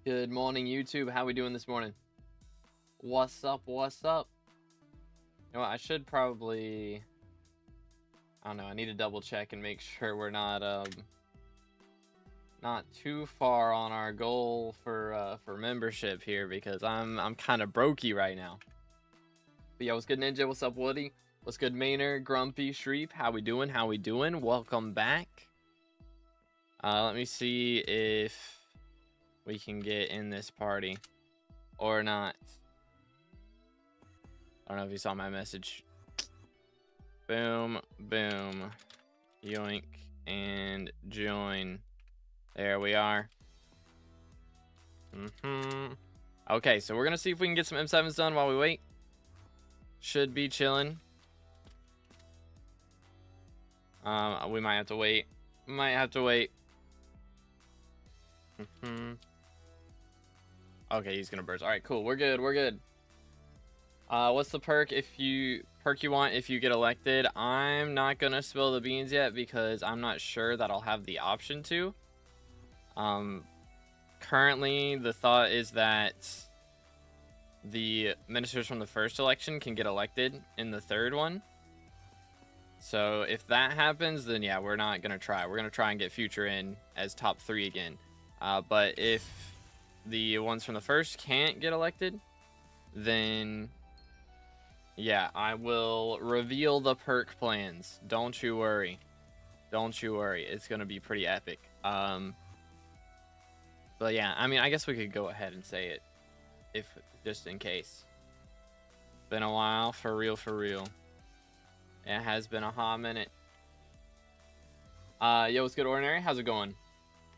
Good morning, YouTube. How we doing this morning? What's up? What's up? You know what? I should probably... I don't know. I need to double check and make sure we're not too far on our goal for membership here, because I'm kind of brokey right now. But yeah, what's good, Ninja? What's up, Woody? What's good, Maynard? Grumpy, Shreep? How we doing? How we doing? Welcome back. Let me see if we can get in this party or not. I don't know if you saw my message. Boom, boom, yoink, and join. There we are. Okay, so we're gonna see if we can get some M7s done while we wait. Should be chilling. We might have to wait. Okay, he's gonna burst. All right, cool. We're good. What's the perk you want if you get elected? I'm not gonna spill the beans yet because I'm not sure that I'll have the option to. Currently the thought is that the ministers from the first election can get elected in the third one. So if that happens, then yeah, we're not gonna try. We're gonna try and get Future in as top 3 again. But if the ones from the first can't get elected, then yeah, I will reveal the perk plans. Don't you worry. It's gonna be pretty epic. But yeah, I mean, I guess we could go ahead and say it, if just in case. Been a while, for real. It has been a hot minute. Yo, what's good, Ordinary? How's it going?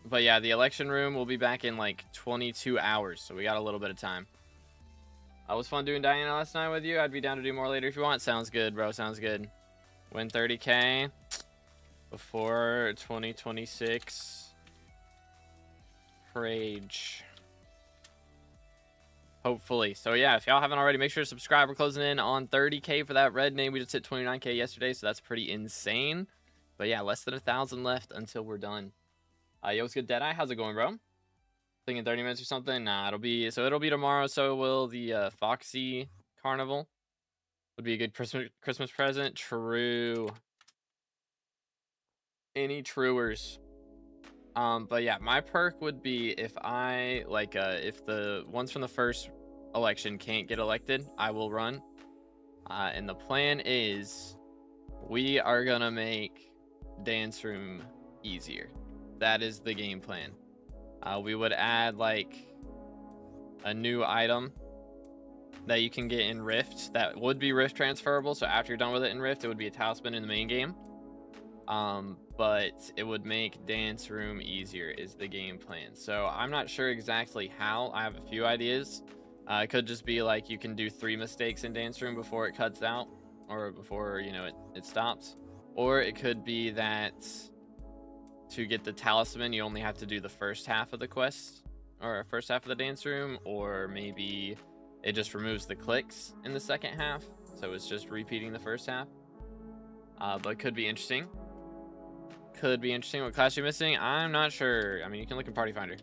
But yeah, the election room will be back in like 22 hours, so we got a little bit of time. It was fun doing Diana last night with you. I'd be down to do more later if you want. Sounds good, bro. Sounds good. Win 30K before 2026. Rage. Hopefully. So yeah, if y'all haven't already, make sure to subscribe. We're closing in on 30K for that red name. We just hit 29K yesterday, so that's pretty insane. But yeah, less than 1,000 left until we're done. Yo, what's good, Deadeye? How's it going, bro? Thinking 30 minutes or something? Nah, it'll be tomorrow. So will the Foxy Carnival. Would be a good Christmas present. True. Any truers? But yeah, my perk would be if I if the ones from the first election can't get elected, I will run. And the plan is we are gonna make dance room easier. That is the game plan. We would add like a new item that you can get in Rift that would be Rift transferable. So after you're done with it in Rift, it would be a talisman in the main game. But it would make dance room easier is the game plan. So I'm not sure exactly how. I have a few ideas. It could just be like you can do 3 mistakes in dance room before it cuts out, or before, you know, it stops. Or it could be that to get the talisman, you only have to do the first half of the quest, or first half of the dance room, or maybe it just removes the clicks in the second half, so it's just repeating the first half. But could be interesting. What class you missing? I'm not sure. I mean, you can look in Party Finder.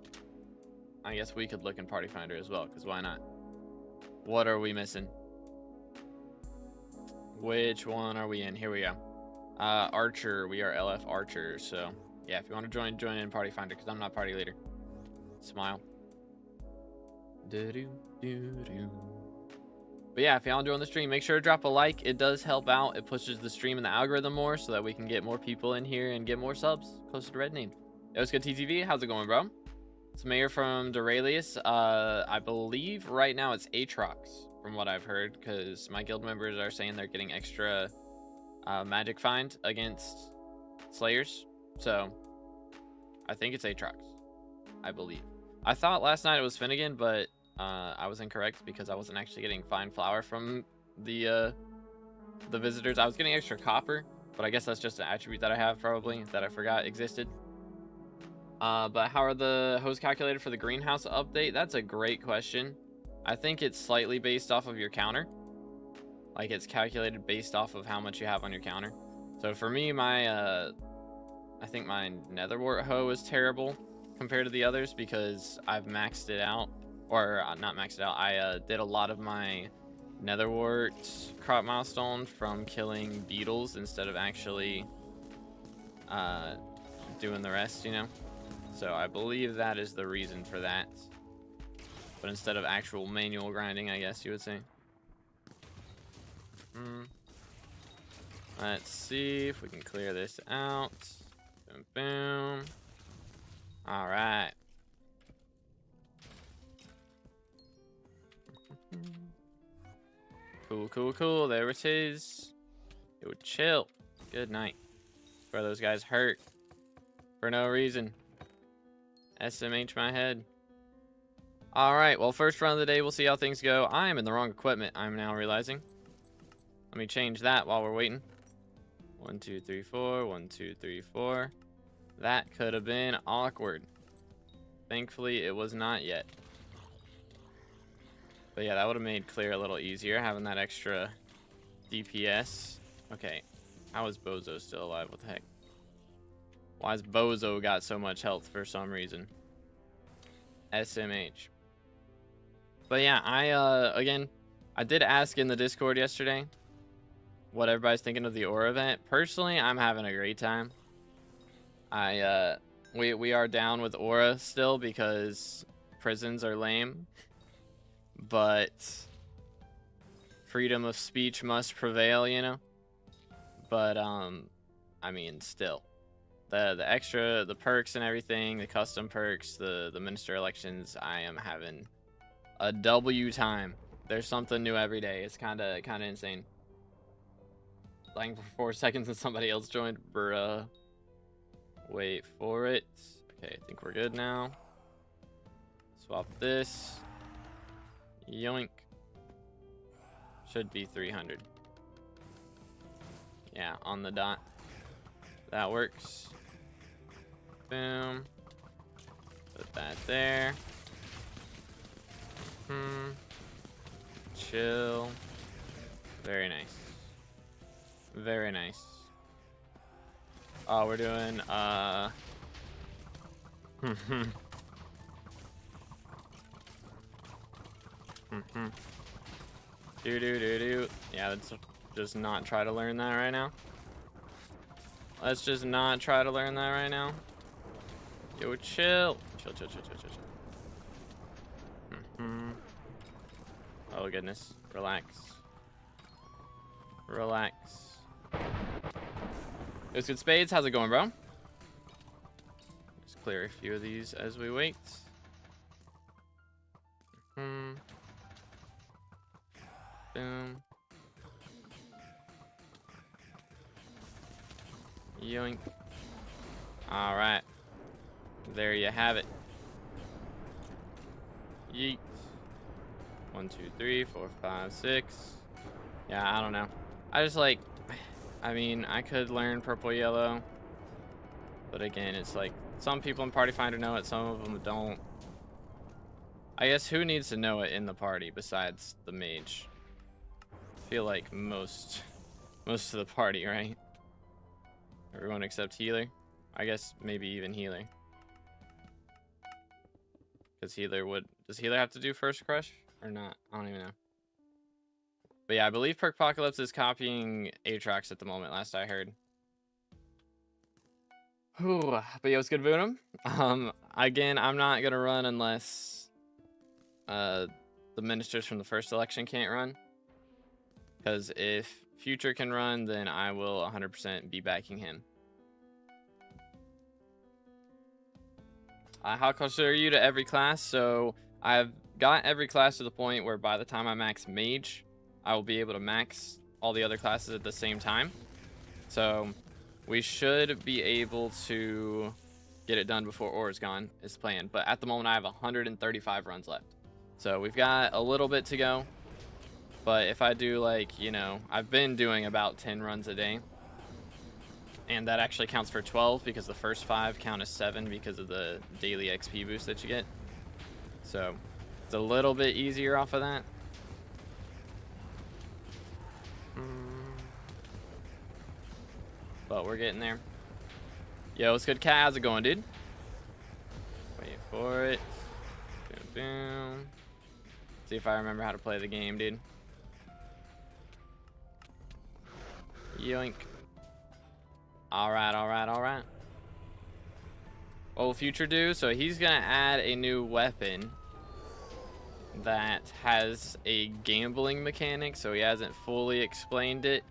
I guess we could look in Party Finder as well, because why not? What are we missing? Which one are we in? Here we go. Archer. We are LF Archer, so yeah, if you want to join in Party Finder, because I'm not party leader. Smile. But yeah, if y'all enjoying the stream, make sure to drop a like. It does help out. It pushes the stream and the algorithm more so that we can get more people in here and get more subs closer to red name. Yo, what's good, TTV? How's it going, bro? It's Mayor from Duralius. I believe right now it's Aatrox, from what I've heard, because my guild members are saying they're getting extra magic find against Slayers. So I think it's Aatrox, I believe. I thought last night it was Finnegan, but I was incorrect because I wasn't actually getting fine flour from the visitors. I was getting extra copper, but I guess that's just an attribute that I have probably that I forgot existed. But how are the hosts calculated for the greenhouse update? That's a great question. I think it's slightly based off of your counter. Like, it's calculated based off of how much you have on your counter. So for me, my I think my netherwort hoe is terrible. compared to the others because I've maxed it out, or not maxed it out. I did a lot of my netherwort crop milestone from killing beetles instead of actually doing the rest, you know. So I believe that is the reason for that. But instead of actual manual grinding, I guess you would say. Let's see if we can clear this out. Boom, boom. All right. Cool, cool, cool. There it is. Yo, chill. Good night. Bro, those guys hurt for no reason. SMH my head. All right, well, first run of the day, we'll see how things go. I am in the wrong equipment, I'm now realizing. Let me change that while we're waiting. 1, 2, 3, 4. 1, 2, 3, 4. That could have been awkward. Thankfully, it was not yet. But yeah, that would have made clear a little easier, having that extra DPS. Okay, how is Bozo still alive? What the heck? Why has Bozo got so much health for some reason? SMH. But yeah, again, I did ask in the Discord yesterday what everybody's thinking of the Aura event. Personally, I'm having a great time. We are down with Aura still because prisons are lame, but freedom of speech must prevail, you know. But I mean, still, the perks and everything, the custom perks, the minister elections, I am having a W time. There's something new every day. It's kind of insane. Lagging for 4 seconds and somebody else joined. Bruh. Wait for it. Okay, I think we're good now. Swap this. Yoink. Should be 300. Yeah, on the dot. That works. Boom. Put that there. Chill. Very nice. Very nice. Oh, we're doing do. Yeah, let's just not try to learn that right now. Let's just not try to learn that right now. Yo, chill. Chill. Oh, goodness. Relax. Relax. It's good spades. How's it going, bro? Just clear a few of these as we wait. Boom. Yoink. All right. There you have it. Yeet. 1, 2, 3, 4, 5, 6. Yeah, I don't know. I just like, I mean, I could learn purple yellow, but again, it's like some people in Party Finder know it, some of them don't. I guess who needs to know it in the party besides the mage? I feel like most of the party, right? Everyone except healer. I guess maybe even healer. Because healer would... Does healer have to do first crush? Or not? I don't even know. But yeah, I believe Perkpocalypse is copying Aatrox at the moment, last I heard. Whew. But yo, it's good Boonum. Again, I'm not going to run unless the ministers from the first election can't run. Because if Future can run, then I will 100% be backing him. How close are you to every class? So I've got every class to the point where by the time I max mage, I will be able to max all the other classes at the same time. So we should be able to get it done before Aura's gone, is planned. But at the moment, I have 135 runs left. So we've got a little bit to go. But if I do, like, you know, I've been doing about 10 runs a day. And that actually counts for 12 because the first 5 count as 7 because of the daily XP boost that you get. So it's a little bit easier off of that. But we're getting there. Yo, what's good, Cat? How's it going, dude? for it. Boom, boom. See if I remember how to play the game, dude. Yoink. Alright, alright, alright. What will Future do? So he's gonna add a new weapon that has a gambling mechanic, so he hasn't fully explained it,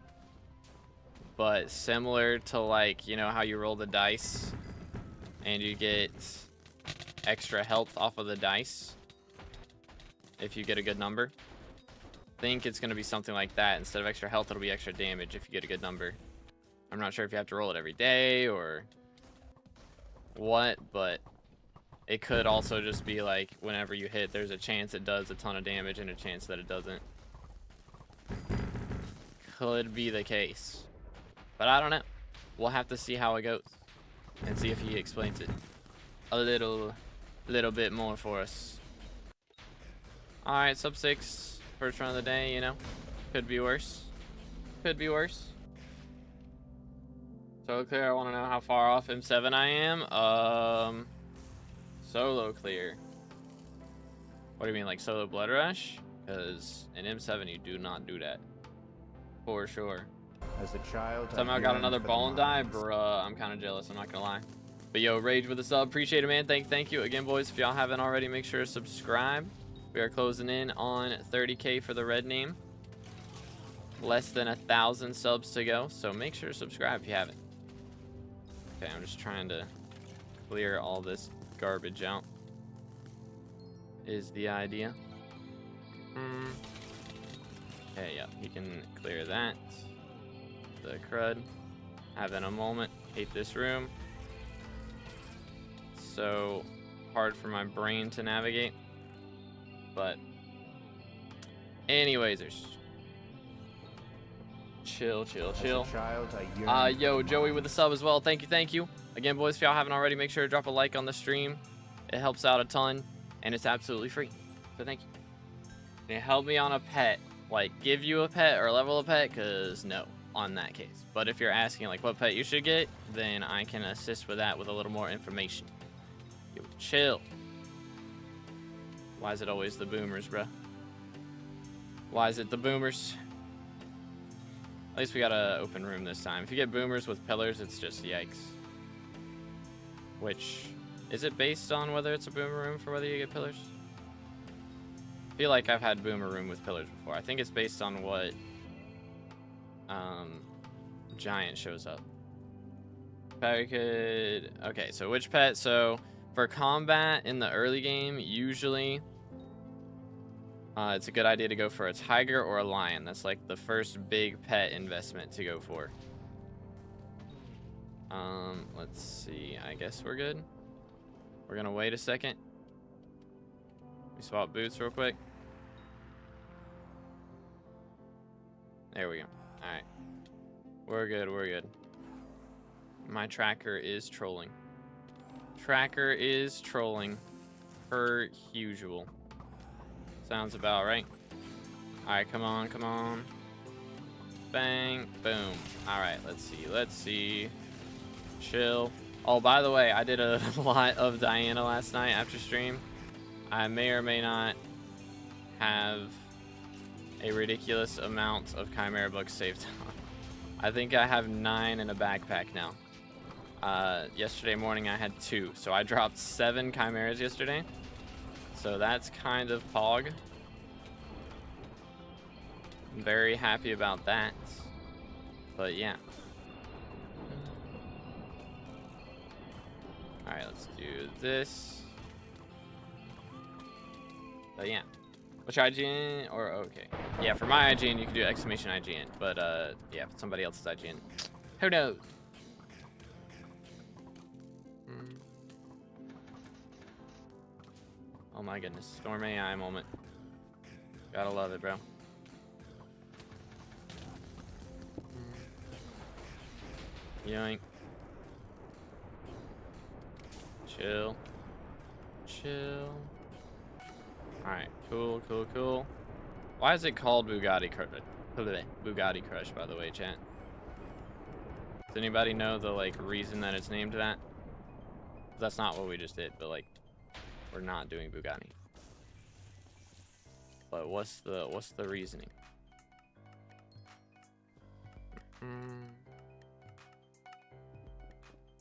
but similar to, like, you know how you roll the dice and you get extra health off of the dice if you get a good number. I think it's going to be something like that. Instead of extra health, it'll be extra damage if you get a good number. I'm not sure if you have to roll it every day or what, but it could also just be like whenever you hit, there's a chance it does a ton of damage and a chance that it doesn't. Could be the case, but I don't know. We'll have to see how it goes and see if he explains it a little bit more for us. All right, sub 6, first run of the day, you know, could be worse. Could be worse. So clear, I want to know how far off M7 I am. Solo clear. What do you mean, like solo blood rush? Because in M7 you do not do that. For sure. As a child, somehow got another ball and die, bruh. I'm kind of jealous, I'm not gonna lie. But yo, Rage with a sub, appreciate it, man. Thank you again, boys. If y'all haven't already, make sure to subscribe. We are closing in on 30K for the red name. Less than 1,000 subs to go, so make sure to subscribe if you haven't. Okay, I'm just trying to clear all this garbage out is the idea. Okay, yeah, you can clear that. The crud. Having a moment. Hate this room. So hard for my brain to navigate. But anyways, there's chill. Yo, Joey with the sub as well. Thank you. Again, boys, if y'all haven't already, make sure to drop a like on the stream. It helps out a ton, and it's absolutely free. So thank you. Can you help me on a pet? Like, give you a pet or level a pet? Because no, on that case. But if you're asking, like, what pet you should get, then I can assist with that with a little more information. Yo, chill. Why is it always the boomers, bruh? Why is it the boomers? At least we got an open room this time. If you get boomers with pillars, it's just yikes. Which, is it based on whether it's a boomer room for whether you get pillars? I feel like I've had boomer room with pillars before. I think it's based on what giant shows up. Perk could... Okay, so which pet? So for combat in the early game, usually it's a good idea to go for a tiger or a lion. That's like the first big pet investment to go for. Let's see. I guess we're good. We're gonna wait a second. We swap boots real quick. There we go. All right. We're good. My tracker is trolling. Per usual. Sounds about right. All right, come on. Bang, boom. All right, let's see. Chill. Oh, by the way, I did a lot of Diana last night after stream. I may or may not have a ridiculous amount of Chimera books saved. I think I have 9 in a backpack now. Yesterday morning I had 2, so I dropped 7 Chimeras yesterday. So that's kind of pog. I'm very happy about that. But yeah. Alright, let's do this. But yeah. Which IGN? Or okay. Yeah, for my IGN you can do exclamation IGN. But yeah, for somebody else's IGN. Who knows? Oh my goodness. Storm AI moment. Gotta love it, bro. Yoink. Chill. Alright, cool. Why is it called Bugatti Crush, by the way, chat? Does anybody know the, like, reason that it's named that? That's not what we just did, but, like, we're not doing Bugatti. But what's the reasoning?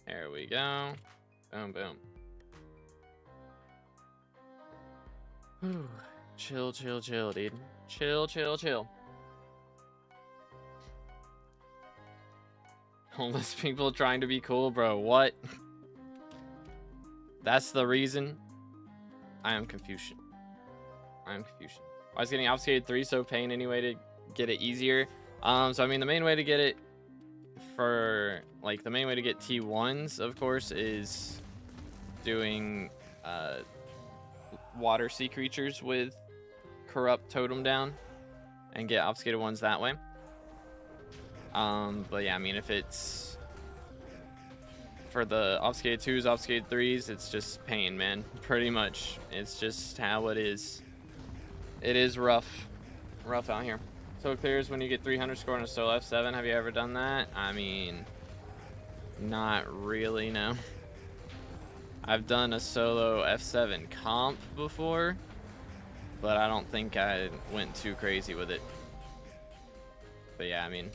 There we go. Boom, boom. Whew. Chill, chill, chill, dude. Chill, chill, chill. Homeless people trying to be cool, bro. What? That's the reason? I am Confucian. I am Confucian. I was getting obfuscated 3 so pain anyway to get it easier. So I mean the main way to get it for like the main way to get T1s, of course, is doing water sea creatures with corrupt totem down and get obfuscated ones that way. But yeah, I mean if it's for the obfuscated 2s, obfuscated 3s, it's just pain, man. Pretty much. It's just how it is. It is rough. Rough out here. So it clears when you get 300 score on a solo F7. Have you ever done that? I mean, not really, no. I've done a solo F7 comp before, but I don't think I went too crazy with it. But yeah, I mean,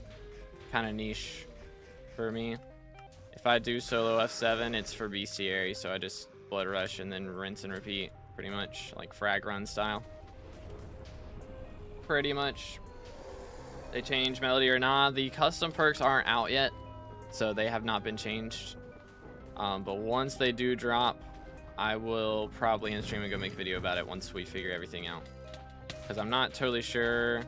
kind of niche for me. If I do solo F7, it's for bestiary, so I just blood rush and then rinse and repeat, pretty much, like frag run style. Pretty much. They change melody or not. The custom perks aren't out yet, so they have not been changed. But once they do drop, I will probably in stream and go make a video about it once we figure everything out. Because I'm not totally sure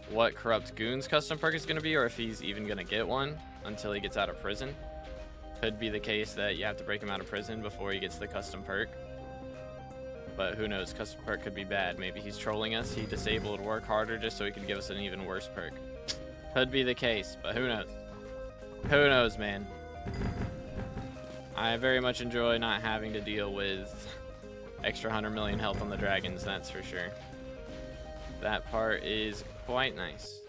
what Corrupt Goon's custom perk is going to be, or if he's even going to get one until he gets out of prison. Could be the case that you have to break him out of prison before he gets the custom perk. But who knows, custom perk could be bad. Maybe he's trolling us. He disabled work harder just so he could give us an even worse perk. Could be the case, but who knows? Who knows, man? I very much enjoy not having to deal with extra 100 million health on the dragons, that's for sure. That part is quite nice.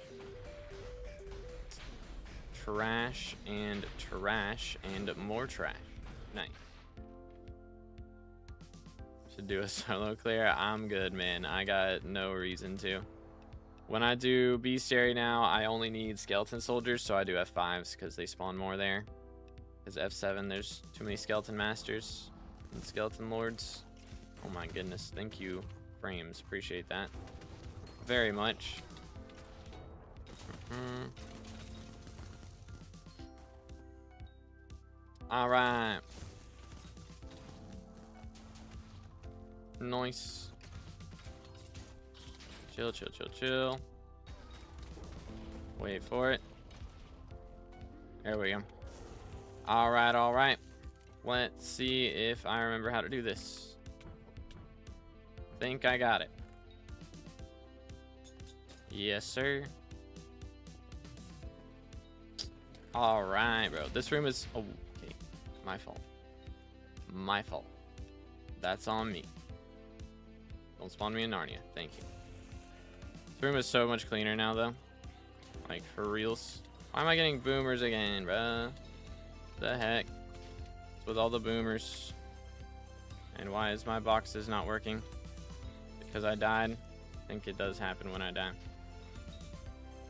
Trash and more trash. Nice. Should do a solo clear. I'm good, man. I got no reason to. When I do bestiary now, I only need skeleton soldiers, so I do F5s because they spawn more there. Because F7, there's too many skeleton masters and skeleton lords. Oh my goodness. Thank you, Frames. Appreciate that very much. All right. Nice. Chill, chill, chill, chill. Wait for it. There we go. All right, all right. Let's see if I remember how to do this. Think I got it. Yes, sir. All right, bro. This room is... Oh, okay. My fault. My fault. That's on me. Don't spawn me in Narnia. Thank you. This room is so much cleaner now, though. Like, for reals. Why am I getting boomers again, bruh? The heck? What's with all the boomers? And why is my boxes not working? Because I died? I think it does happen when I die.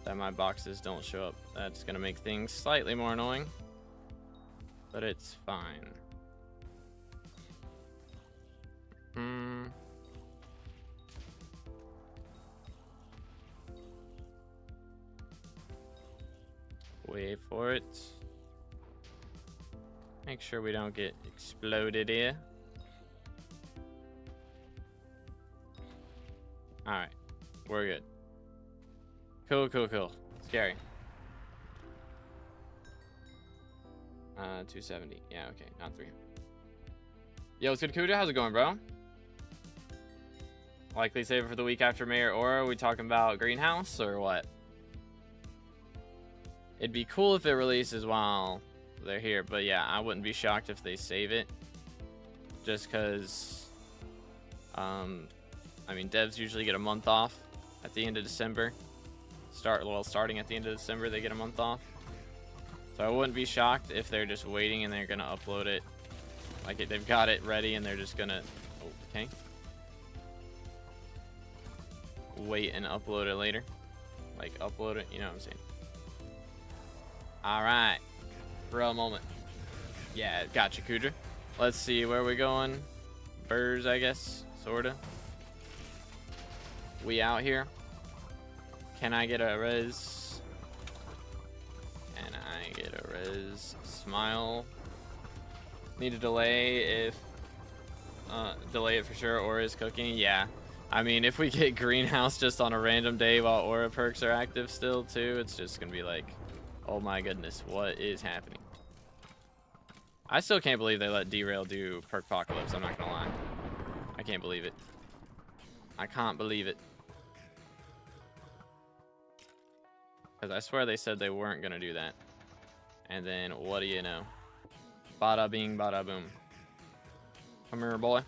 That my boxes don't show up. That's gonna make things slightly more annoying. But it's fine. Wait for it. Make sure we don't get exploded here. Alright. We're good. Cool, cool, cool. Scary. 270. Yeah, okay. Not 300. Yo, what's good, Kuja? How's it going, bro? Likely save it for the week after Mayor Aura. Are we talking about Greenhouse or what? It'd be cool if it releases while they're here, but yeah, I wouldn't be shocked if they save it. Just because, I mean, devs usually get a month off at the end of December. Starting at the end of December, they get a month off. So I wouldn't be shocked if they're just waiting and they're gonna upload it. Like they've got it ready and they're just gonna... Oh, Okay. Wait and upload it later. Like, upload it, you know what I'm saying. Alright. Real moment. Yeah, gotcha, Kudra. Let's see, where we going? Birds, I guess. Sorta. We out here. Can I get a res? Can I get a res? Smile. Need a delay if... delay it for sure. Aura is cooking. Yeah. I mean, if we get greenhouse just on a random day while aura perks are active still too, it's just gonna be like, oh my goodness, what is happening? I still can't believe they let Derail do Perk Apocalypse, I'm not gonna lie. I can't believe it. I can't believe it. Because I swear they said they weren't gonna do that. And then, what do you know? Bada bing, bada boom. Come here, boy.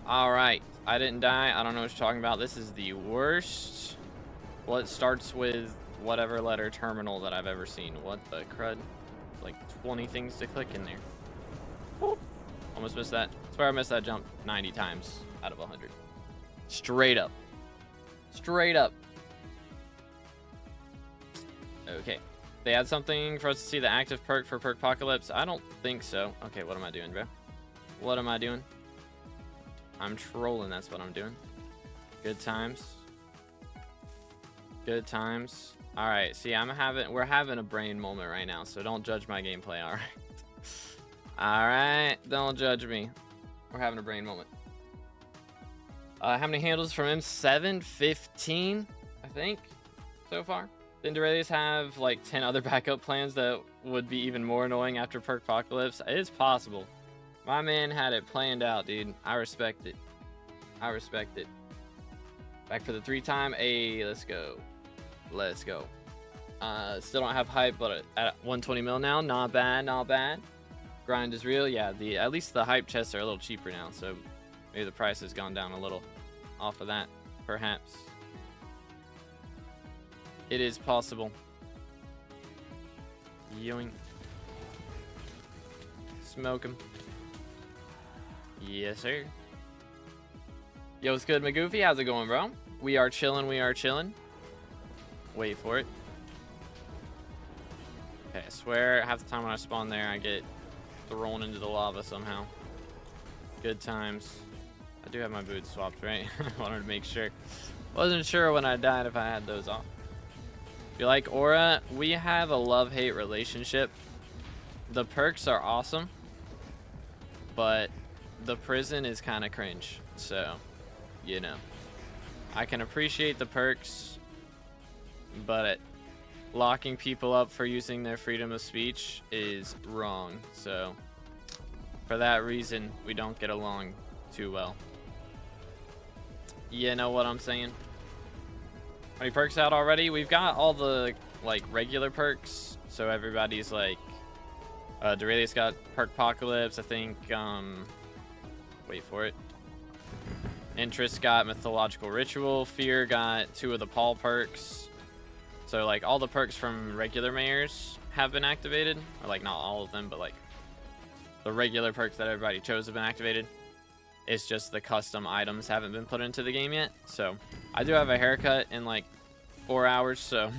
Alright, I didn't die. I don't know what you're talking about. This is the worst. Well, it starts with whatever letter terminal that I've ever seen. What the crud? Like 20 things to click in there. Whoop. Almost missed that. I swear I missed that jump 90 times out of 100. Straight up. Straight up. Okay. They had something for us to see the active perk for Perk Apocalypse? I don't think so. Okay, what am I doing, bro? What am I doing? I'm trolling, that's what I'm doing. Good times. Good times. Alright, see, we're having a brain moment right now, so don't judge my gameplay, alright? Alright, don't judge me. We're having a brain moment. How many handles from him? 7? 15, I think, so far. Didn't Aurelius have like 10 other backup plans that would be even more annoying after Perk Apocalypse? It is possible. My man had it planned out, dude. I respect it. I respect it. Back for the 3-time. Hey, let's go. Let's go. Still don't have hype, but at 120 mil now. Not bad, not bad. Grind is real. Yeah, at least the hype chests are a little cheaper now, so maybe the price has gone down a little off of that, perhaps. It is possible. Yoink. Smoke him. Yes, sir. Yo, what's good, McGoofy? How's it going, bro? We are chilling, we are chilling. Wait for it. Okay, I swear half the time when I spawn there, I get thrown into the lava somehow. Good times. I do have my boots swapped, right? I wanted to make sure. Wasn't sure when I died if I had those off. If you like Aura, we have a love-hate relationship. The perks are awesome, but the prison is kind of cringe. So, you know, I can appreciate the perks, but locking people up for using their freedom of speech is wrong. So, for that reason, we don't get along too well. You know what I'm saying? How many perks out already? We've got all the like regular perks, so everybody's like Duralius got Perk Apocalypse, I think. Wait for it. Intrests got Mythological Ritual. Fear got 2 of the Paul perks. So like all the perks from regular mayors have been activated, or like not all of them, but like the regular perks that everybody chose have been activated. It's just the custom items haven't been put into the game yet. So I do have a haircut in like 4 hours, so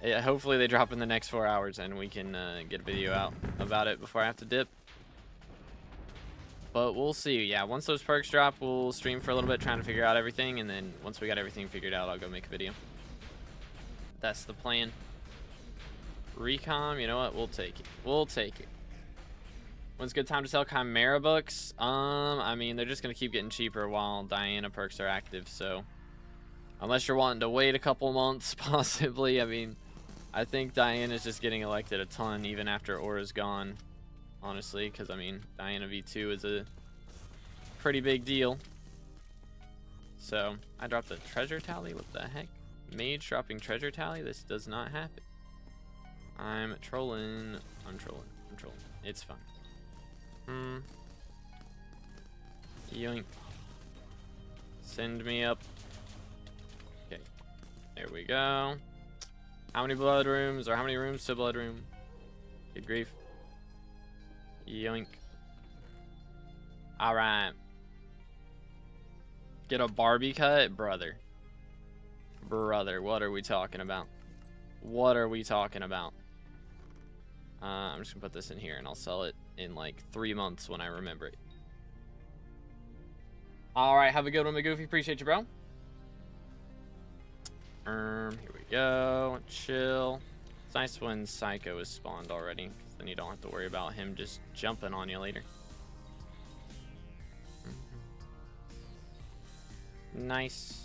yeah, hopefully they drop in the next 4 hours and we can get a video out about it before I have to dip. But we'll see. Yeah, once those perks drop, we'll stream for a little bit trying to figure out everything, and then once we got everything figured out, I'll go make a video. That's the plan. Recom, you know what? We'll take it. We'll take it. When's a good time to sell Chimera books? I mean, they're just gonna keep getting cheaper while Diana perks are active, so unless you're wanting to wait a couple months, possibly. I mean, I think Diana's just getting elected a ton even after Aura's gone, honestly, because I mean, Diana V2 is a pretty big deal. So I dropped a treasure tally. What the heck? Mage dropping treasure tally? This does not happen. I'm trolling. I'm trolling. I'm trolling. It's fine. Yoink. Send me up. Okay. There we go. How many blood rooms, or how many rooms to blood room? Good grief. Yoink. Alright. Get a Barbie cut? Brother. Brother, what are we talking about? What are we talking about? I'm just gonna put this in here and I'll sell it in like 3 months when I remember it. Alright, have a good one, McGoofy. Appreciate you, bro. Here we go. Chill. It's nice when Psycho is spawned already, because then you don't have to worry about him just jumping on you later. Nice.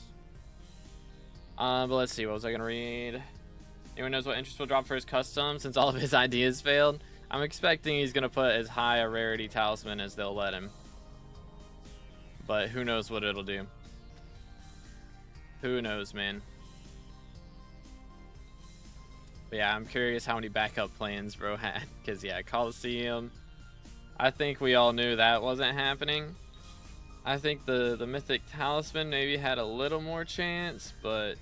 But let's see, what was I gonna read? Anyone knows what Interest will drop for his custom since all of his ideas failed? I'm expecting he's gonna put as high a rarity talisman as they'll let him. But who knows what it'll do. Who knows, man. But yeah, I'm curious how many backup plans bro had. Because yeah, Coliseum, I think we all knew that wasn't happening. I think the Mythic Talisman maybe had a little more chance, but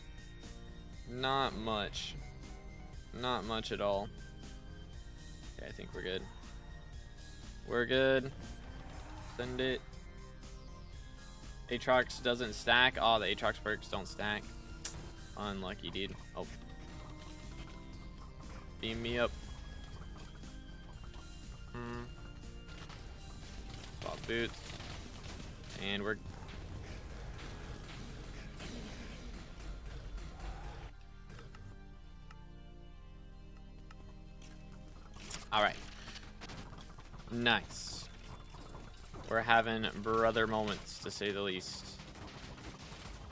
not much. Not much at all. Okay, I think we're good. We're good. Send it. Aatrox doesn't stack. Oh, the Aatrox perks don't stack. Unlucky, dude. Oh. Beam me up. Swap boots. And we're... Alright. Nice. We're having brother moments, to say the least.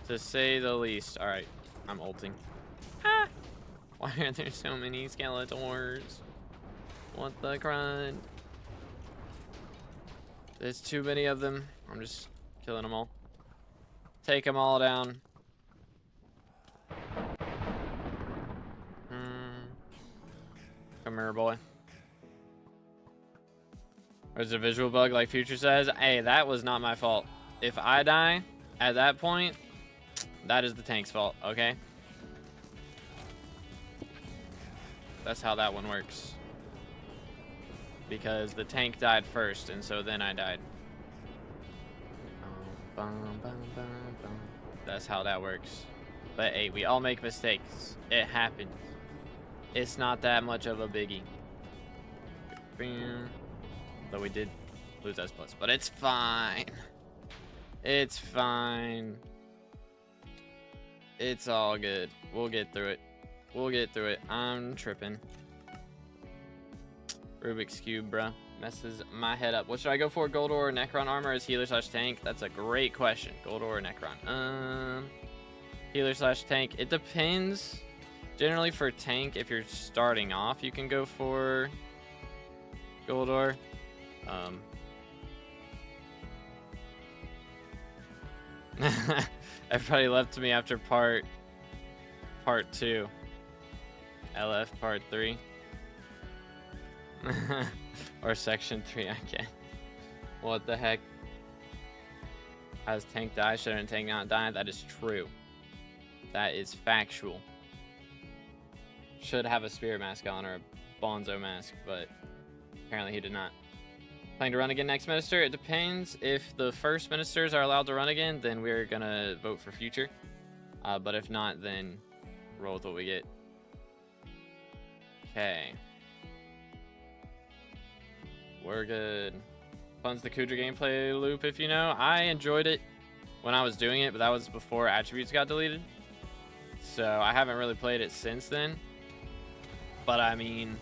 To say the least. Alright. I'm ulting. Ah! Why are there so many Skeletors? What the grind? There's too many of them. I'm just killing them all. Take them all down. Come here, boy. There's a visual bug like Future says. Hey, that was not my fault. If I die at that point, that is the tank's fault, okay? That's how that one works. Because the tank died first, and so then I died. That's how that works. But hey, we all make mistakes. It happens. It's not that much of a biggie. Though we did lose S+, but it's fine. It's fine. It's all good. We'll get through it. We'll get through it. I'm tripping. Rubik's Cube, bro. Messes my head up. What should I go for? Gold or Necron armor as healer / tank? That's a great question. Gold or Necron? Healer / tank. It depends. Generally for tank, if you're starting off, you can go for Gold or. Everybody left me after part 2. LF part 3. Or section 3, I can't. What the heck? Has tank die? Shouldn't tank not die? That is true. That is factual. Should have a spirit mask on or a bonzo mask, but apparently he did not. Planning to run again next minister? It depends. If the first ministers are allowed to run again, then we're gonna vote for future. But if not, then roll with what we get. Okay. We're good. Fun's the Kudra gameplay loop, if you know. I enjoyed it when I was doing it, but that was before attributes got deleted. So I haven't really played it since then. But I mean,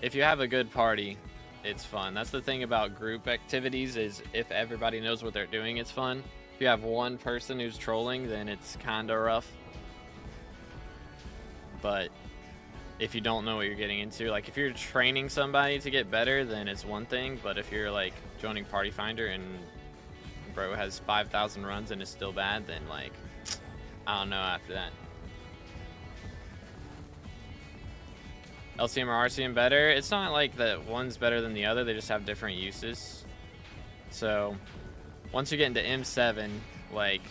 if you have a good party, it's fun. That's the thing about group activities, is if everybody knows what they're doing, it's fun. If you have one person who's trolling, then it's kind of rough. But if you don't know what you're getting into, like if you're training somebody to get better, then it's one thing. But if you're like joining Party Finder and bro has 5,000 runs and is still bad, then like, I don't know after that. LCM or RCM better? It's not like that one's better than the other, they just have different uses. So once you get into M7, like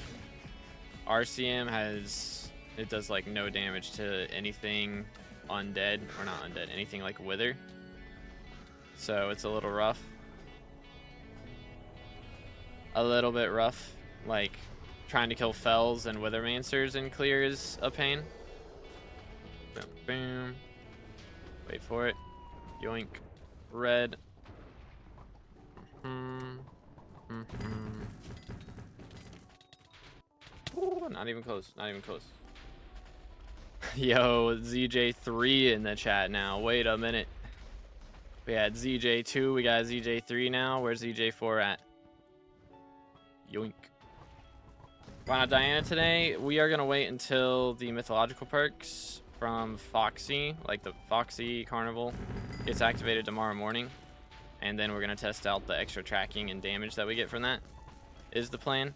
RCM has, it does like no damage to anything undead, or not undead, anything like wither. So it's a little rough. A little bit rough. Like, trying to kill fells and withermancers in clear is a pain. Boom, boom. Wait for it. Yoink. Red. Ooh, not even close. Not even close. Yo, ZJ3 in the chat now. Wait a minute. We had ZJ2. We got ZJ3 now. Where's ZJ4 at? Yoink. Why not Diana today? We are going to wait until the mythological perks from Foxy, like the Foxy Carnival, gets activated tomorrow morning. And then we're going to test out the extra tracking and damage that we get from that, is the plan.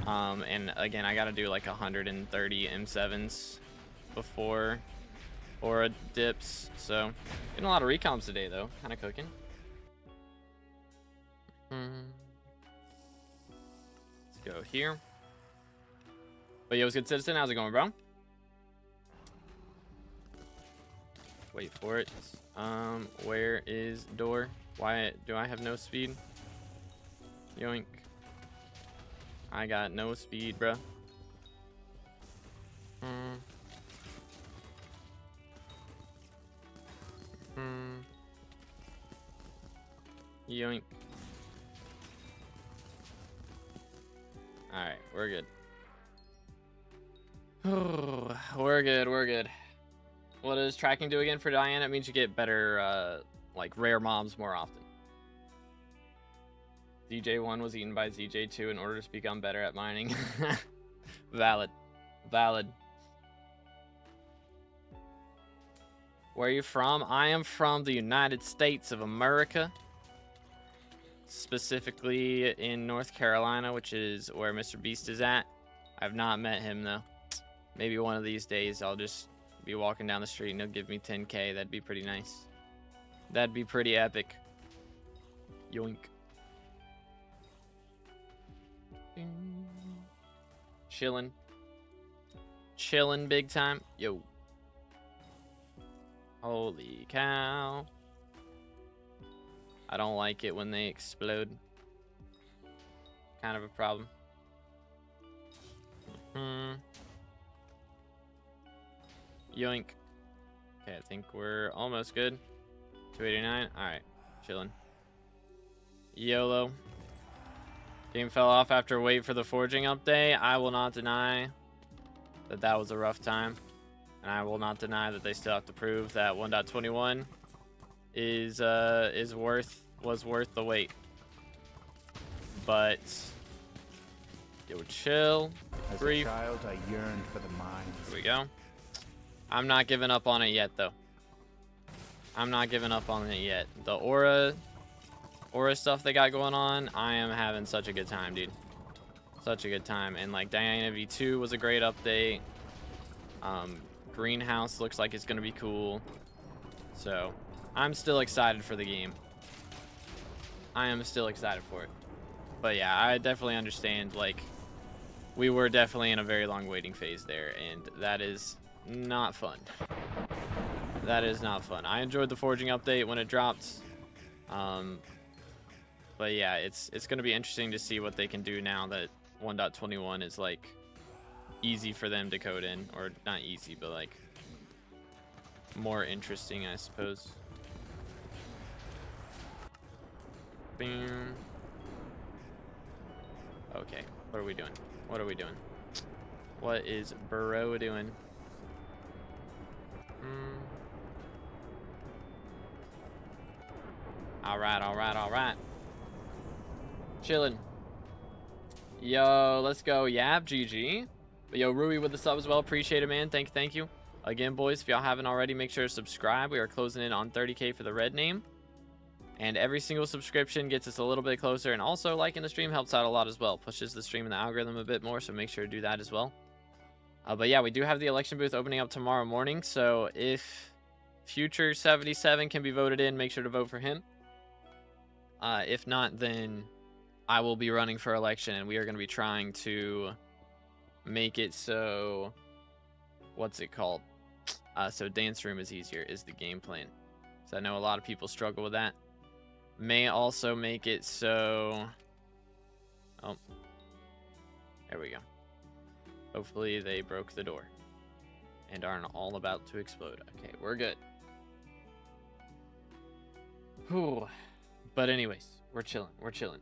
And again, I got to do like 130 M7s before Aura dips. So, getting a lot of recoms today, though. Kind of cooking. Let's go here. But yo, what's good, Citizen? How's it going, bro? Wait for it. Where is door? Why do I have no speed? Yoink. I got no speed, bro. Yoink. Alright, we're good. We're good, we're good. What does tracking do again for Diana? It means you get better, like, rare mobs more often. ZJ1 was eaten by ZJ2 in order to become better at mining. Valid. Valid. Where are you from? I am from the United States of America. Specifically in North Carolina, which is where Mr. Beast is at. I've not met him, though. Maybe one of these days I'll just be walking down the street and he'll give me 10K. That'd be pretty nice. That'd be pretty epic. Yoink. Chillin'. Chillin' big time. Yo. Holy cow. I don't like it when they explode. Kind of a problem. Yoink. Okay, I think we're almost good. 289. Alright. Chillin'. YOLO. Game fell off after wait for the forging update. I will not deny that that was a rough time. And I will not deny that they still have to prove that 1.21 was worth the wait. But yo, chill. As Brief. a child, I yearned for the mines. Here we go. I'm not giving up on it yet, though. I'm not giving up on it yet. The aura stuff they got going on, I am having such a good time, dude. Such a good time. And like Diana V2 was a great update. Greenhouse looks like it's gonna be cool. So I'm still excited for the game. I am still excited for it. But yeah, I definitely understand, like, we were definitely in a very long waiting phase there, and that is not fun. That is not fun. I enjoyed the forging update when it dropped. But yeah, it's going to be interesting to see what they can do now that 1.21 is like easy for them to code in, or not easy, but like more interesting, I suppose. Boom. Okay, what are we doing? What are we doing? What is Burrow doing? Alright, alright, alright. Chillin'. Yo, let's go. Yap, GG. But yo, Rui with the sub as well. Appreciate it, man. Thank you. Again, boys, if y'all haven't already, make sure to subscribe. We are closing in on 30K for the red name. And every single subscription gets us a little bit closer. And also, liking the stream helps out a lot as well. Pushes the stream and the algorithm a bit more, so make sure to do that as well. But yeah, we do have the election booth opening up tomorrow morning. So if Future 77 can be voted in, make sure to vote for him. If not, then I will be running for election, and we are going to be trying to make it so, what's it called? So dance room is easier, is the game plan. So I know a lot of people struggle with that. May also make it so... Oh. There we go. Hopefully they broke the door. And aren't all about to explode. Okay, we're good. Whew. But anyways, we're chilling. We're chilling.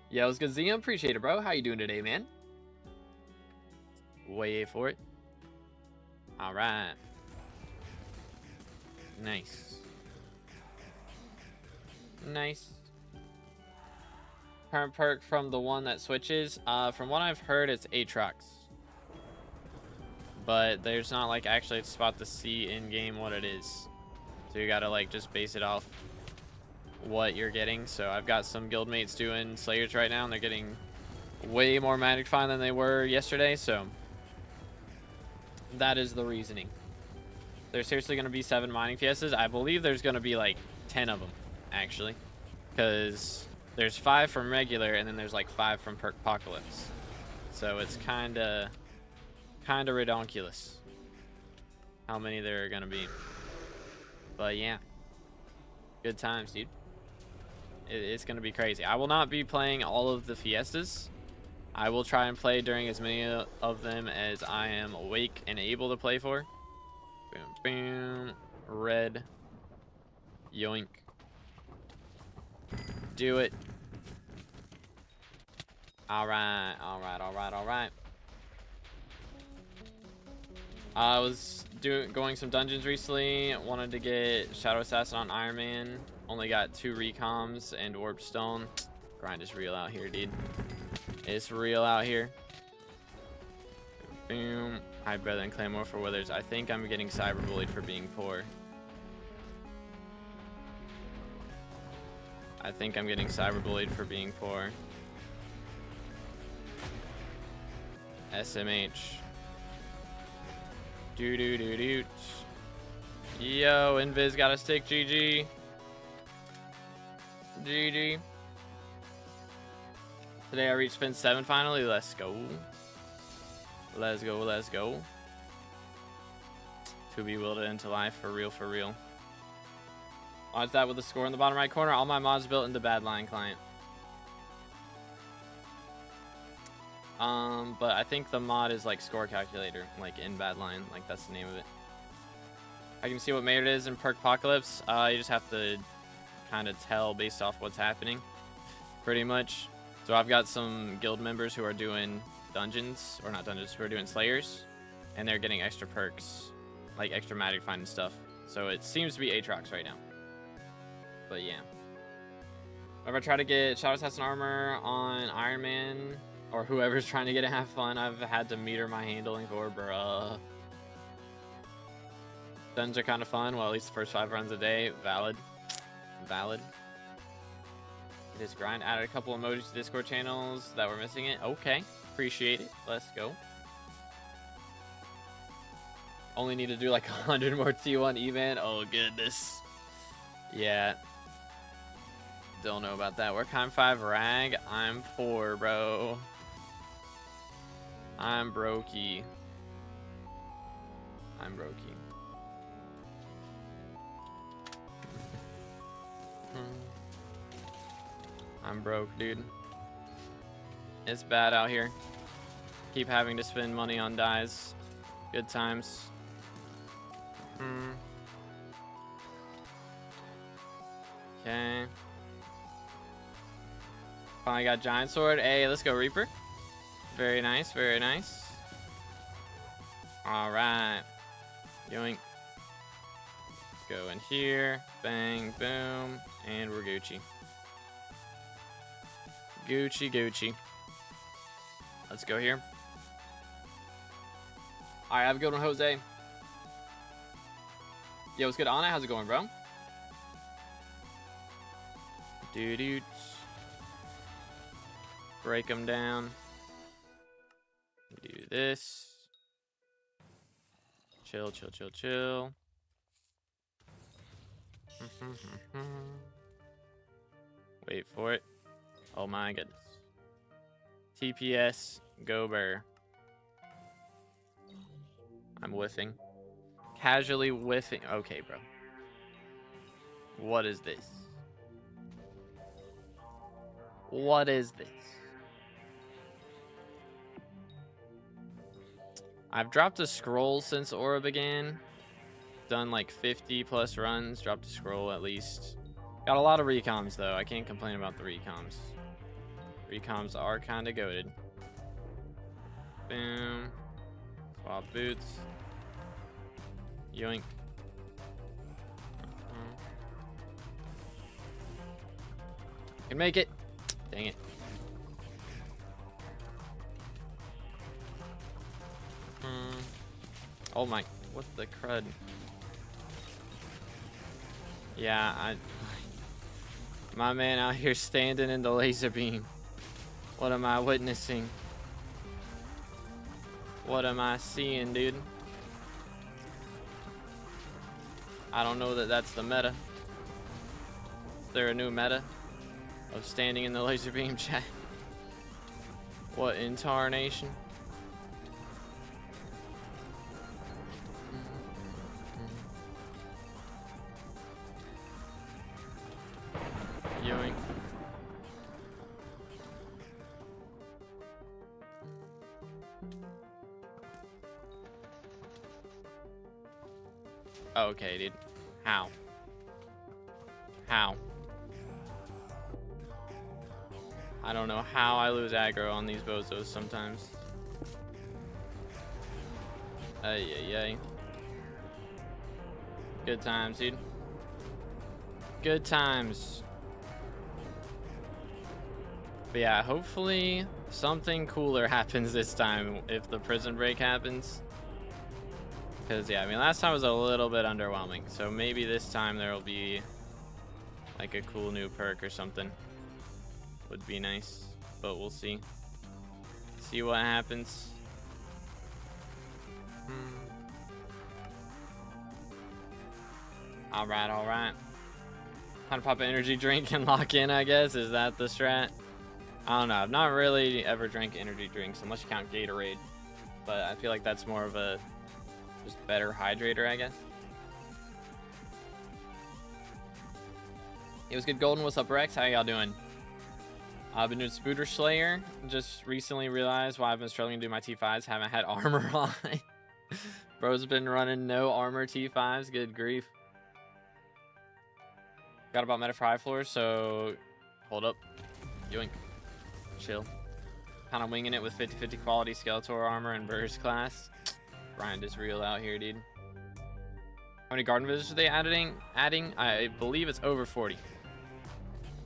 Yo, it's good, Zia. Appreciate it, bro. How you doing today, man? Wait for it. All right. Nice. Nice. Current perk from the one that switches. From what I've heard, it's Aatrox. But there's not like actually a spot to see in game what it is. So you gotta like just base it off what you're getting. So I've got some guildmates doing Slayers right now, and they're getting way more magic fine than they were yesterday. So that is the reasoning. There's seriously going to be 7 mining fiestas. I believe there's going to be like 10 of them, actually. Because there's 5 from regular, and then there's like 5 from Perk Apocalypse. So it's kind of redonkulous how many there are going to be. But yeah. Good times, dude. It's going to be crazy. I will not be playing all of the fiestas. I will try and play during as many of them as I am awake and able to play for. Boom, boom. Red. Yoink. Do it. Alright, alright, alright, alright. I was going some dungeons recently. Wanted to get Shadow Assassin on Iron Man. Only got 2 recoms and Warped Stone. Grind is real out here, dude. It's real out here. Boom. I better than Claymore for Withers. I think I'm getting cyberbullied for being poor. I think I'm getting cyberbullied for being poor. SMH. Doo doo doo doo. Yo, Invis got a stick. GG. GG. Today I reached Fin 7 finally. Let's go. Let's go, let's go. To be willed into life, for real, for real. Watch that with the score in the bottom right corner. All my mods built into Badline client. But I think the mod is like score calculator, like in Badline. Like that's the name of it. I can see what made it is in Perk Apocalypse. You just have to kind of tell based off what's happening, pretty much. So I've got some guild members who are doing dungeons, or not dungeons, who are doing Slayers, and they're getting extra perks, like extra magic find and stuff. So it seems to be Aatrox right now. But yeah. Whenever I try to get Shadow Assassin armor on Iron Man, or whoever's trying to get it have fun, I've had to meter my handling for, bruh. Dungeons are kind of fun. Well, at least the first 5 runs a day. Valid. Valid. It is grind. Added a couple emojis to Discord channels that were missing it. Okay. Appreciate it. Let's go. Only need to do like 100 more T1 event. Oh, goodness. Yeah. Don't know about that. We're kind 5 rag. I'm 4, bro. I'm brokey. I'm brokey. I'm broke, dude. It's bad out here. Keep having to spend money on dyes. Good times. Okay. Finally got Giant Sword. Hey, let's go, Reaper. Very nice, very nice. Alright. Yoink. Let's go in here. Bang, boom. And we're Gucci. Gucci, Gucci. Let's go here. Alright, have a good one, Jose. Yo, what's good, Anna? How's it going, bro? Dude. Break them down. Do this. Chill, chill, chill, chill. Wait for it. Oh my goodness. TPS, go bear. I'm whiffing. Casually whiffing. Okay, bro. What is this? What is this? I've dropped a scroll since Aura began. Done like 50 plus runs. Dropped a scroll at least. Got a lot of recoms though. I can't complain about the recoms. Recoms are kind of goated. Boom. Swap boots. Yoink. Can make it. Dang it. Oh my, what the crud? Yeah, my man out here standing in the laser beam. What am I witnessing? What am I seeing, dude? I don't know that that's the meta. Is there a new meta of standing in the laser beam, chat? What in tarnation? Yoink. Okay, dude. How? How? I don't know how I lose aggro on these bozos sometimes. Ay. Good times, dude. Good times. But yeah, hopefully something cooler happens this time if the prison break happens. Because, yeah, I mean, last time was a little bit underwhelming. So maybe this time there will be like a cool new perk or something. Would be nice. But we'll see. See what happens. Alright. Time to pop an energy drink and lock in, I guess. Is that the strat? I don't know. I've not really ever drank energy drinks unless you count Gatorade. But I feel like that's more of a just better hydrator, I guess. It was good, Golden. What's up, Rex? How y'all doing? I've been doing Spooter Slayer. Just recently realized why I've been struggling to do my T5s. Haven't had armor on. Bro's been running no armor T5s. Good grief. Got about meta for high floors, so hold up. Yoink. Chill. Kind of winging it with 50-50 quality Skeletor armor and burst class. Grind is real out here, dude. How many garden visitors are they adding? I believe it's over 40.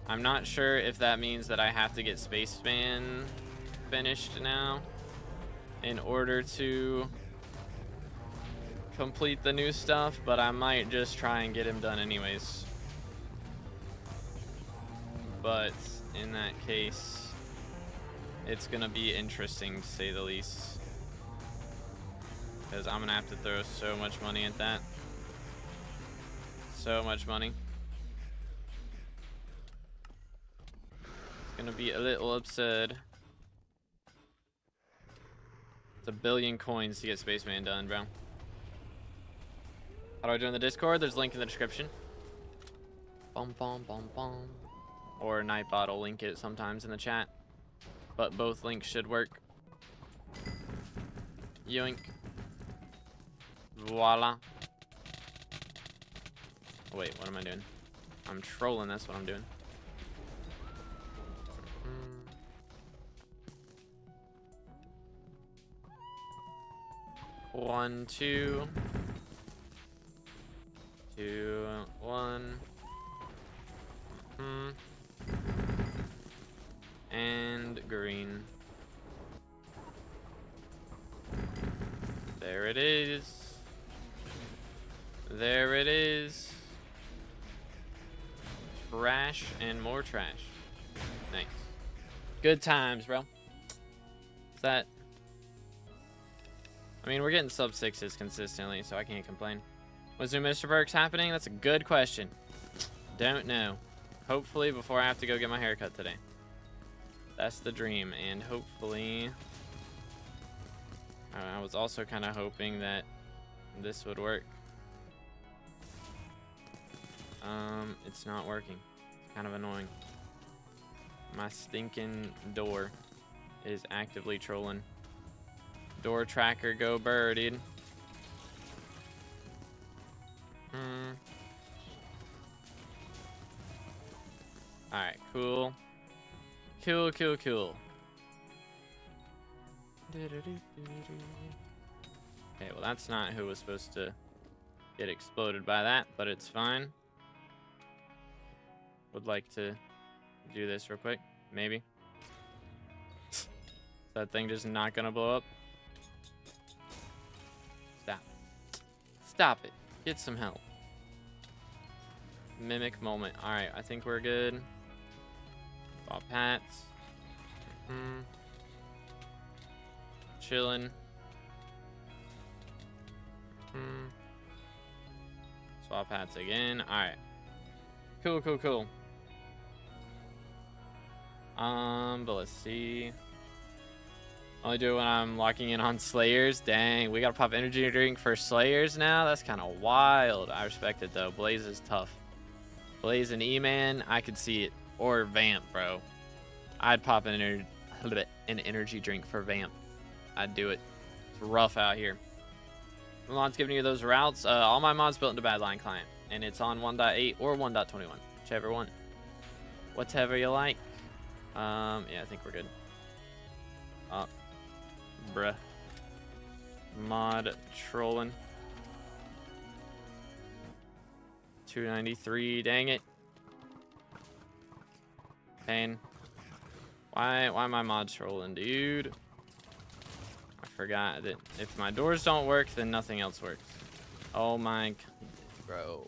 I'm not sure if that means that I have to get Spaceman finished now in order to complete the new stuff, but I might just try and get him done anyways. But in that case, it's gonna be interesting to say the least, because I'm gonna have to throw so much money at that. So much money. It's gonna be a little absurd. It's 1 billion coins to get Spaceman done, bro. How do I join the Discord? There's a link in the description. Bum. Or Nightbot will link it sometimes in the chat. But both links should work. Yoink. Voila. Oh, wait, what am I doing? I'm trolling, that's what I'm doing. One, two. 2, 1. And green. There it is. There it is. Trash and more trash. Nice. Good times, bro. Is that... I mean, we're getting sub 6s consistently, so I can't complain. When's new Mr. Perks happening? That's a good question. Don't know. Hopefully before I have to go get my haircut today. That's the dream, and hopefully... I was also kind of hoping that this would work. it's not working. It's kind of annoying. My stinking door is actively trolling. Door tracker, go burr, dude. Alright, cool. Cool. Okay, well that's not who was supposed to get exploded by that, but it's fine. Would like to do this real quick, maybe. Is that thing just not gonna blow up? Stop it. Get some help. Mimic moment. Alright, I think we're good. Swap hats. Chilling. Swap hats again. Alright. Cool. But let's see. Only do it when I'm locking in on Slayers. Dang, we gotta pop energy drink for Slayers now? That's kind of wild. I respect it though. Blaze is tough. Blaze and E-Man, I could see it. Or Vamp, bro. I'd pop an energy drink for Vamp. I'd do it. It's rough out here. Milan's giving you those routes. All my mods built into Badline Client. And it's on 1.8 or 1.21. Whichever one. Whatever you like. Yeah, I think we're good. Bruh. Mod trolling. 293, dang it. Pain. Why am I mod trolling, dude? I forgot that if my doors don't work, then nothing else works. Oh my god, bro.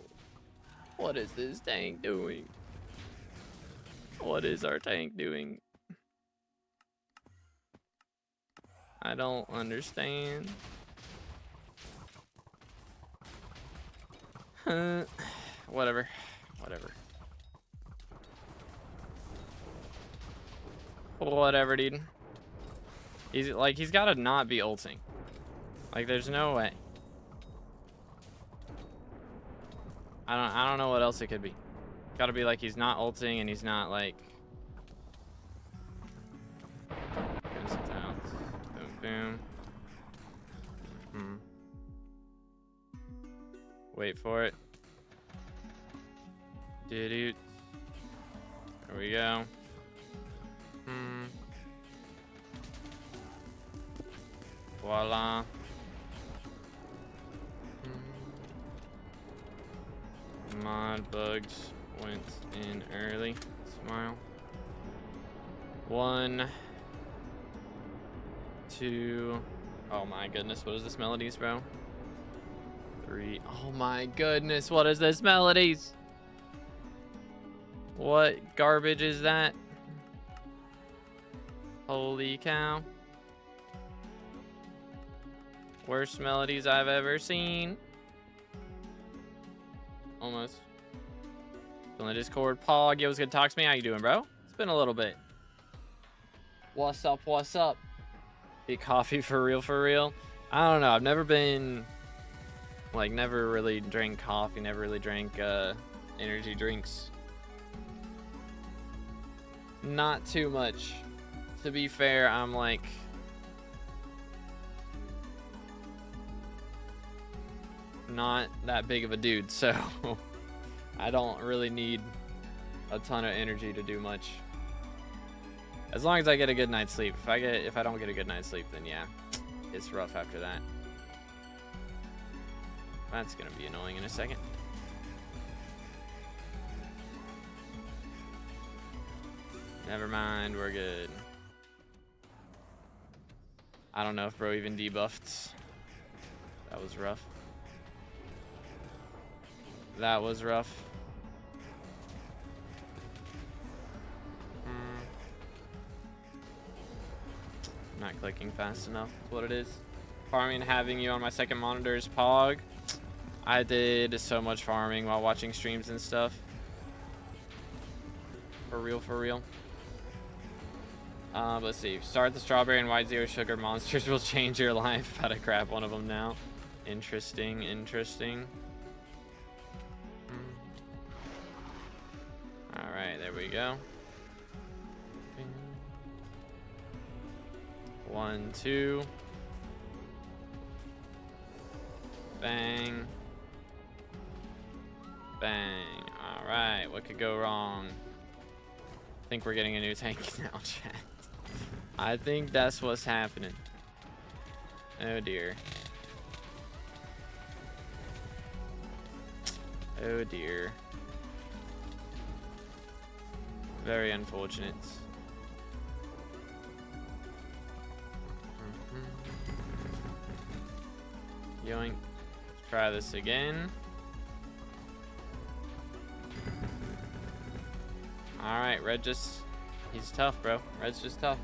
What is this tank doing? What is our tank doing? I don't understand. Whatever. Whatever, dude. He's gotta not be ulting. Like, there's no way. I don't know what else it could be. Gotta be like he's not ulting and he's not like. Boom. Wait for it. There we go. Voila. Mod bugs went in early. Smile. 1, 2. Oh my goodness, what is this melodies, bro? 3. Oh my goodness, what is this melodies? What garbage is that? Holy cow. Worst melodies I've ever seen. Almost. On the Discord, Pog, yo, was gonna talk to me. How you doing, bro? It's been a little bit. What's up? Get coffee for real? I don't know. I've never been, like, never really drank coffee. Never really drank energy drinks. Not too much. To be fair, I'm like, not that big of a dude, so I don't really need a ton of energy to do much. As long as I get a good night's sleep. If I don't get a good night's sleep, then yeah, it's rough after that. That's gonna be annoying in a second. Never mind, we're good. I don't know if bro even debuffed. That was rough. That was rough. Not clicking fast enough. That's what it is. Farming, having you on my second monitor is Pog. I did so much farming while watching streams and stuff. For real. Let's see. Start the strawberry and white zero sugar monsters will change your life. Gotta grab one of them now. Interesting. we go. 1, 2. Bang. Bang. Alright, what could go wrong? I think we're getting a new tank now, chat. I think that's what's happening. Oh dear. Oh dear. Very unfortunate. Yoink. Let's try this again. Alright, Red just... He's tough, bro. Red's just tough.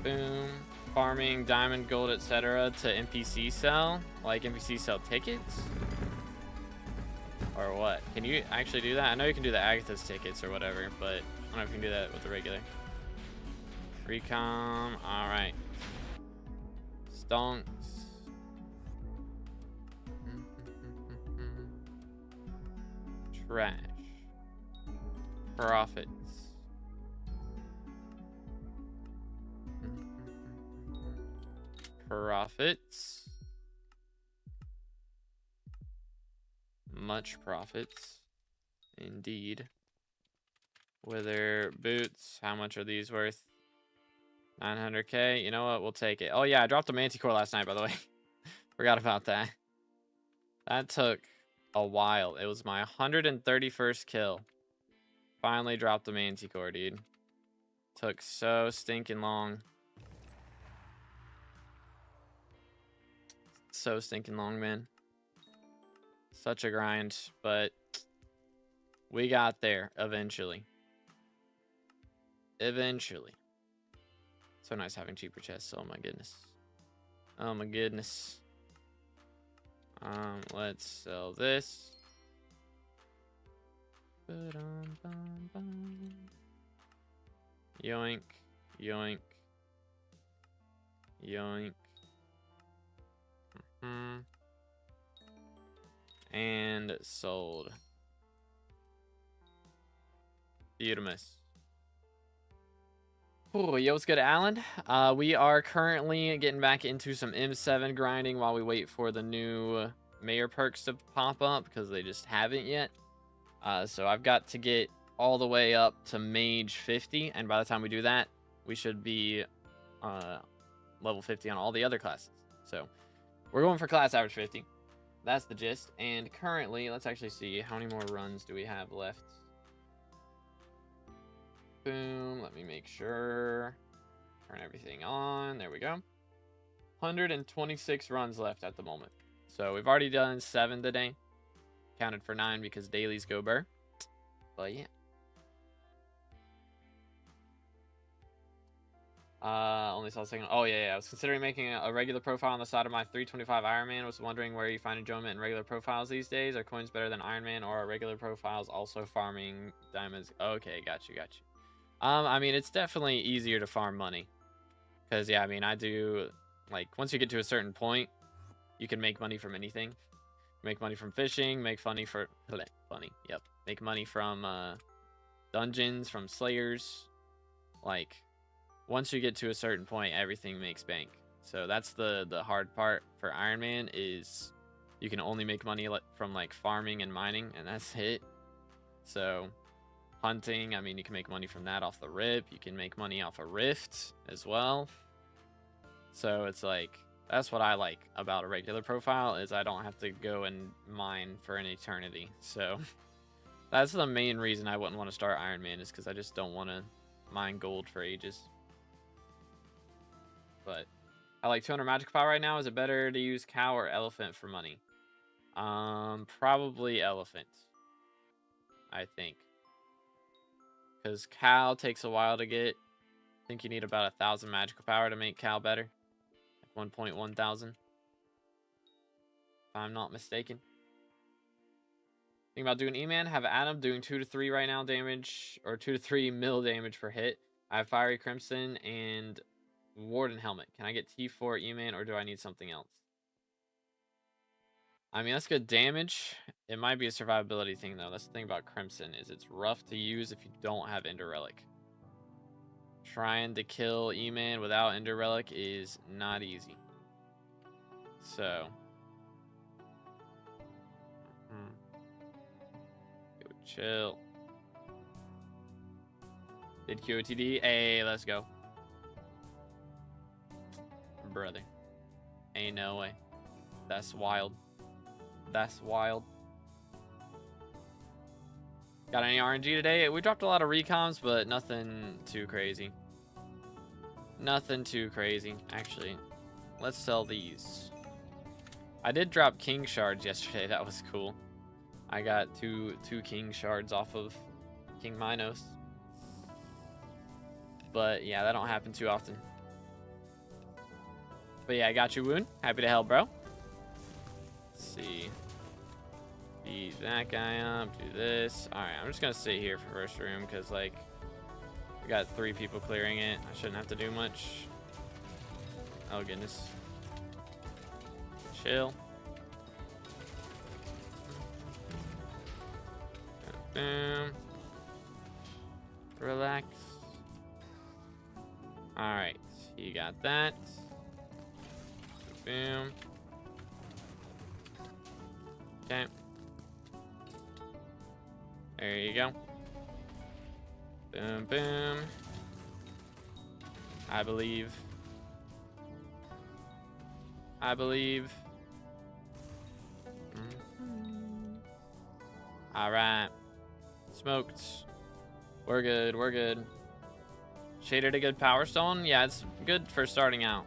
Boom. Farming diamond, gold, etc. to NPC sell. Like NPC sell tickets? Or what? Can you actually do that? I know you can do the Agatha's tickets or whatever, but I don't know if you can do that with the regular. Recom. Alright. Stonks. Trash. Profits. Profits. Much profits. Indeed. Wither boots. How much are these worth? 900k. You know what? We'll take it. Oh yeah, I dropped a manticore last night, by the way. Forgot about that. That took a while. It was my 131st kill. Finally dropped the manticore, dude. Took so stinking long. So stinking long, man. Such a grind, but we got there eventually. Eventually. So nice having cheaper chests. Oh my goodness. Oh my goodness. Let's sell this. Yoink, yoink, yoink. And sold. Beautimus. Oh, yo, what's good, Alan? We are currently getting back into some M7 grinding while we wait for the new mayor perks to pop up because they just haven't yet. So I've got to get all the way up to mage 50, and by the time we do that, we should be level 50 on all the other classes. So we're going for class average 50. That's the gist. And currently, let's actually see how many more runs do we have left. Boom. Let me make sure. Turn everything on. There we go. 126 runs left at the moment. So we've already done 7 today. Counted for 9 because dailies go burr. But yeah. Only saw the second. Oh yeah, I was considering making a regular profile on the side of my 325 Iron Man. Was wondering where you find enjoyment in regular profiles these days. Are coins better than Iron Man, or are regular profiles also farming diamonds? Okay, got you. I mean, it's definitely easier to farm money, because yeah, I mean, I do, like, once you get to a certain point, you can make money from anything. Make money from fishing. Make money for Yep. Make money from dungeons, from slayers. Like, once you get to a certain point, everything makes bank. So that's the hard part for Iron Man, is you can only make money from like farming and mining, and that's it. So hunting, I mean, you can make money from that off the rip. You can make money off a rift as well. So it's like, that's what I like about a regular profile, is I don't have to go and mine for an eternity. So that's the main reason I wouldn't want to start Iron Man, is because I just don't want to mine gold for ages. But I like 200 magical power right now. Is it better to use cow or elephant for money? Probably elephant, I think. Because cow takes a while to get. I think you need about 1,000 magical power to make cow better. Like 1.1 thousand. If I'm not mistaken. Think about doing E-Man. Have Adam doing 2 to 3 right now damage. Or 2 to 3 mil damage per hit. I have Fiery Crimson and Warden Helmet. Can I get T4 E-Man, or do I need something else? I mean, that's good damage. It might be a survivability thing, though. That's the thing about Crimson, is it's rough to use if you don't have Ender Relic. Trying to kill E-Man without Ender Relic is not easy. So. Go chill. Did QOTD? Hey, let's go. Brother. Ain't no way. That's wild. That's wild. Got any RNG today? We dropped a lot of recoms, but nothing too crazy. Nothing too crazy. Actually, let's sell these. I did drop King Shards yesterday. That was cool. I got two King Shards off of King Minos. But yeah, that don't happen too often. But yeah, I got you, Woon. Happy to help, bro. Let's see. Beat that guy up. Do this. Alright, I'm just going to sit here for first room because, like, we got 3 people clearing it. I shouldn't have to do much. Oh, goodness. Chill. Boom. Relax. Alright, you got that. Boom. Okay. There you go. Boom, boom. I believe. I believe. Alright. Smoked. We're good, we're good. Shaded a good Power Stone? Yeah, it's good for starting out.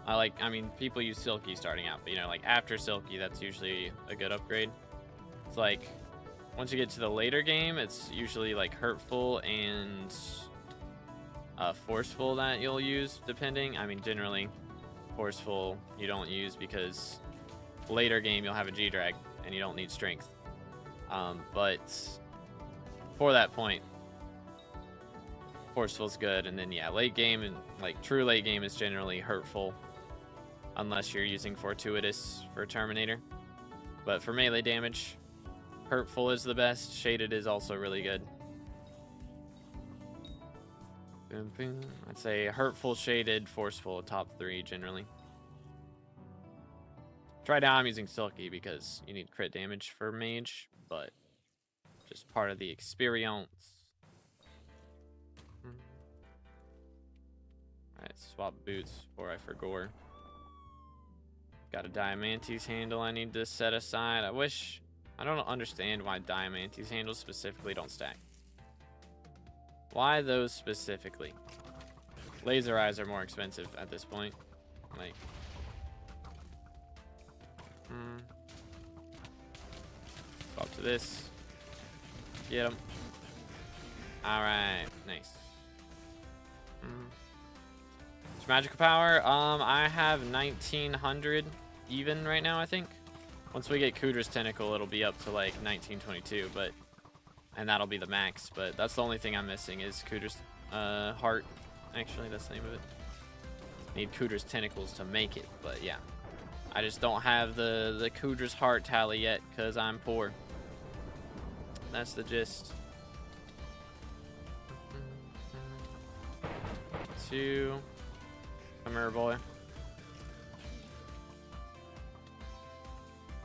I mean, people use Silky starting out, but you know, like after Silky, that's usually a good upgrade. It's like, once you get to the later game, it's usually like Hurtful and Forceful that you'll use, depending. I mean, generally, Forceful you don't use because later game you'll have a G-Drag and you don't need Strength. But for that point, Forceful's good, and then yeah, late game and like true late game is generally Hurtful, unless you're using Fortuitous for Terminator. But for melee damage, Hurtful is the best. Shaded is also really good. Boom, boom. I'd say Hurtful, Shaded, Forceful, top 3 generally. Right now I'm using Silky because you need crit damage for mage, but just part of the experience. Alright, swap boots before I forgot. Got a Diamantes handle I need to set aside. I don't understand why Diamantes handles specifically don't stack. Why those specifically? Laser eyes are more expensive at this point. Like, swap to this. Get him. Alright, nice. It's magical power. I have 1900 even right now, I think. Once we get Kudra's Tentacle, it'll be up to like 1922, and that'll be the max. But that's the only thing I'm missing is Kudra's Heart. Actually, that's the name of it. Need Kudra's Tentacles to make it, but yeah. I just don't have the Kudra's Heart tally yet because I'm poor. That's the gist. 2. Come here, boy.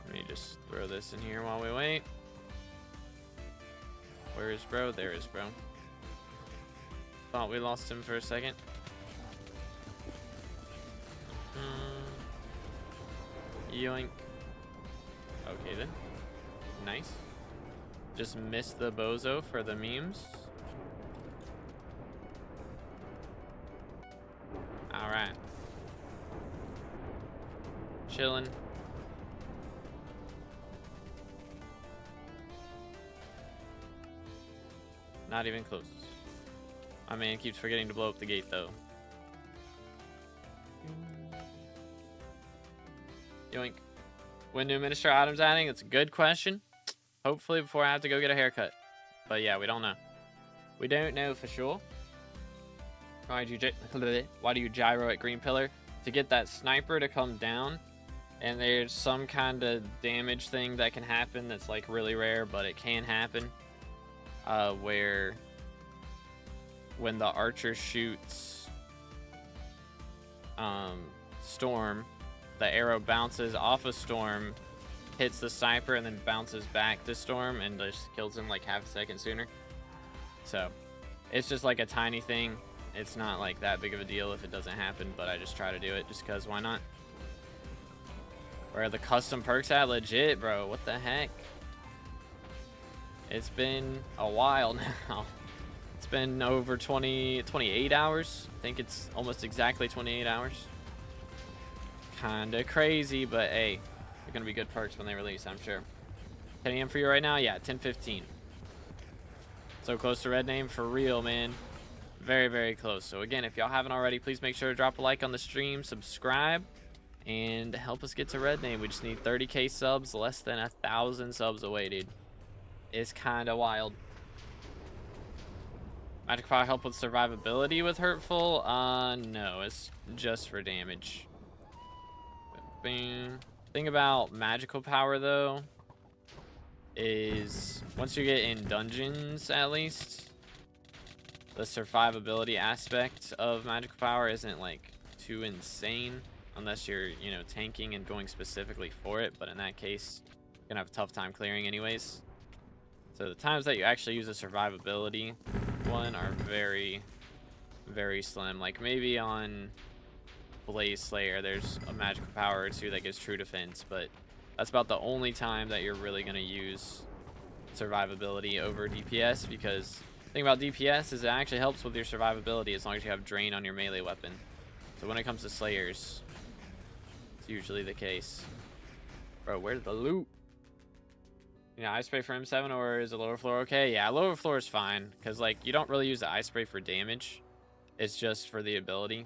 Let me just throw this in here while we wait. Where is bro? There is bro. Thought we lost him for a second. Yoink. Okay then. Nice. Just missed the bozo for the memes. Alright. Chillin'. Not even close. My man keeps forgetting to blow up the gate though. Yoink. When new minister items adding? It's a good question. Hopefully before I have to go get a haircut. But yeah, we don't know. We don't know for sure. Why do you gyro at green pillar? To get that sniper to come down And there's some kind of damage thing that can happen that's like really rare, but it can happen. Where when the archer shoots Storm, the arrow bounces off a Storm, hits the sniper, and then bounces back to Storm and just kills him like half a second sooner. So it's just like a tiny thing. It's not like that big of a deal if it doesn't happen, but I just try to do it just because why not? Where are the custom perks at? Legit, bro. What the heck? It's been a while now. It's been over 28 hours. I think it's almost exactly 28 hours. Kinda crazy, but hey, they're gonna be good perks when they release, I'm sure. 10 a.m. for you right now? Yeah, 10:15. So close to red name for real, man. Very, very close. So again, if y'all haven't already, please make sure to drop a like on the stream, subscribe, and help us get to red name. We just need 30k subs, less than 1,000 subs away, dude. It's kind of wild. Magic power help with survivability with hurtful? No, it's just for damage. Bing. Thing about magical power though is once you get in dungeons, at least, the survivability aspect of magical power isn't like too insane unless you're, you know, tanking and going specifically for it. But in that case, you're gonna have a tough time clearing anyways. So the times that you actually use a survivability one are very, very slim. Like maybe on Blaze Slayer, there's a magical power or two that gives true defense, but that's about the only time that you're really gonna use survivability over DPS, because the thing about DPS is it actually helps with your survivability as long as you have drain on your melee weapon. So when it comes to Slayers, it's usually the case. Bro, where's the loot? You know, ice spray for M7, or is a lower floor okay? Yeah, lower floor is fine, because like you don't really use the ice spray for damage. It's just for the ability.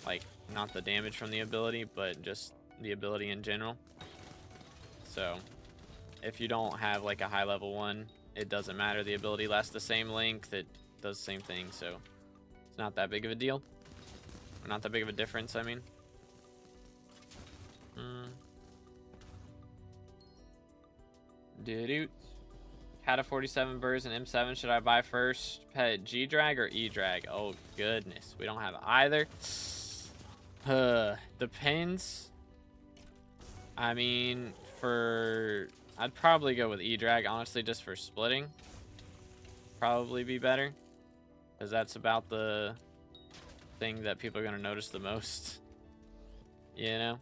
Like, not the damage from the ability, but just the ability in general. So if you don't have like a high level one, it doesn't matter. The ability lasts the same length. It does the same thing, so it's not that big of a deal. Or not that big of a difference, I mean. Dude, Kata 47 birds and M7. Should I buy first pet G-Drag or E-Drag? Oh goodness, we don't have either. Depends. I mean, I'd probably go with E-Drag, honestly, just for splitting. Probably be better, because that's about the thing that people are gonna notice the most, you know.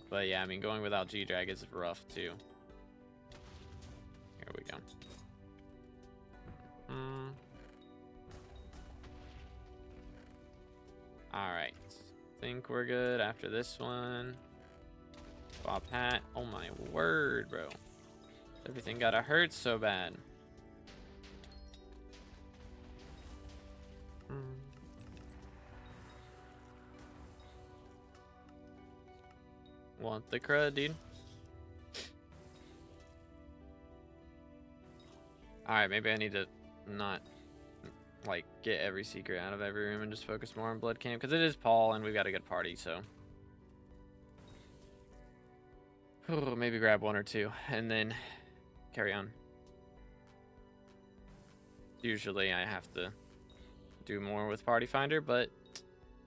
But yeah, I mean, going without G-Drag is rough too. Here we go. Alright. Think we're good after this one. Swap hat. Oh my word, bro. Everything gotta hurt so bad. Want the crud, dude. Alright, maybe I need to not like get every secret out of every room and just focus more on blood camp, because it is Paul and we've got a good party, so maybe grab one or two and then carry on. Usually I have to do more with Party Finder, but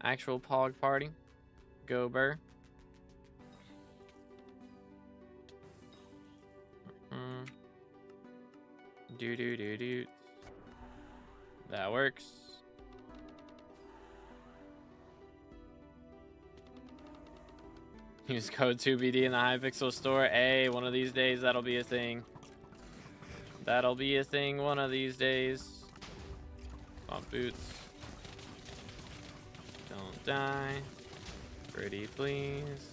actual Pog party, go Burr. Do. That works. Use code 2BD in the Hypixel store. Hey, one of these days that'll be a thing. That'll be a thing one of these days. Swap boots. Don't die. Pretty please.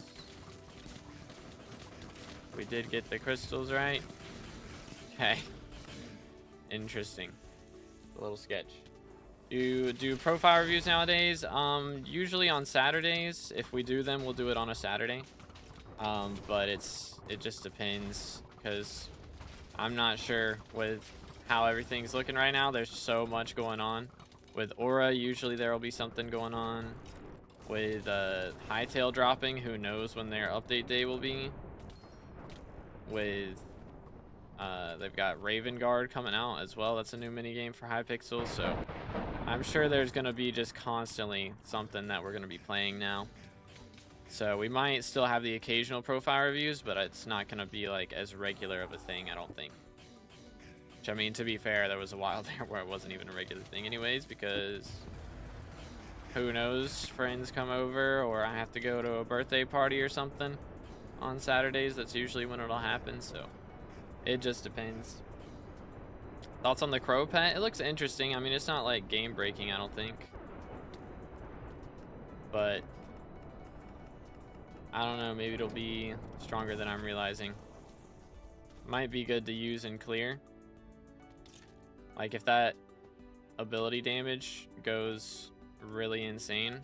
We did get the crystals right. Okay. Interesting. A little sketch. Do profile reviews nowadays? Usually on Saturdays. If we do them, we'll do it on a Saturday. But it just depends, because I'm not sure with how everything's looking right now. There's so much going on. With Aura, usually there will be something going on. With Hightail dropping, who knows when their update day will be. With they've got Raven Guard coming out as well. That's a new mini game for Hypixel, so I'm sure there's gonna be just constantly something that we're gonna be playing now. So we might still have the occasional profile reviews, but it's not gonna be like as regular of a thing, I don't think. Which, I mean, to be fair, there was a while there where it wasn't even a regular thing anyways, because who knows, friends come over or I have to go to a birthday party or something on Saturdays. That's usually when it'll happen, so it just depends. Thoughts on the crow pet? It looks interesting. I mean, it's not like game breaking, I don't think, but I don't know, maybe it'll be stronger than I'm realizing. Might be good to use in clear. Like if that ability damage goes really insane,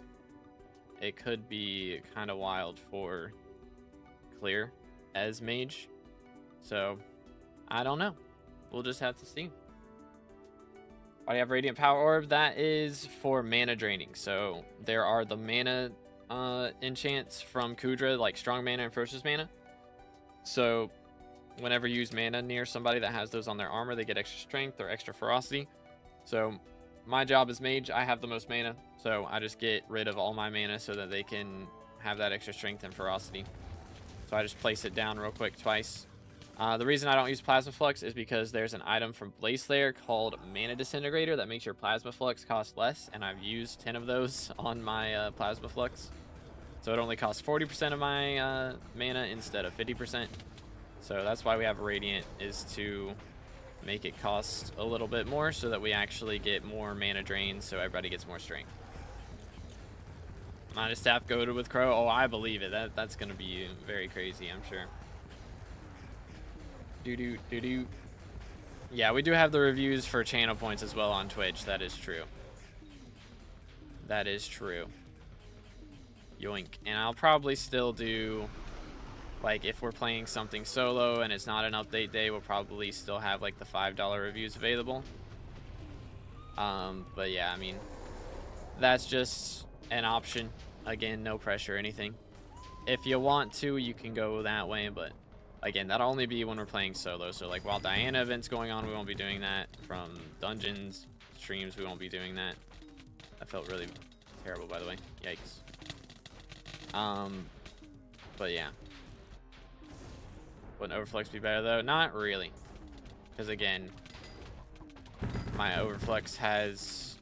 it could be kind of wild for clear as mage. So I don't know, we'll just have to see. I have Radiant Power Orb. That is for mana draining. So there are the mana enchants from Kudra, like strong mana and ferocious mana. So whenever you use mana near somebody that has those on their armor, they get extra strength or extra ferocity. So my job as mage, I have the most mana, so I just get rid of all my mana so that they can have that extra strength and ferocity. So I just place it down real quick twice. The reason I don't use Plasma Flux is because there's an item from Blaze Slayer called Mana Disintegrator that makes your Plasma Flux cost less, and I've used 10 of those on my Plasma Flux. So it only costs 40% of my mana instead of 50%. So that's why we have Radiant, is to make it cost a little bit more so that we actually get more mana drain, so everybody gets more strength. Minus staff goaded with Crow. Oh, I believe it. That's going to be very crazy, I'm sure. Do-do-do-do. Yeah, we do have the reviews for channel points as well on Twitch. That is true. That is true. Yoink. And I'll probably still do, like, if we're playing something solo and it's not an update day, we'll probably still have like the $5 reviews available. But yeah, I mean, that's just an option. Again, no pressure or anything. If you want to, you can go that way, but again, that'll only be when we're playing solo. So like while Diana event's going on, we won't be doing that. From dungeons streams, we won't be doing that. That felt really terrible, by the way. Yikes. But yeah. Wouldn't Overflux be better though? Not really. Because again, my Overflux has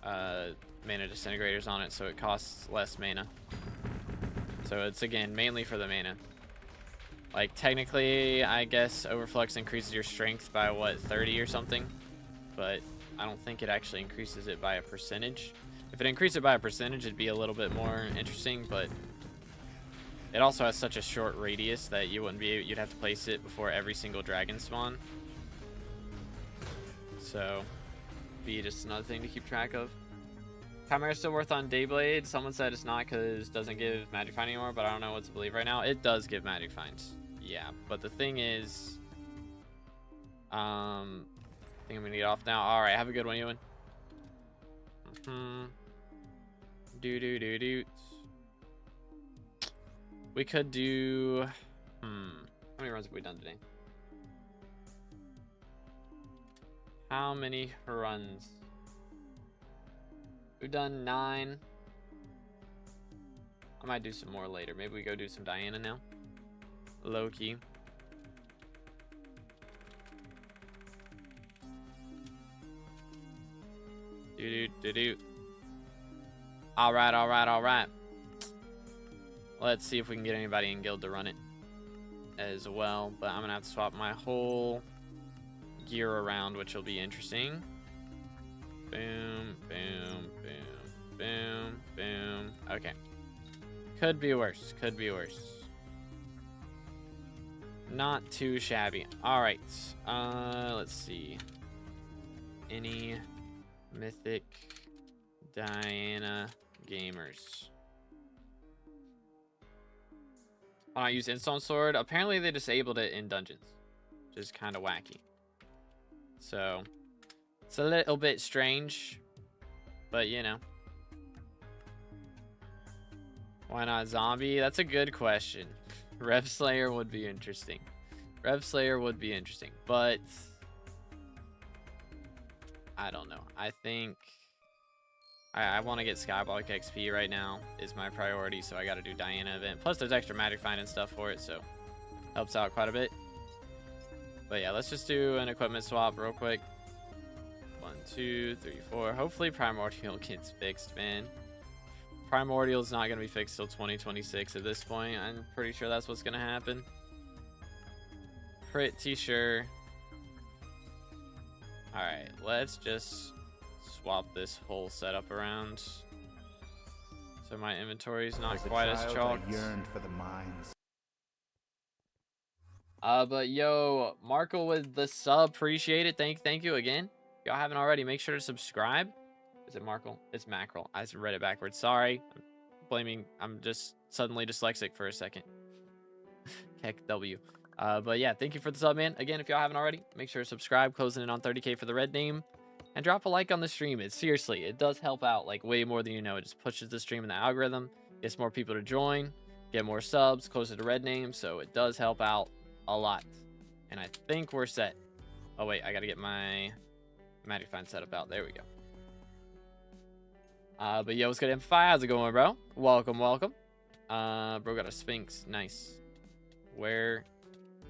mana disintegrators on it, so it costs less mana. So it's again mainly for the mana. Like technically, I guess Overflux increases your strength by what, 30 or something, but I don't think it actually increases it by a percentage. If it increased it by a percentage, it'd be a little bit more interesting, but it also has such a short radius that you wouldn't be, you'd have to place it before every single dragon spawn. So be just another thing to keep track of. Chimera still worth on Dayblade. Someone said it's not because it doesn't give Magic Find anymore, but I don't know what to believe right now. It does give Magic Finds. Yeah, but the thing is, I think I'm gonna get off now. All right, have a good one, Ewan. Do. We could do, how many runs have we done today? How many runs? We've done 9. I might do some more later. Maybe we go do some Diana now. Low key. Do. All right. Let's see if we can get anybody in guild to run it as well. But I'm gonna have to swap my whole gear around, which will be interesting. Boom. Okay. Could be worse. Not too shabby. All right. Let's see. Any mythic Diana gamers? I use Instone Sword. Apparently they disabled it in dungeons, which is kind of wacky. So it's a little bit strange, but you know. Why not zombie? That's a good question. Rev Slayer would be interesting. Rev Slayer would be interesting, but I don't know. I think I want to get SkyBlock XP right now is my priority, so I got to do Diana event. Plus, there's extra magic find and stuff for it, so helps out quite a bit. But yeah, let's just do an equipment swap real quick. 1, 2, 3, 4. Hopefully, Primordial gets fixed, man. Primordial's not gonna be fixed till 2026 at this point. I'm pretty sure that's what's gonna happen. Pretty sure. All right, let's just swap this whole setup around so my inventory is not quite as chalked. I yearned for the mines. But yo, Markle with the sub, appreciate it. Thank you again. If y'all haven't already, make sure to subscribe. Is it Markle? It's Mackerel. I read it backwards. Sorry. I'm just suddenly dyslexic for a second. Heck W. But yeah, thank you for the sub, man. Again, if y'all haven't already, make sure to subscribe. Closing in on 30K for the red name. And drop a like on the stream. Seriously, it does help out like way more than you know. It just pushes the stream in the algorithm. Gets more people to join. Get more subs. Closer to red name. So it does help out a lot. And I think we're set. Oh wait, I gotta get my magic find setup out. There we go. But yo, what's good, M5? How's it going, bro? Welcome. Bro got a Sphinx. Nice. Where?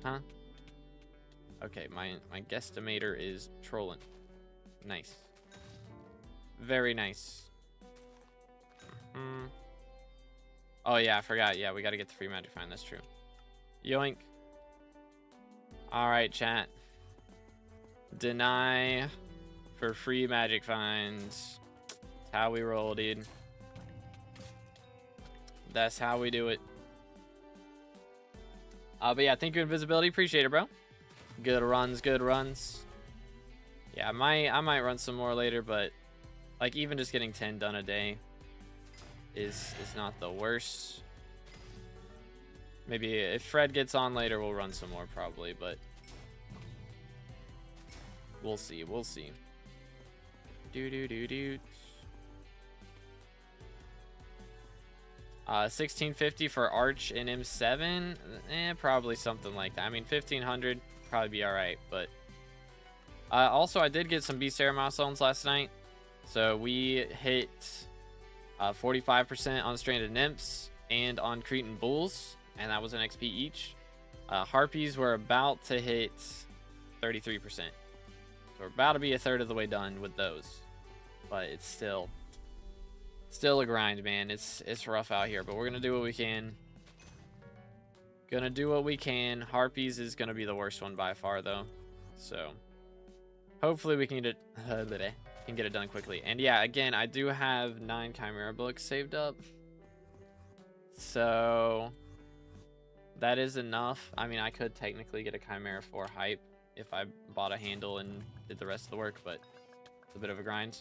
Huh? Okay, my guesstimator is trolling. Nice. Very nice. Oh yeah, I forgot. Yeah, we gotta get the free magic find. That's true. Yoink. Alright, chat. Deny for free magic finds. How we roll, dude. That's how we do it. But yeah, thank you, Invisibility. Appreciate it, bro. Good runs. Yeah, I might run some more later, but like even just getting 10 done a day is not the worst. Maybe if Fred gets on later, we'll run some more probably, but we'll see. Do. 1650 for Arch and M7, probably something like that. I mean, 1500 probably be all right, but also I did get some Beast Air milestones last night, so we hit 45% on Stranded Nymphs and on Cretan Bulls, and that was an XP each. Harpies were about to hit 33%, so we're about to be a third of the way done with those, but it's still a grind, man. It's rough out here, but we're gonna do what we can. Harpies is gonna be the worst one by far, though. So hopefully we can get it done quickly. And yeah, again, I do have 9 Chimera books saved up, so that is enough. I mean, I could technically get a Chimera for hype if I bought a handle and did the rest of the work, but it's a bit of a grind.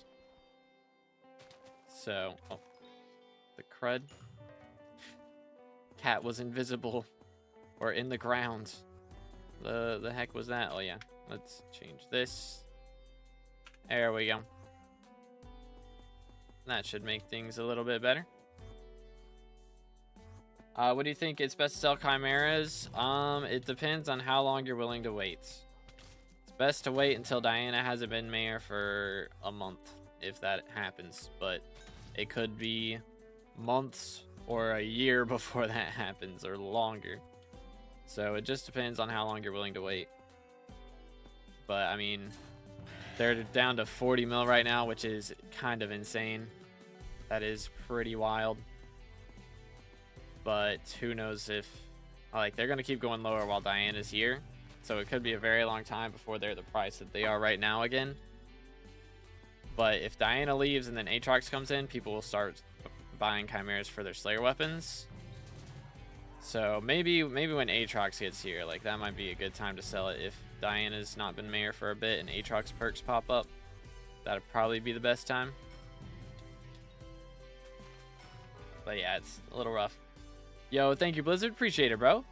So, oh, the crud. Cat was invisible or in the ground. The heck was that? Oh yeah, let's change this. There we go. That should make things a little bit better. What do you think? It's best to sell chimeras? It depends on how long you're willing to wait. It's best to wait until Diana hasn't been mayor for a month, if that happens, but it could be months or a year before that happens, or longer. So it just depends on how long you're willing to wait. But I mean, they're down to 40 mil right now, which is kind of insane. That is pretty wild. But who knows if, like, they're going to keep going lower while Diana's here. So it could be a very long time before they're the price that they are right now again. But if Diana leaves and then Aatrox comes in, people will start buying chimeras for their Slayer weapons. So maybe when Aatrox gets here, like, that might be a good time to sell it. If Diana's not been mayor for a bit and Aatrox perks pop up, that'd probably be the best time. But yeah, it's a little rough. Yo, thank you, Blizzard. Appreciate it, bro.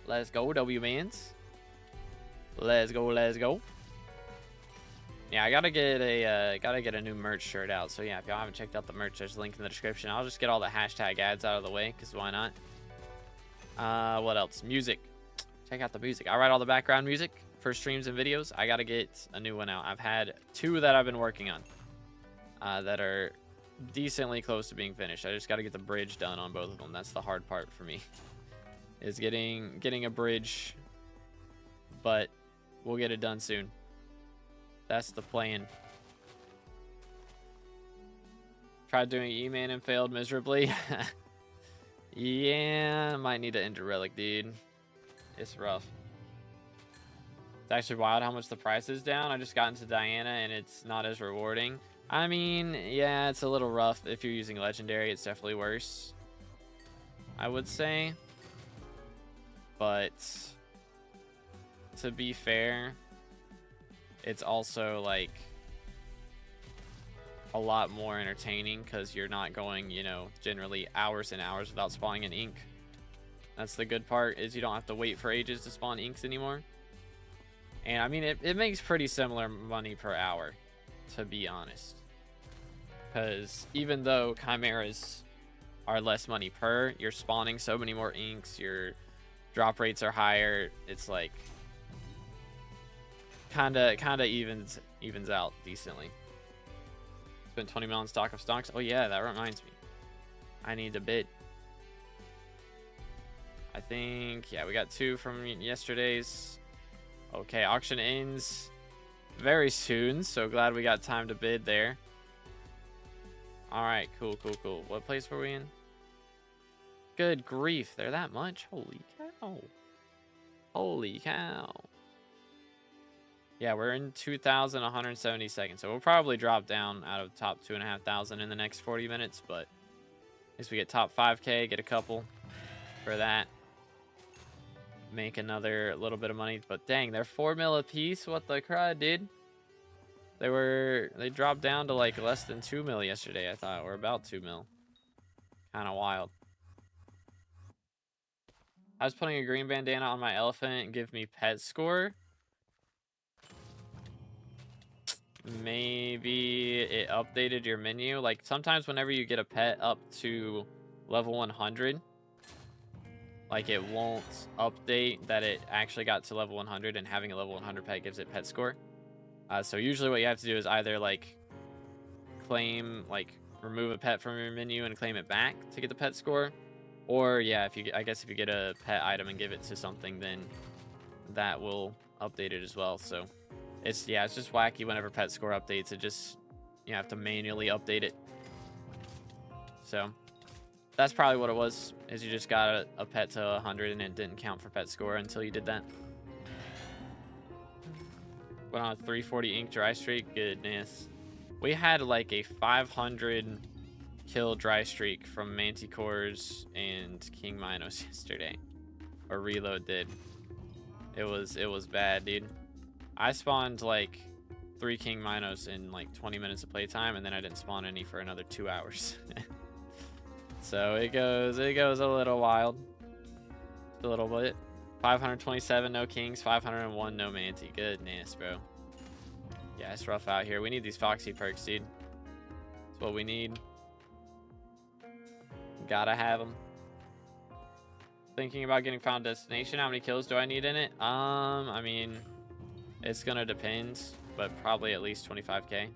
Let's go, W-Mans. Let's go. Yeah, I gotta get a new merch shirt out. So yeah, if y'all haven't checked out the merch, there's a link in the description. I'll just get all the hashtag ads out of the way, because why not? What else? Music. Check out the music. I write all the background music for streams and videos. I gotta get a new one out. I've had 2 that I've been working on that are decently close to being finished. I just gotta get the bridge done on both of them. That's the hard part for me, is getting a bridge, but we'll get it done soon. That's the plan. Tried doing E-Man and failed miserably. Yeah, might need to enter relic, dude. It's rough. It's actually wild how much the price is down. I just got into Diana and it's not as rewarding. I mean, yeah, it's a little rough. If you're using legendary, it's definitely worse, I would say. But to be fair, it's also like a lot more entertaining because you're not going, you know, generally hours and hours without spawning an ink. That's the good part, is you don't have to wait for ages to spawn inks anymore. And I mean, it makes pretty similar money per hour, to be honest. Because even though chimeras are less money per, you're spawning so many more inks, your drop rates are higher. It's like kind of evens out decently. Spent 20 mil on stock of stocks. Oh yeah, that reminds me, I need to bid. I think, yeah, we got 2 from yesterday's. Okay, auction ends very soon, so glad we got time to bid there. All right, cool. What place were we in? Good grief, they're that much? Holy cow. Holy cow. Yeah, we're in 2,170 seconds, so we'll probably drop down out of top 2,500 in the next 40 minutes, but at least we get top 5K, get a couple for that. Make another little bit of money, but dang, they're 4 mil a piece. What the crud, dude? They dropped down to like less than 2 mil yesterday, I thought, or about 2 mil. Kind of wild. I was putting a green bandana on my elephant and give me pet score. Maybe it updated your menu. Like sometimes whenever you get a pet up to level 100, like it won't update that it actually got to level 100, and having a level 100 pet gives it pet score. So usually what you have to do is either like remove a pet from your menu and claim it back to get the pet score, or yeah, if you get a pet item and give it to something, then that will update it as well. So it's just wacky whenever pet score updates. It just, you have to manually update it. So that's probably what it was, is you just got a pet to 100 and it didn't count for pet score until you did that. Went on a 340 ink dry streak. Goodness. We had like a 500 kill dry streak from Manticores and King Minos yesterday. Or Reload did. It was bad, dude. I spawned like 3 King Minos in like 20 minutes of playtime, and then I didn't spawn any for another 2 hours. So it goes a little wild. A little bit. 527 no kings, 501 no manti. Goodness, bro. Yeah, it's rough out here. We need these foxy perks, dude. That's what we need. Gotta have them. Thinking about getting Final Destination. How many kills do I need in it? I mean, it's gonna depend, but probably at least 25k.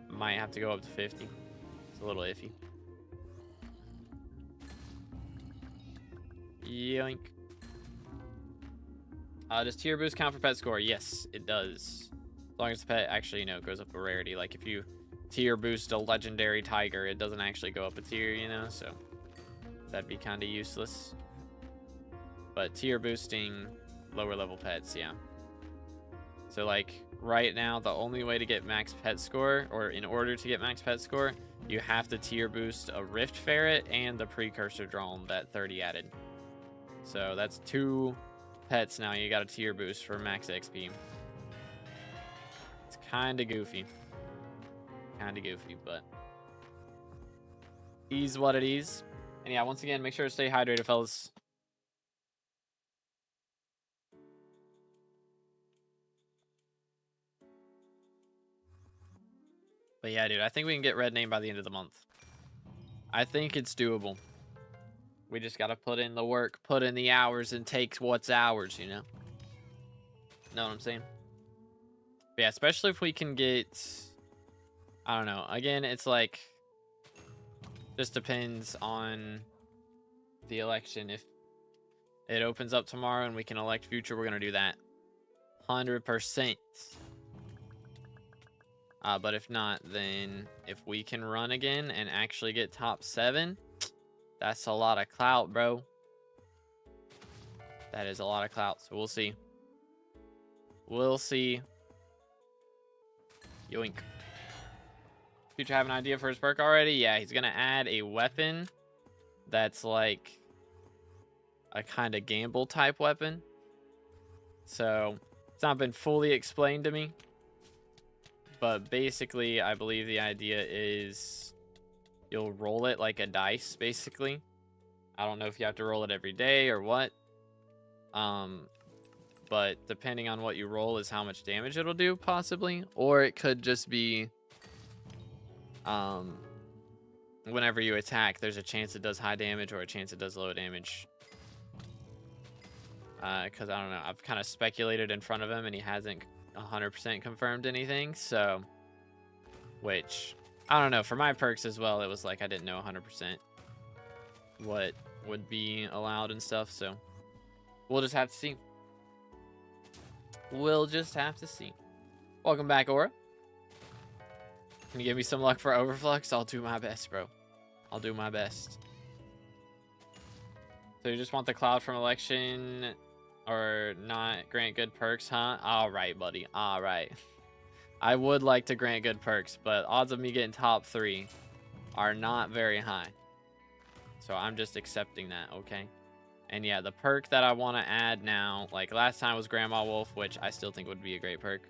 Might have to go up to 50. It's a little iffy. Yoink. Does tier boost count for pet score? Yes, it does. As long as the pet actually, you know, goes up a rarity. Like if you tier boost a legendary tiger, it doesn't actually go up a tier, you know, so that'd be kind of useless. But tier boosting lower level pets, yeah. So like right now, the only way to get max pet score, or in order to get max pet score, you have to tier boost a Rift Ferret and the Precursor Drone that 30 added. So that's 2 pets now you got a tier boost for max XP. It's kind of goofy. But is what it is. And yeah, once again, make sure to stay hydrated, fellas. But yeah, dude, I think we can get red name by the end of the month. I think it's doable. We just got to put in the work, put in the hours, and take what's ours, you know? Know what I'm saying? But yeah, especially if we can get... I don't know. Again, it's like... just depends on the election. If it opens up tomorrow and we can elect future, we're going to do that. 100%. But if not, then if we can run again and actually get top 7, that's a lot of clout, bro. That is a lot of clout. So we'll see. We'll see. Yoink. Future have an idea for his perk already? Yeah, he's going to add a weapon that's like a kind of gamble type weapon. So it's not been fully explained to me. But basically, I believe the idea is you'll roll it like a dice, basically. I don't know if you have to roll it every day or what. But depending on what you roll is how much damage it'll do, possibly. Or it could just be... whenever you attack, there's a chance it does high damage or a chance it does low damage. Because I don't know. I've kind of speculated in front of him and he hasn't 100% confirmed anything. So, which, I don't know. For my perks as well, it was like I didn't know 100% what would be allowed and stuff. So, we'll just have to see. We'll just have to see. Welcome back, Aura. Can you give me some luck for Overflux? I'll do my best, bro. I'll do my best. So you just want the cloud from election or not grant good perks, huh? All right, buddy. All right. I would like to grant good perks, but odds of me getting top 3 are not very high. So I'm just accepting that, okay? And yeah, the perk that I want to add now, like last time was Grandma Wolf, which I still think would be a great perk.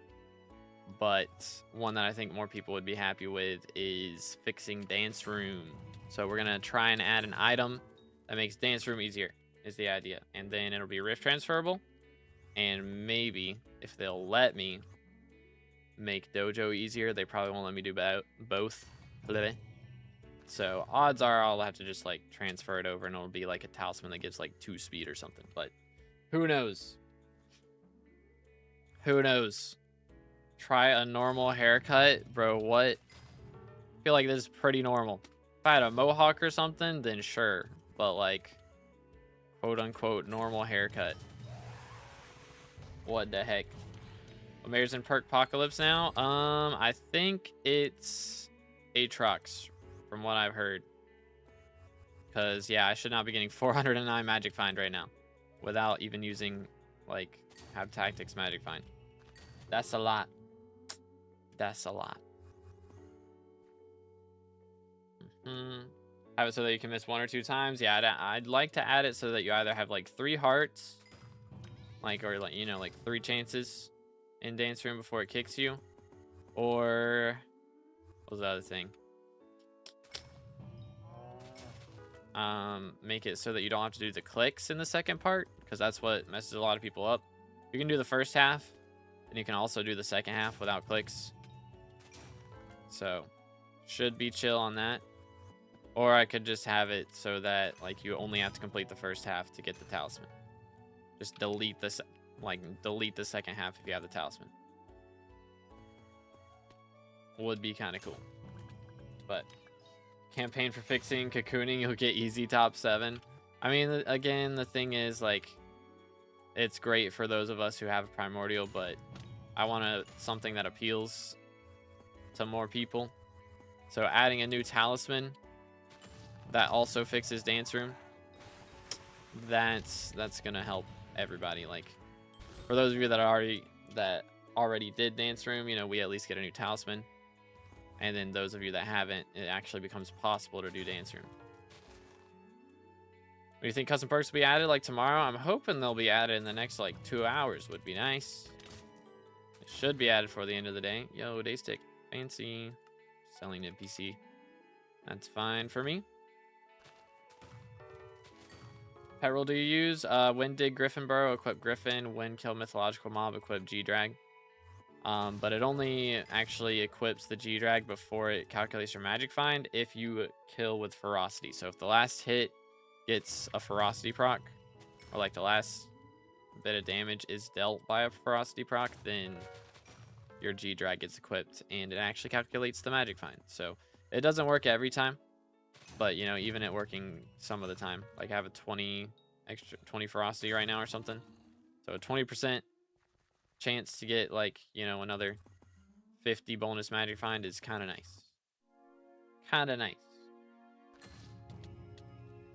But one that I think more people would be happy with is fixing Dance Room. So we're going to try and add an item that makes Dance Room easier, is the idea. And then it'll be rift transferable. And maybe, if they'll let me, make Dojo easier. They probably won't let me do both. So odds are I'll have to just like transfer it over and it'll be like a talisman that gives like 2 speed or something. But who knows? Who knows? Try a normal haircut, bro. What? I feel like this is pretty normal. If I had a mohawk or something, then sure. But like, quote unquote, normal haircut. What the heck? Mayor's in Perk Apocalypse now. I think it's Aatrox, from what I've heard. Because yeah, I should not be getting 409 Magic Find right now, without even using like Have Tactics Magic Find. That's a lot. That's a lot. Have it so that you can miss 1 or 2 times. Yeah, I'd like to add it so that you either have like 3 hearts, like, or like, you know, like 3 chances in Dance Room before it kicks you, or what was the other thing? Make it so that you don't have to do the clicks in the second part, because that's what messes a lot of people up. You can do the first half, and you can also do the second half without clicks. So, should be chill on that. Or I could just have it so that like you only have to complete the first half to get the talisman. Just delete this, like delete the second half if you have the talisman. Would be kind of cool. But campaign for fixing cocooning, you'll get easy top 7. I mean, again, the thing is like, it's great for those of us who have primordial, but I want something that appeals to more people. So adding a new talisman that also fixes Dance Room, that's gonna help everybody. Like, for those of you that already did Dance Room, you know, we at least get a new talisman. And then those of you that haven't, it actually becomes possible to do Dance Room. Do you think custom perks will be added like tomorrow? I'm hoping they'll be added in the next like 2 hours. Would be nice. It should be added for the end of the day. Yo, Daystick. Fancy. Selling NPC. That's fine for me. Pet rule do you use? When dig Griffin Burrow, equip Griffin. When kill mythological mob, equip G-Drag. But it only actually equips the G-Drag before it calculates your magic find if you kill with ferocity. So if the last hit gets a ferocity proc, or like the last bit of damage is dealt by a ferocity proc, then your G-Drag gets equipped and it actually calculates the magic find. So it doesn't work every time, but you know, even it working some of the time, like I have a 20 ferocity right now or something. So a 20% chance to get like, you know, another 50 bonus magic find is kind of nice. Kind of nice.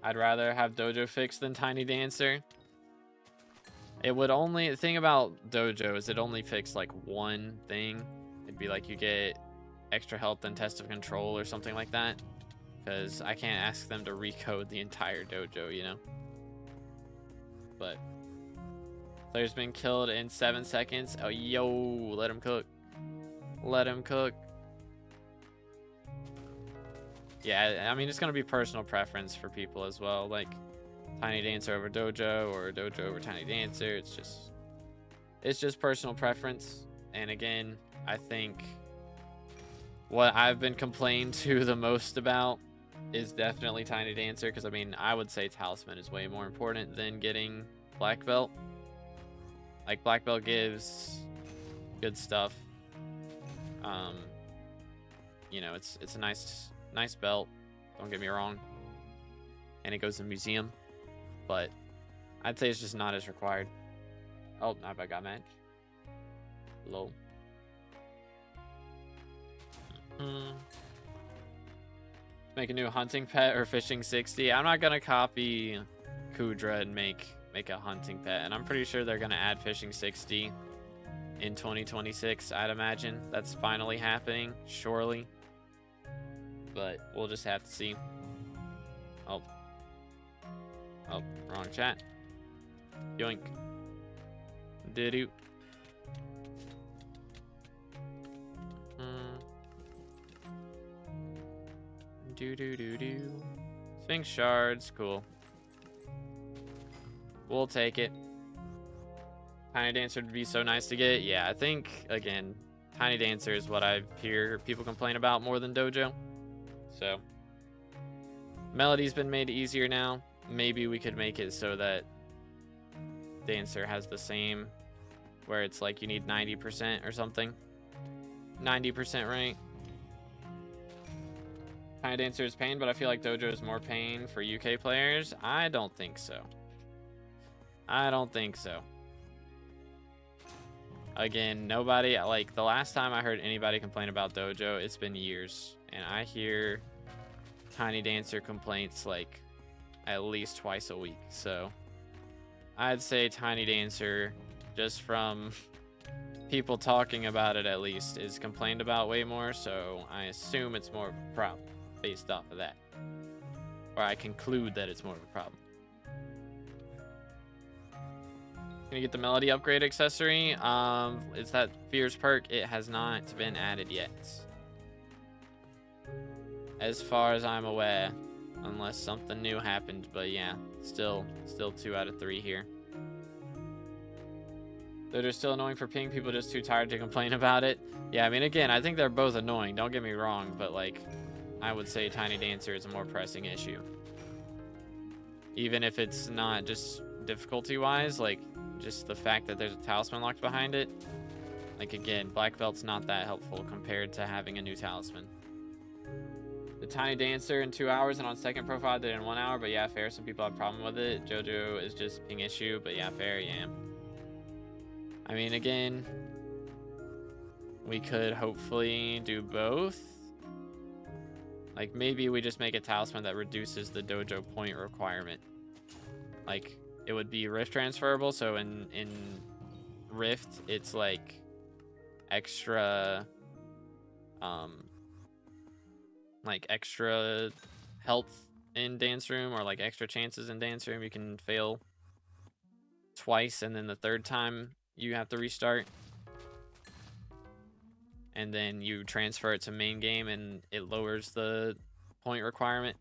I'd rather have Dojo fixed than Tiny Dancer. It would only, the thing about Dojo is it only fixed like one thing. It'd be like you get extra help than Test of Control or something like that. Because I can't ask them to recode the entire Dojo, you know? But player's been killed in 7 seconds. Oh, yo, let him cook. Let him cook. Yeah, I mean, it's going to be personal preference for people as well. Like, Tiny Dancer over Dojo or Dojo over Tiny Dancer. It's just personal preference. And again, I think what I've been complained to the most about is definitely Tiny Dancer. Because, I mean, I would say Talisman is way more important than getting Black Belt. Like, Black Belt gives good stuff. You know, it's a nice belt, don't get me wrong, and it goes to museum, but I'd say it's just not as required. Oh, I got match. Lol. Make a new hunting pet or fishing 60. I'm not gonna copy Kudra and make a hunting pet, and I'm pretty sure they're gonna add fishing 60 in 2026. I'd imagine that's finally happening, surely. But we'll just have to see. Oh, wrong chat. Yoink. Doo-doo. Do-do-do-do. Sphinx shards, cool. We'll take it. Tiny Dancer would be so nice to get. Yeah, I think, again, Tiny Dancer is what I hear people complain about more than Dojo. So, Melody's been made easier now. Maybe we could make it so that Dancer has the same, where it's like you need 90% or something. 90% right. Tiny Dancer is pain, but I feel like Dojo is more pain for UK players. I don't think so. I don't think so. Again, nobody, like the last time I heard anybody complain about Dojo, it's been years. And I hear Tiny Dancer complaints like at least twice a week. So I'd say Tiny Dancer, just from people talking about it at least, is complained about way more. So I assume it's more of a problem based off of that. Or I conclude that it's more of a problem. Can you get the Melody upgrade accessory? Is that Fear's perk? It has not been added yet, as far as I'm aware, unless something new happened. But yeah, still 2 out of 3 here. They're still annoying for ping. People just too tired to complain about it. Yeah, I mean, again, I think they're both annoying. Don't get me wrong, but like, I would say Tiny Dancer is a more pressing issue. Even if it's not just difficulty-wise, like just the fact that there's a talisman locked behind it. Like again, Black Belt's not that helpful compared to having a new talisman. The Tiny Dancer in 2 hours, and on second profile did in 1 hour, but yeah, fair. Some people have a problem with it. JoJo is just ping issue, but yeah, fair, yeah. I mean, again, we could hopefully do both. Like, maybe we just make a talisman that reduces the dojo point requirement. Like, it would be Rift transferable, so in Rift, it's like extra, extra health in Dance Room, or like extra chances in Dance Room. You can fail twice, and then the third time you have to restart. And then you transfer it to main game, and it lowers the point requirement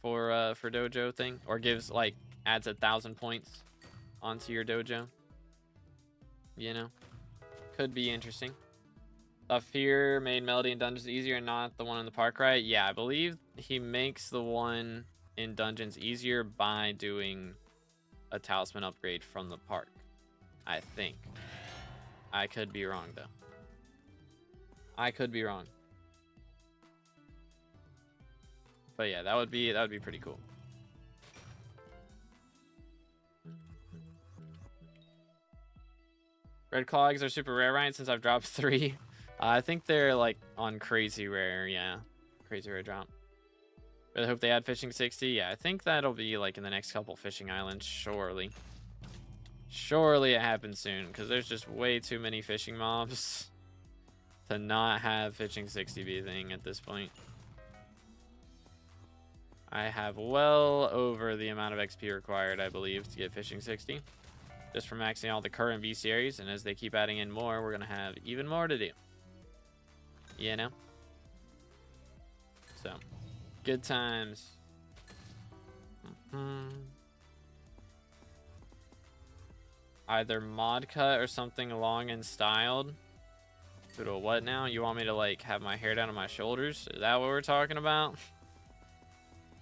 for dojo thing, or gives like adds 1,000 points onto your dojo. You know, Could be interesting. The Fear made Melody in Dungeons easier, not the one in the park, right? Yeah, I believe he makes the one in Dungeons easier by doing a talisman upgrade from the park. I think. I could be wrong, though. I could be wrong. But yeah, that would be pretty cool. Red claw eggs are super rare, right? Since I've dropped 3. I think they're like on crazy rare, yeah. Crazy rare drop. Really hope they add fishing 60. Yeah, I think that'll be like in the next couple fishing islands, surely. Surely it happens soon, because there's just way too many fishing mobs to not have fishing 60 be a thing at this point. I have well over the amount of XP required, I believe, to get fishing 60. Just from maxing out the current bestiaries, and as they keep adding in more, we're going to have even more to do. You know? So, good times. Either mod cut or something long and styled. Go to a what now? You want me to like have my hair down to my shoulders? Is that what we're talking about?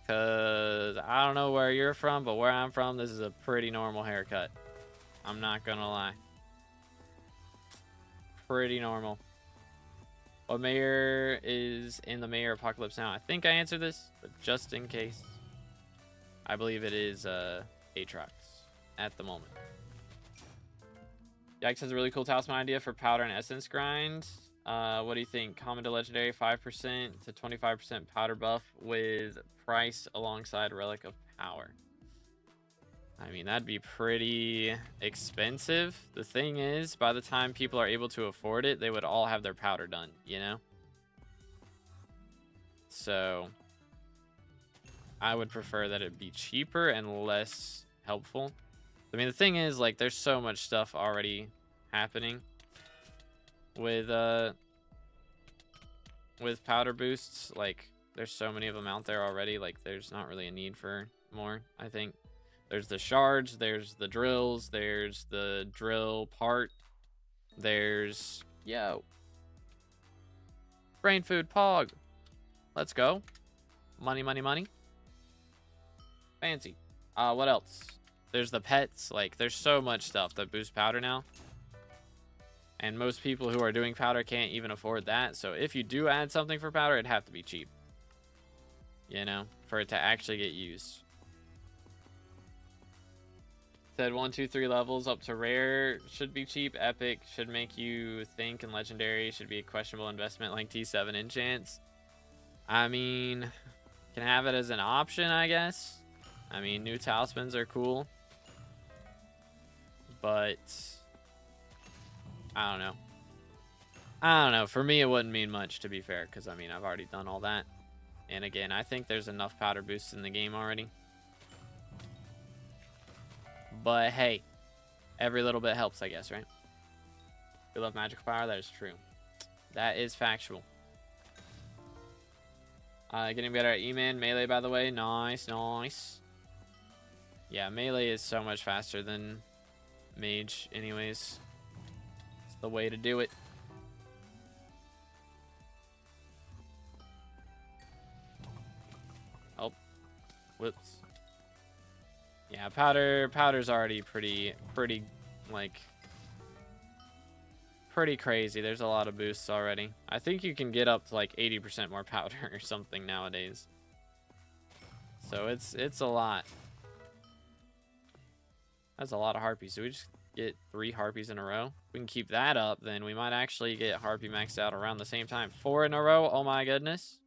Because I don't know where you're from, but where I'm from, this is a pretty normal haircut. I'm not gonna lie. Pretty normal. What mayor is in the mayor apocalypse now? I think I answered this, but just in case. I believe it is Aatrox at the moment. Yikes has a really cool talisman idea for powder and essence grind. What do you think? Common to legendary, 5% to 25% powder buff with price alongside relic of power. I mean, that'd be pretty expensive. The thing is, by the time people are able to afford it, they would all have their powder done, you know? So, I would prefer that it be cheaper and less helpful. I mean, the thing is, like, there's so much stuff already happening with powder boosts. Like, there's so many of them out there already. Like, there's not really a need for more, I think. There's the shards, there's the drills, there's the drill part, there's, yo, brain food pog. Let's go. Money, money, money. Fancy. What else? There's the pets. Like, there's so much stuff that boosts powder now. And most people who are doing powder can't even afford that. So if you do add something for powder, it'd have to be cheap. You know, for it to actually get used. Said 1, 2, 3 levels up to rare should be cheap. Epic should make you think, and legendary should be a questionable investment like T7 enchants. I mean, can have it as an option, I guess. I mean, new talismans are cool, but I don't know. I don't know. For me, it wouldn't mean much, to be fair, because I mean, I've already done all that. And again, I think there's enough powder boosts in the game already. But hey, every little bit helps, I guess, right? We love magical power. That is true. That is factual. Getting better at E-Man. Melee, by the way. Nice, nice. Yeah, melee is so much faster than mage anyways. It's the way to do it. Oh. Whoops. Yeah, powder's already pretty like pretty crazy. There's a lot of boosts already. I think you can get up to like 80% more powder or something nowadays. So it's a lot. That's a lot of harpies. So we just get 3 harpies in a row. If we can keep that up, then we might actually get harpy maxed out around the same time. 4 in a row. Oh my goodness.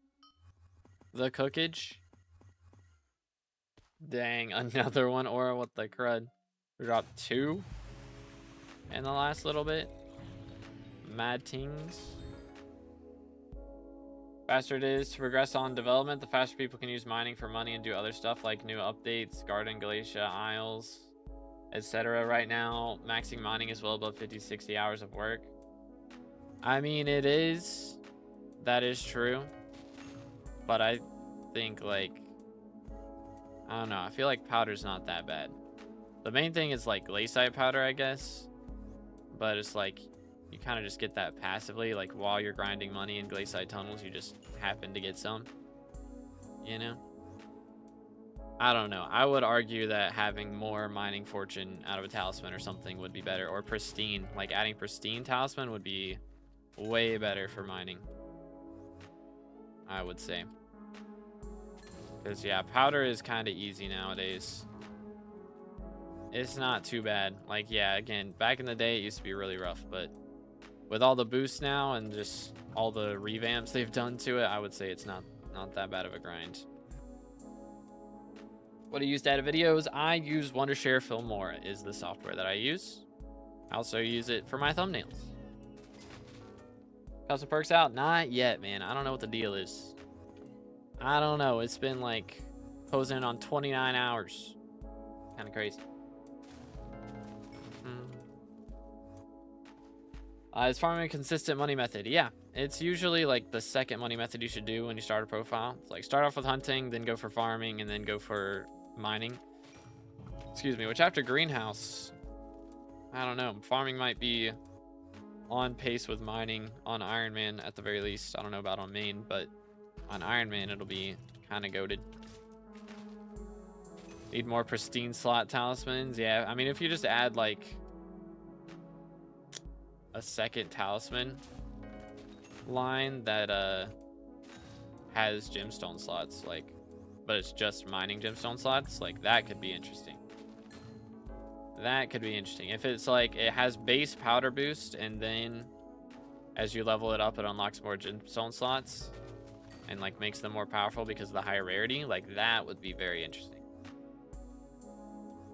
The cookage. Dang, another one. Or what the crud. We dropped 2 in the last little bit. Mad tings. Faster it is to progress on development, the faster people can use mining for money and do other stuff like new updates, Garden, Glacia, Isles, etc. Right now, maxing mining is well above 50-60 hours of work. I mean, it is. That is true. But I think, like, I don't know. I feel like powder's not that bad. The main thing is, like, glaciite powder, I guess. But it's like, You kind of just get that passively, like while you're grinding money in Glacial Tunnels, you just happen to get some, you know? I don't know. I would argue that having more mining fortune out of a talisman or something would be better, or pristine. Like adding pristine talisman would be way better for mining, I would say. Because, yeah, powder is kind of easy nowadays. It's not too bad. Like, yeah, again, back in the day, it used to be really rough, but with all the boosts now and just all the revamps they've done to it, I would say it's not that bad of a grind. What do you use to edit videos? I use Wondershare Filmora is the software that I use. I also use it for my thumbnails. Custom perks out? Not yet, man. I don't know what the deal is. I don't know. It's been like posing on 29 hours. Kind of crazy. Is farming a consistent money method? Yeah, it's usually like the second money method you should do when you start a profile. It's like start off with hunting, then go for farming, and then go for mining. Excuse me, which after greenhouse, I don't know. Farming might be on pace with mining on Iron Man at the very least. I don't know about on main, but on Iron Man it'll be kind of goated. Need more pristine slot talismans. Yeah, I mean, if you just add like a second talisman line that has gemstone slots, like, but it's just mining gemstone slots, like that could be interesting. That could be interesting if it's like it has base powder boost, and then as you level it up it unlocks more gemstone slots and like makes them more powerful because of the higher rarity. Like that would be very interesting,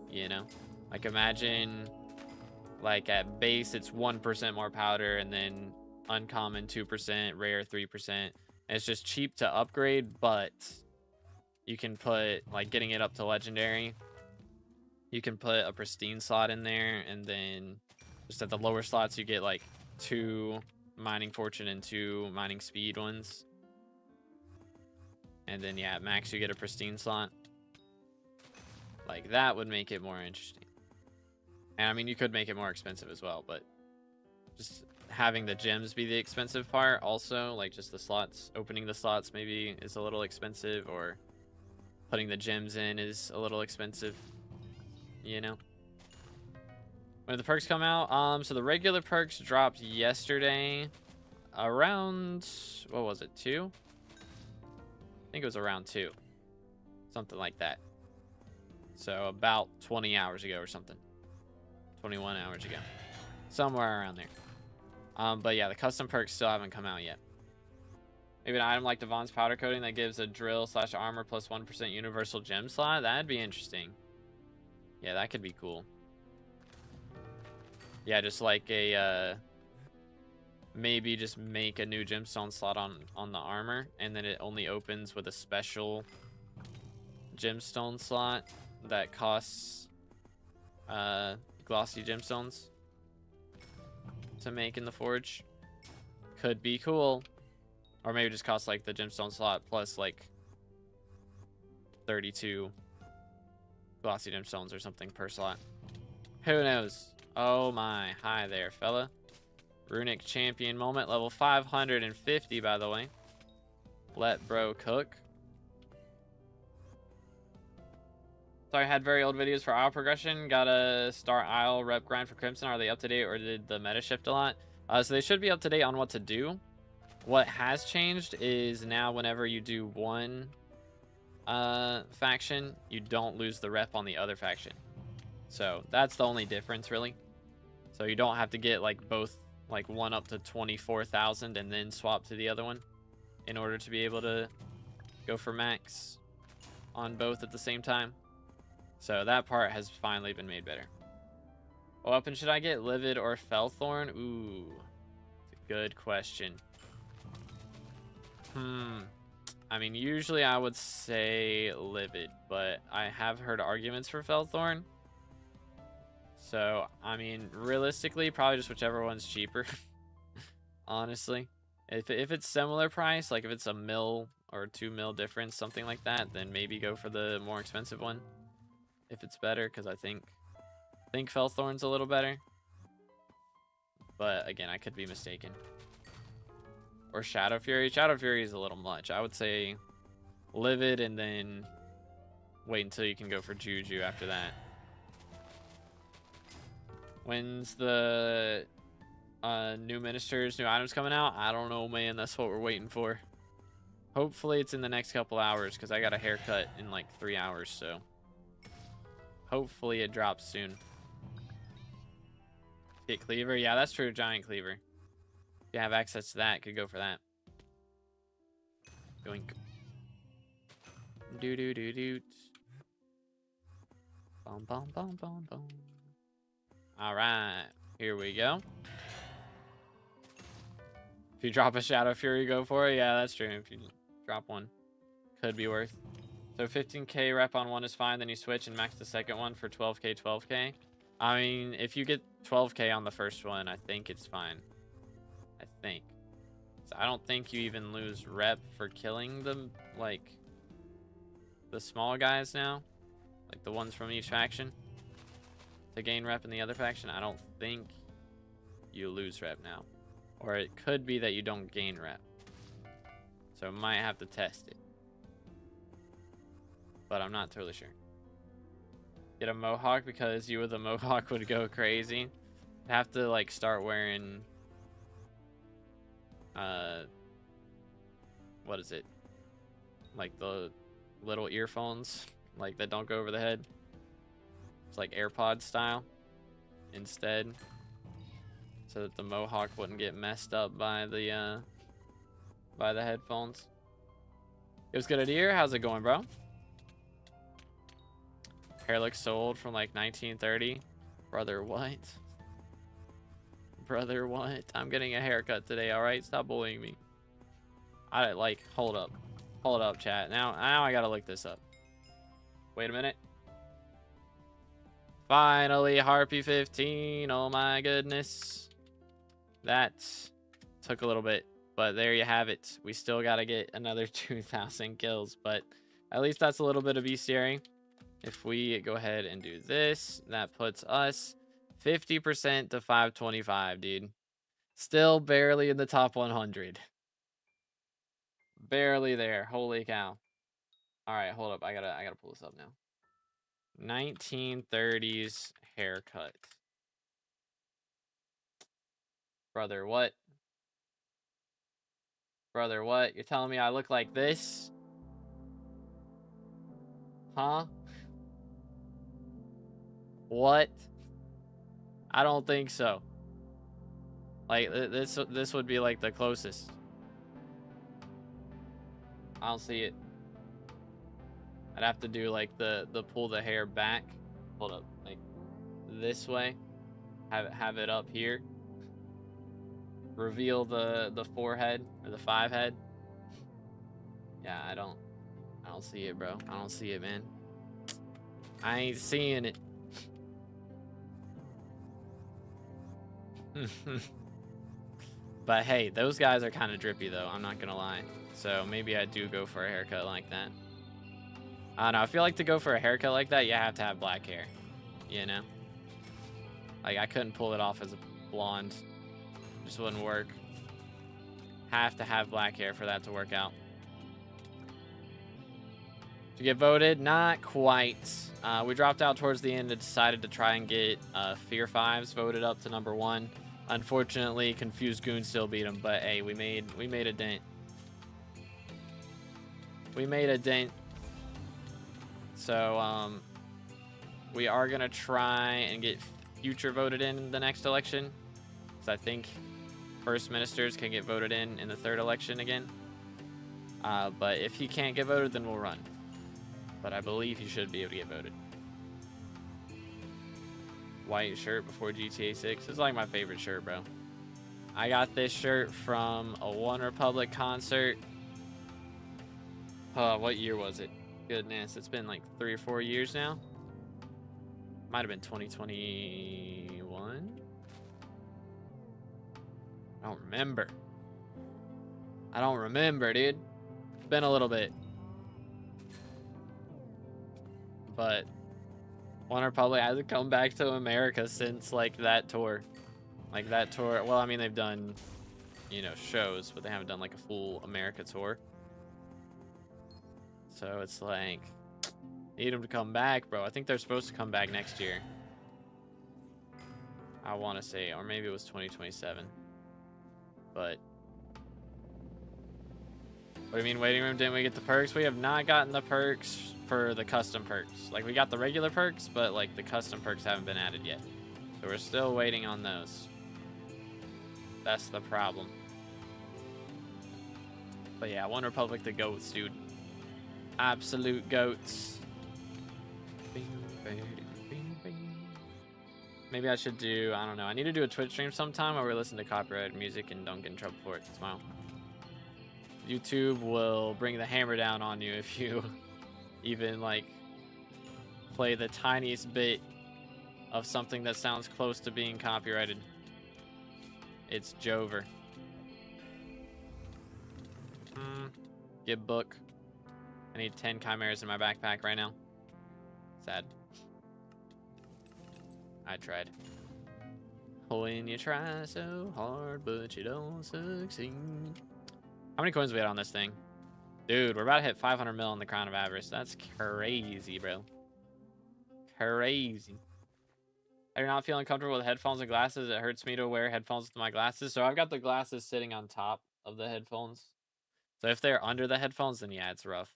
you know? Like imagine like at base it's 1% more powder, and then uncommon 2%, rare 3%. And it's just cheap to upgrade, but you can put like getting it up to legendary, you can put a pristine slot in there, and then just at the lower slots you get like 2 mining fortune and 2 mining speed ones, and then yeah, at max you get a pristine slot. Like that would make it more interesting. And I mean, you could make it more expensive as well, but just having the gems be the expensive part also, like just the slots, opening the slots maybe is a little expensive, or putting the gems in is a little expensive, you know? When did the perks come out? So the regular perks dropped yesterday around, what was it, 2? I think it was around 2. Something like that. So about 20 hours ago or something. 21 hours ago. Somewhere around there. But yeah, the custom perks still haven't come out yet. Maybe an item like Devon's powder coating that gives a drill / armor plus 1% universal gem slot. That'd be interesting. Yeah, that could be cool. Yeah, just like a maybe just make a new gemstone slot on the armor, and then it only opens with a special gemstone slot that costs glossy gemstones to make in the forge. Could be cool. Or maybe just cost like the gemstone slot plus like 32 glossy gemstones or something per slot. Who knows? Oh my. Hi there, fella. Runic champion moment, level 550, by the way. Let bro cook. Sorry, I had very old videos for Isle progression. Gotta start Isle rep grind for Crimson. Are they up to date, or did the meta shift a lot? So they should be up to date on what to do. What has changed is now whenever you do one faction, you don't lose the rep on the other faction. So that's the only difference, really. So you don't have to get like both, like one up to 24,000 and then swap to the other one in order to be able to go for max on both at the same time. So that part has finally been made better. What weapon should I get? Livid or Felthorn? Ooh, it's a good question. I mean, usually I would say Livid, but I have heard arguments for Felthorn. So, I mean, realistically, probably just whichever one's cheaper. Honestly. If it's similar price, like if it's a mil or 2 mil difference, something like that, then maybe go for the more expensive one. If it's better, because I think Felthorn's a little better. but again, I could be mistaken. Or Shadow Fury. Shadow Fury is a little much. I would say Livid and then wait until you can go for Juju after that. When's the new ministers, new items coming out? I don't know, man. That's what we're waiting for. Hopefully it's in the next couple hours because I got a haircut in like 3 hours, so hopefully it drops soon. Get Cleaver? Yeah, that's true. Giant Cleaver. If you have access to that, could go for that. Doink. Do do do do. Boom boom boom boom boom. All right, here we go. If you drop a Shadow Fury, go for it. Yeah, that's true. If you drop one, could be worth. So 15k rep on one is fine. Then you switch and max the second one for 12k, 12k. I mean, if you get 12k on the first one, I think it's fine. I think. So I don't think you even lose rep for killing them, like the small guys now, like the ones from each faction, to gain rep in the other faction. I don't think you lose rep now, or it could be that you don't gain rep. So might have to test it, but I'm not totally sure. Get a mohawk because you with a mohawk would go crazy. Have to like start wearing what is it, like the little earphones like that don't go over the head. It's like AirPod style instead, so that the mohawk wouldn't get messed up by the headphones. It was good at ear. How's it going, bro? Hair looks so old, from like 1930. Brother, what? Brother, what? I'm getting a haircut today, alright? Stop bullying me. I like, hold up. Hold up, chat. Now I gotta look this up. Wait a minute. Finally, Harpy 15. Oh my goodness. That took a little bit, but there you have it. We still gotta get another 2,000 kills, but at least that's a little bit of bestiary. If we go ahead and do this, that puts us 50% to 525, dude. Still barely in the top 100. Barely there. Holy cow. All right, hold up. I gotta pull this up now. 1930s haircut. Brother, what? Brother, what? You're telling me I look like this? Huh? What? I don't think so. Like this would be like the closest. I don't see it. I'd have to do like the pull the hair back. Hold up, like this way. Have it up here. Reveal the forehead or the 5 head. Yeah, I don't see it, bro. I don't see it, man. I ain't seeing it. But hey, those guys are kind of drippy though, I'm not gonna lie. So maybe I do go for a haircut like that. I don't know, I feel like to go for a haircut like that, you have to have black hair, you know? Like I couldn't pull it off as a blonde. Just wouldn't work. Have to have black hair for that to work out. To get voted? Not quite. We dropped out towards the end and decided to try and get Fear 5s voted up to #1. Unfortunately, Confused Goon still beat him, but hey, we made a dent. We made a dent. So we are gonna try and get Future voted in the next election, because I think First Ministers can get voted in the 3rd election again. But if he can't get voted, then we'll run. But I believe he should be able to get voted. White shirt before GTA 6. It's like my favorite shirt, bro. I got this shirt from a OneRepublic concert. What year was it? Goodness, it's been like 3 or 4 years now. Might have been 2021. I don't remember. I don't remember, dude. It's been a little bit. But OneRepublic hasn't come back to America since like that tour. Like that tour. Well, I mean, they've done, you know, shows, but they haven't done like a full America tour. So it's like, need them to come back, bro. I think they're supposed to come back next year. I want to say, or maybe it was 2027. But what do you mean waiting room? Didn't we get the perks? We have not gotten the perks for the custom perks. Like, we got the regular perks, but like the custom perks haven't been added yet. So we're still waiting on those. That's the problem. But yeah, One Republic, the goats, dude. Absolute goats. Maybe I should do, I don't know. I need to do a Twitch stream sometime where we listen to copyrighted music and don't get in trouble for it. Smile. YouTube will bring the hammer down on you if you even like play the tiniest bit of something that sounds close to being copyrighted. It's Jover. Get book. I need 10 chimeras in my backpack right now. Sad. I tried. When you try so hard, but you don't succeed. How many coins we had on this thing? Dude, we're about to hit 500 mil on the Crown of Avarice. That's crazy, bro. Crazy. Are you not feeling comfortable with headphones and glasses? It hurts me to wear headphones with my glasses. So I've got the glasses sitting on top of the headphones. So if they're under the headphones, then yeah, it's rough.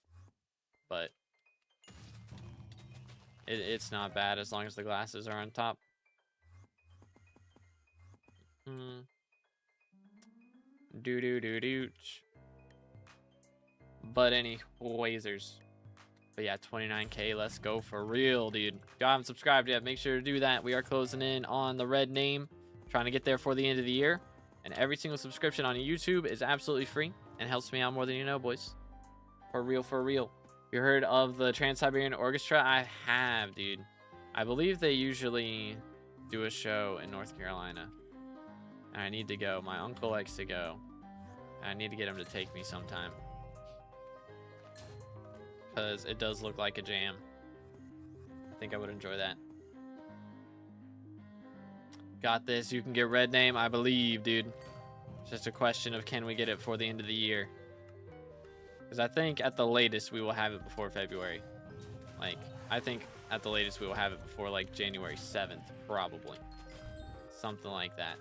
But it's not bad as long as the glasses are on top. Do. But anywaysers. But yeah, 29K. Let's go for real, dude. If you haven't subscribed yet, make sure to do that. We are closing in on the red name. Trying to get there for the end of the year. And every single subscription on YouTube is absolutely free and helps me out more than you know, boys. For real, for real. You heard of the Trans-Siberian Orchestra? I have, dude. I believe they usually do a show in North Carolina. And I need to go. My uncle likes to go. And I need to get him to take me sometime. Because it does look like a jam. I think I would enjoy that. Got this. You can get red name, I believe, dude. It's just a question of can we get it for the end of the year. Because I think at the latest we will have it before February. Like, I think at the latest we will have it before like January 7th, probably. Something like that.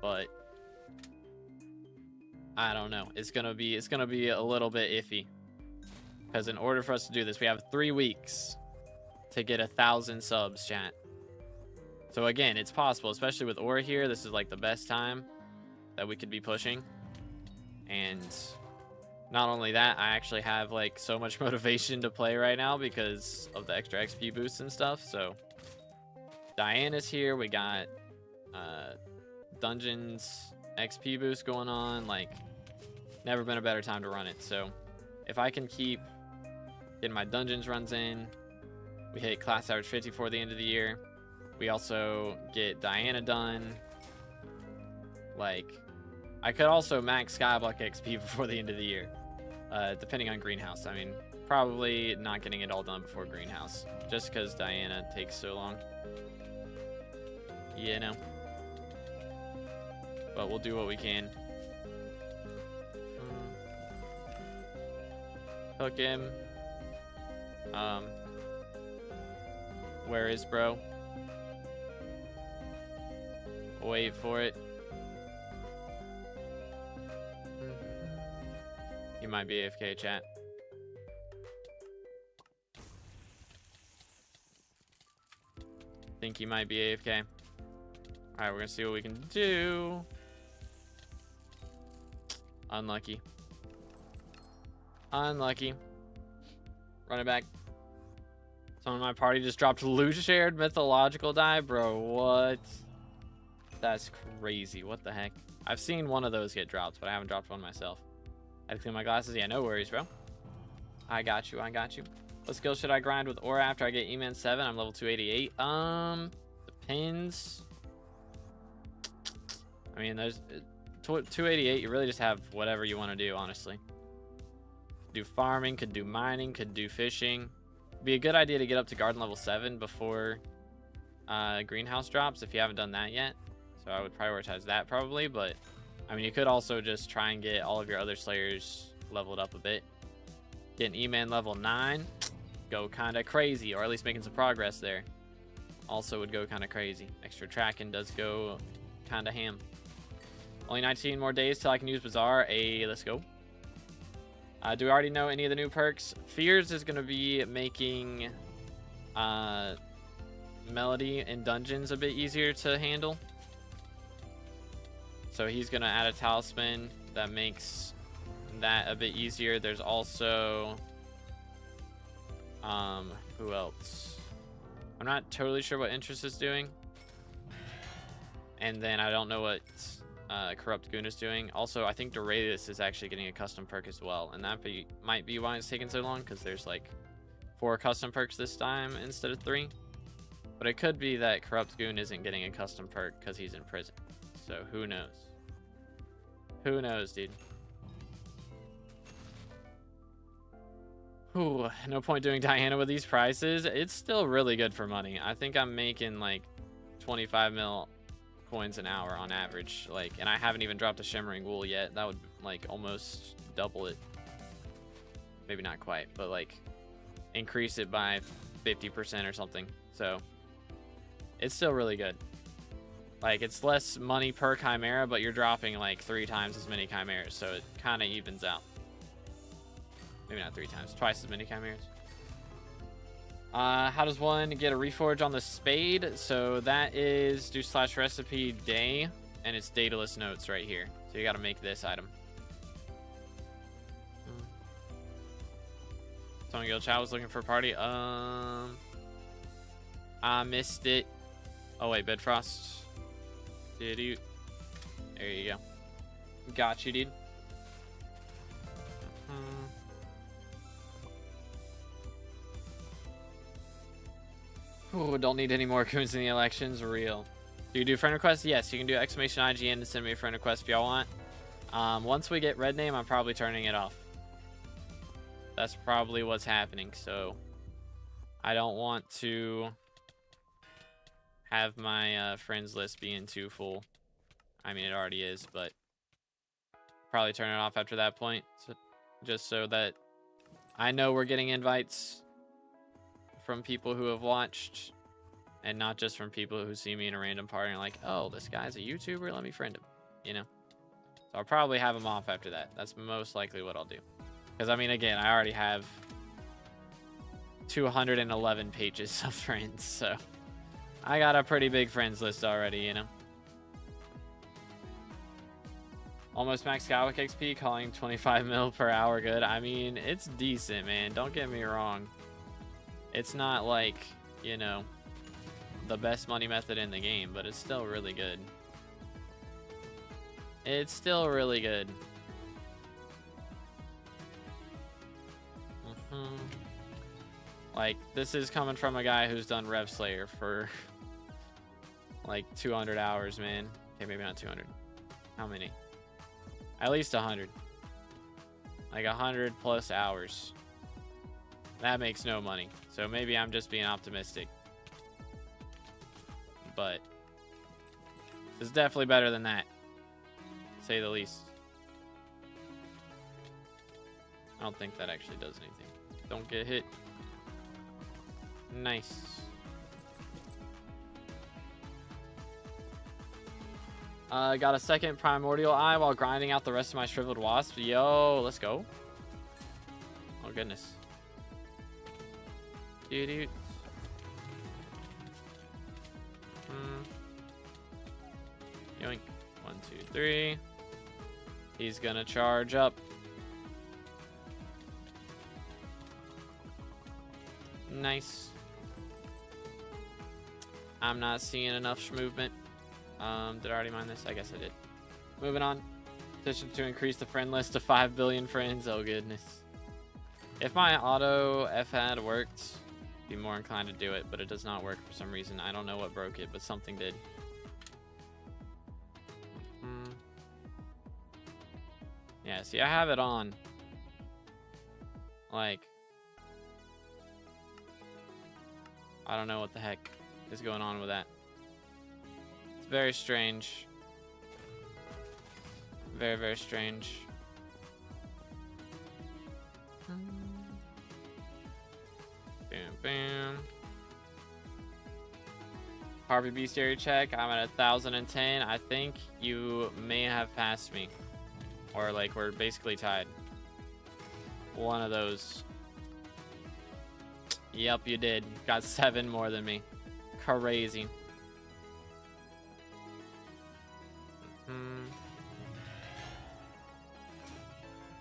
But I don't know. It's gonna be a little bit iffy. Because in order for us to do this, we have 3 weeks to get 1,000 subs, chat. So again, it's possible, especially with Aura here. This is like the best time that we could be pushing. And not only that, I actually have like so much motivation to play right now because of the extra XP boosts and stuff. So Diana's here. We got Dungeons XP boost going on. Like, never been a better time to run it. So if I can keep getting my Dungeons runs in, we hit class average 50 for the end of the year. We also get Diana done. Like, I could also max SkyBlock XP before the end of the year. Depending on Greenhouse. I mean, probably not getting it all done before Greenhouse. Just because Diana takes so long. You know. But we'll do what we can. Hook him. Where is bro? Wait for it. He might be AFK, chat. Think he might be AFK. Alright, we're gonna see what we can do. Unlucky. Unlucky. Run it back. Someone in my party just dropped loot shared mythological die, bro. What? That's crazy. What the heck? I've seen one of those get dropped, but I haven't dropped one myself. I had to clean my glasses. Yeah, no worries, bro. I got you. I got you. What skill should I grind with Aura after I get E-Man 7? I'm level 288. Depends. I mean, there's 288. You really just have whatever you want to do, honestly. Could do farming, could do mining, could do fishing. Be a good idea to get up to garden level 7 before greenhouse drops if you haven't done that yet. So I would prioritize that probably, but I mean, you could also just try and get all of your other Slayers leveled up a bit. Getting E-Man level 9, go kind of crazy, or at least making some progress there. Also would go kind of crazy. Extra tracking does go kind of ham. Only 19 more days till I can use Bazaar. Let's go. Do we already know any of the new perks? Fears is going to be making Melody and Dungeons a bit easier to handle. So he's going to add a talisman that makes that a bit easier. There's also... who else? I'm not totally sure what Intrests is doing. And then I don't know what Corrupt Goon is doing. Also, I think Doradius is actually getting a custom perk as well. And that might be why it's taking so long, because there's like 4 custom perks this time instead of 3. But it could be that Corrupt Goon isn't getting a custom perk because he's in prison. So who knows? Who knows, dude? Ooh, no point doing Diana with these prices. It's still really good for money. I think I'm making like 25 mil coins an hour on average. Like, and I haven't even dropped a Shimmering Wool yet. That would like almost double it. Maybe not quite, but like increase it by 50% or something. So it's still really good. Like, it's less money per Chimera, but you're dropping like 3 times as many Chimeras, so it kind of evens out. Maybe not 3 times, twice as many Chimeras. How does one get a reforge on the Spade? So that is do / recipe day, and it's dataless notes right here. So you got to make this item. Tony Gill Chow was looking for a party. I missed it. Oh wait, Bedfrost. Did you? There you go. Got you, dude. Ooh, don't need any more coons in the elections. Real. Do you do friend requests? Yes, you can do exclamation IGN and send me a friend request if y'all want. Once we get red name, I'm probably turning it off. That's probably what's happening. So I don't want to have my friends list being too full. I mean, it already is, but probably turn it off after that point. So, just so that I know we're getting invites from people who have watched, and not just from people who see me in a random party and are like, oh, this guy's a YouTuber, let me friend him, you know? So I'll probably have him off after that. That's most likely what I'll do. Because, I mean, again, I already have 211 pages of friends, so I got a pretty big friends list already, you know? Almost max Skywalk XP, calling 25 mil per hour good. I mean, it's decent, man. Don't get me wrong. It's not like, you know, the best money method in the game, but it's still really good. It's still really good. Like, this is coming from a guy who's done Rev Slayer for like 200 hours, man. Okay, maybe not 200. How many? At least 100. Like 100 plus hours. That makes no money. So maybe I'm just being optimistic. But it's definitely better than that, to say the least. I don't think that actually does anything. Don't get hit. Nice. Got a second primordial eye while grinding out the rest of my shriveled wasp. Yo, let's go. Oh goodness. Dude. Yoink. 1, 2, 3. He's gonna charge up. Nice. I'm not seeing enough movement. Did I already mine this? I guess I did. Moving on. Petition to increase the friend list to 5 billion friends. Oh goodness. If my auto F had worked, I'd be more inclined to do it, but it does not work for some reason. I don't know what broke it, but something did. Yeah, see, I have it on. Like, I don't know what the heck is going on with that. It's very strange. Very, very strange. Bam, bam. Harvey Bestiary check. I'm at 1,010. I think you may have passed me. Or like we're basically tied. One of those. Yep, you did. Got 7 more than me. Crazy.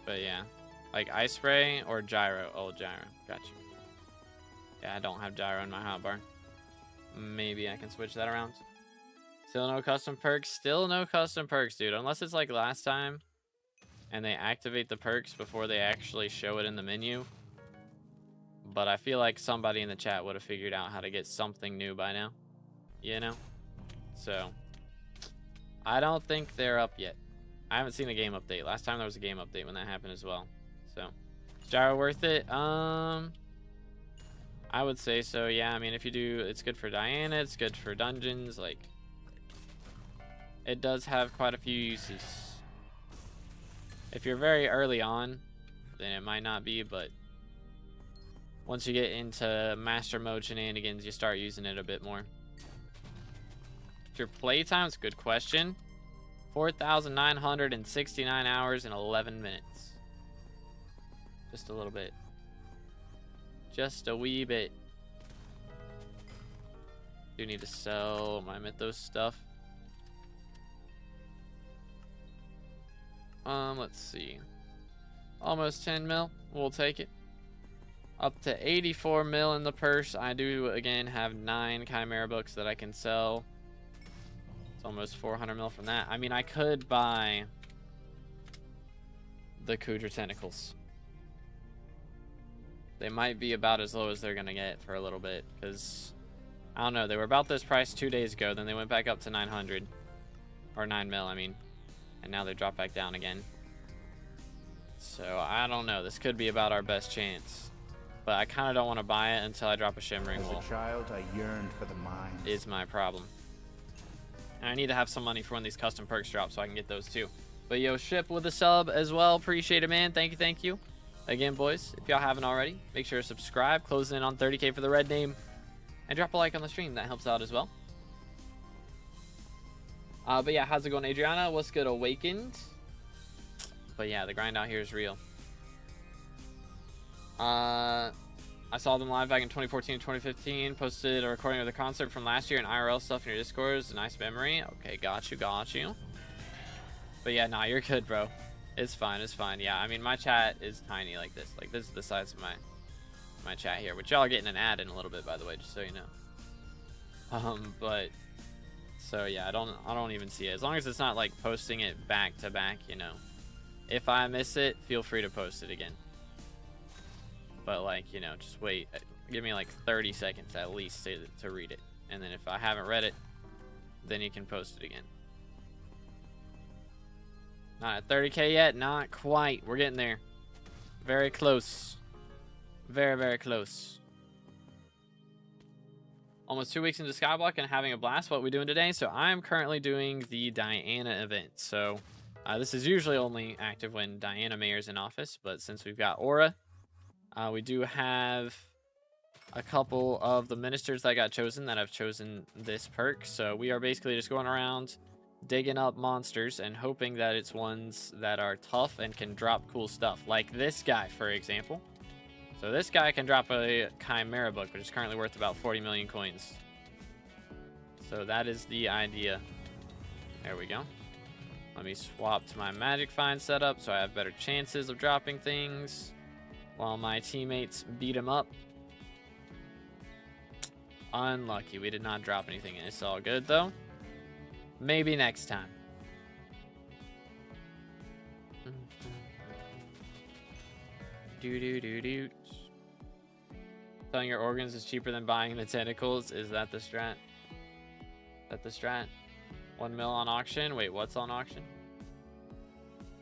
But yeah. Like ice spray or gyro? Oh, gyro. Got you. Yeah, I don't have gyro in my hotbar. Maybe I can switch that around. Still no custom perks. Still no custom perks, dude. Unless it's like last time and they activate the perks before they actually show it in the menu. But I feel like somebody in the chat would have figured out how to get something new by now. You know? So, I don't think they're up yet. I haven't seen a game update. Last time there was a game update when that happened as well. So, is gyro worth it? I would say so, yeah. I mean, if you do, it's good for Diana, it's good for dungeons, like, it does have quite a few uses. If you're very early on, then it might not be, but once you get into master mode shenanigans, you start using it a bit more. Your playtime, it's a good question. 4,969 hours and 11 minutes. Just a little bit. Just a wee bit. Do need to sell my Mythos stuff. Let's see. Almost 10 mil. We'll take it. Up to 84 mil in the purse. I do, again, have 9 Chimera books that I can sell. It's almost 400 mil from that. I mean, I could buy the Kudra Tentacles. They might be about as low as they're going to get for a little bit. Because, I don't know. They were about this price 2 days ago. Then they went back up to 900. Or 9 mil, I mean. And now they drop back down again. So, I don't know. This could be about our best chance. But I kind of don't want to buy it until I drop a Shimmering Wool. As a child, I yearned for the mines. Is my problem. And I need to have some money for when these custom perks drop so I can get those too. But yo, Ship with a sub as well. Appreciate it, man. Thank you, thank you. Again, boys, if y'all haven't already, make sure to subscribe. Closing in on 30K for the red name. And drop a like on the stream. That helps out as well. But yeah, how's it going, Adriana? What's good, Awakened? But yeah, the grind out here is real. I saw them live back in 2014 and 2015. Posted a recording of the concert from last year and IRL stuff in your Discord. It's a nice memory. Okay, got you, got you. But yeah, nah, you're good, bro. It's fine, it's fine. Yeah, I mean, my chat is tiny like this. Like, this is the size of my chat here. Which y'all are getting an ad in a little bit, by the way, just so you know. But... So yeah, I don't even see it. As long as it's not like posting it back to back, you know. If I miss it, feel free to post it again. But like, you know, just wait. Give me like 30 seconds at least to read it. And then if I haven't read it, then you can post it again. Not at 30K yet, not quite. We're getting there. Very close. Very, very close. Almost 2 weeks into SkyBlock and having a blast. What are we doing today? So I'm currently doing the Diana event. So this is usually only active when Diana Mayor's in office. But since we've got Aura, we do have a couple of the ministers that got chosen that have chosen this perk. So we are basically just going around digging up monsters and hoping that it's ones that are tough and can drop cool stuff. Like this guy, for example. So this guy can drop a Chimera book, which is currently worth about 40 million coins. So that is the idea. There we go. Let me swap to my Magic Find setup so I have better chances of dropping things while my teammates beat him up. Unlucky. We did not drop anything. It's all good, though. Maybe next time. Do. Selling your organs is cheaper than buying the tentacles. Is that the strat? Is that the strat? 1 mil on auction. Wait, what's on auction?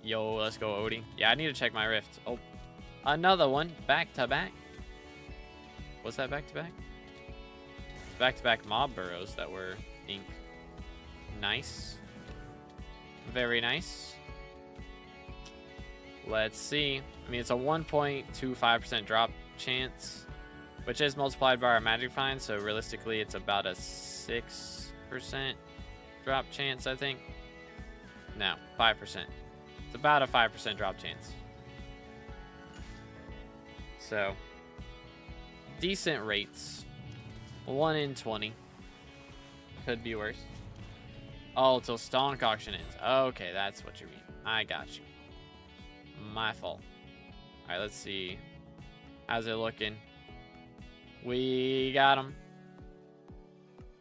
Yo, let's go, Odie. Yeah, I need to check my rift. Oh, another one. Back to back. What's that back to back? It's back to back mob burrows that were ink. Nice. Very nice. Let's see. I mean, it's a 1.25% drop chance, which is multiplied by our magic find. So realistically, it's about a 6% drop chance, I think. No, 5%. It's about a 5% drop chance. So, decent rates. 1 in 20. Could be worse. Oh, till Stonk auction ends. Okay, that's what you mean. I got you. My fault. All right, let's see. How's it looking? We got him.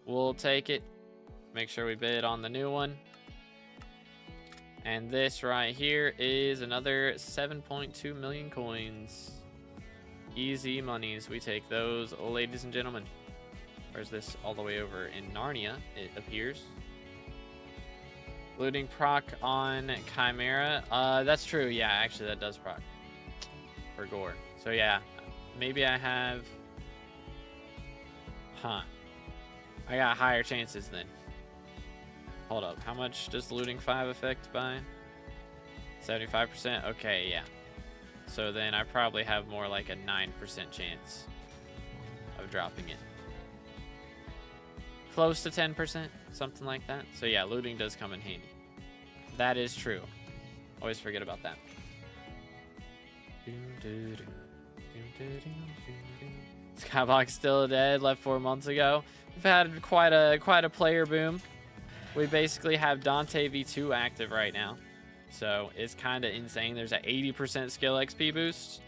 We'll take it. Make sure we bid on the new one. And this right here is another 7.2 million coins. Easy monies. We take those, ladies and gentlemen. Where's this? All the way over in Narnia, it appears. Looting proc on Chimera. That's true. Yeah, actually, that does proc for gore. So yeah, maybe I have. Huh. I got higher chances then. Hold up. How much does looting 5 affect by? 75%. Okay, yeah. So then I probably have more like a 9% chance of dropping it. Close to 10%, something like that. So yeah, looting does come in handy. That is true. Always forget about that. SkyBlock still dead, left 4 months ago. We've had quite a player boom. We basically have Dante V2 active right now. So it's kind of insane. There's an 80% skill XP boost.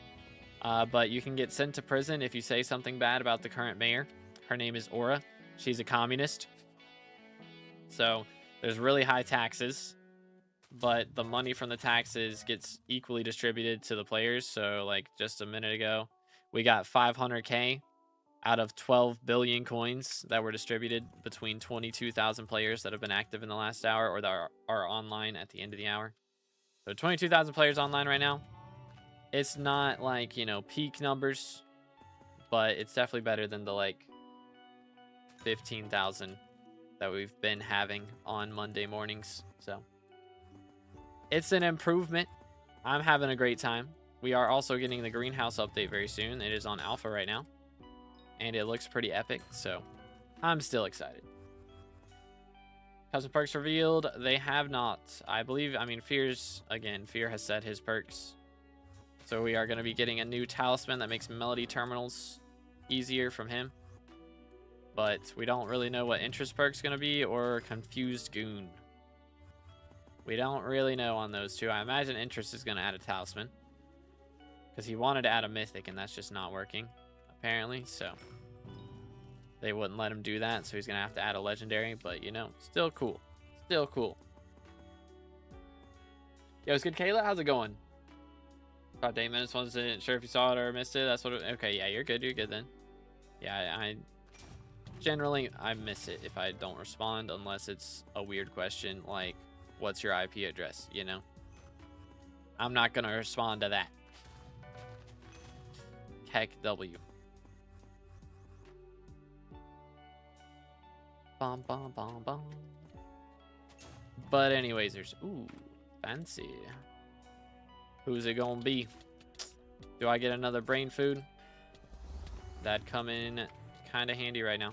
But you can get sent to prison if you say something bad about the current mayor. Her name is Aura. She's a communist. So there's really high taxes. But the money from the taxes gets equally distributed to the players. So like just a minute ago, we got 500K out of 12 billion coins that were distributed between 22,000 players that have been active in the last hour or that are online at the end of the hour. So 22,000 players online right now. It's not like, you know, peak numbers, but it's definitely better than the like 15,000 that we've been having on Monday mornings. So it's an improvement. I'm having a great time. We are also getting the greenhouse update very soon. It is on alpha right now. And it looks pretty epic, so I'm still excited. Custom perks revealed. They have not. I believe, I mean, Fear has set his perks. So we are going to be getting a new talisman that makes melody terminals easier from him. But we don't really know what interest perk's going to be or confused goon. We don't really know on those two. I imagine interest is going to add a talisman. Because he wanted to add a mythic and that's just not working. Apparently, so they wouldn't let him do that, so he's gonna have to add a legendary, but you know, still cool. Still cool. Yo, it's good, Kayla. How's it going? About 8 minutes. Wasn't sure if you saw it or missed it. That's what okay, yeah, you're good. You're good then. Yeah, I generally miss it if I don't respond unless it's a weird question like what's your IP address, you know? I'm not gonna respond to that. Heck W. Bom, bom, bom, bom. But anyways, there's... Ooh, fancy. Who's it gonna be? Do I get another brain food? That'd come in kind of handy right now.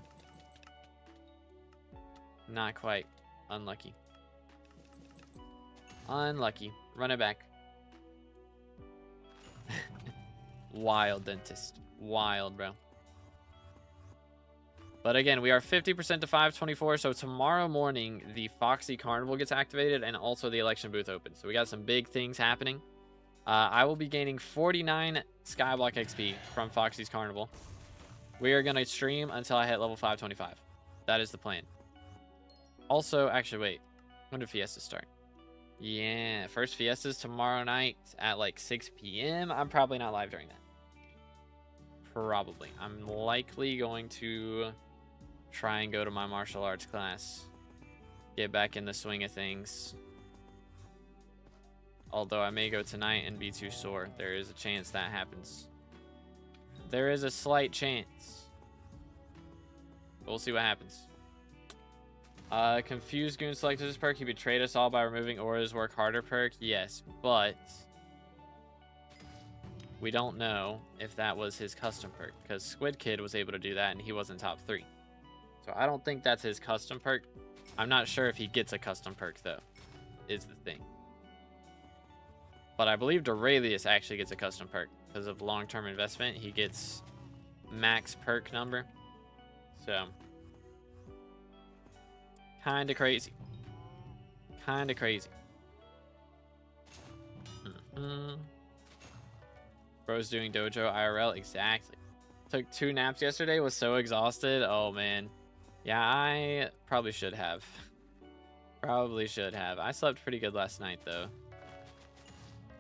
Not quite. Unlucky. Unlucky. Run it back. Wild, dentist. Wild, bro. But again, we are 50% to 524. So tomorrow morning, the Foxy Carnival gets activated and also the election booth opens. So we got some big things happening. I will be gaining 49 SkyBlock XP from Foxy's Carnival. We are going to stream until I hit level 525. That is the plan. Also, actually, wait. When do Fiestas start? Yeah, first Fiestas tomorrow night at like 6 p.m. I'm probably not live during that. Probably. I'm likely going to try and go to my martial arts class. Get back in the swing of things. Although I may go tonight and be too sore. There is a chance that happens. There is a slight chance. We'll see what happens. Confused Goon selected his perk. He betrayed us all by removing Aura's work harder perk. Yes, but we don't know if that was his custom perk, because Squid Kid was able to do that and he wasn't top 3. So I don't think that's his custom perk. I'm not sure if he gets a custom perk though, is the thing. But I believe Duralius actually gets a custom perk because of long-term investment. He gets max perk number. So kind of crazy. Kind of crazy. Bro's doing dojo IRL. Exactly. Took 2 naps yesterday. Was so exhausted. Oh, man. Yeah, I probably should have. Probably should have. I slept pretty good last night, though.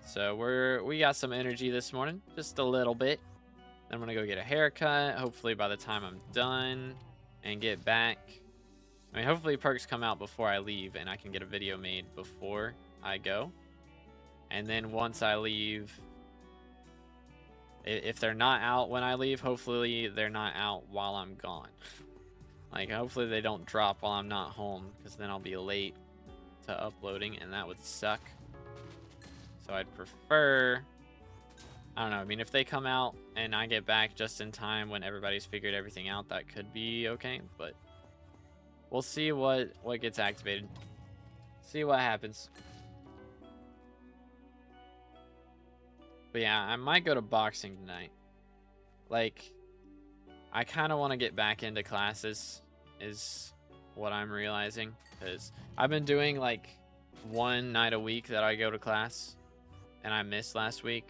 So we got some energy this morning. Just a little bit. I'm going to go get a haircut. Hopefully by the time I'm done and get back. I mean, hopefully perks come out before I leave and I can get a video made before I go. And then once I leave, if they're not out when I leave, hopefully they're not out while I'm gone. Like, hopefully they don't drop while I'm not home, because then I'll be late to uploading and that would suck. So I'd prefer, I don't know, I mean, if they come out and I get back just in time when everybody's figured everything out, that could be okay, but we'll see what gets activated. See what happens. But yeah, I might go to boxing tonight. Like, I kind of want to get back into classes, is what I'm realizing. Because I've been doing like 1 night a week that I go to class. And I missed last week.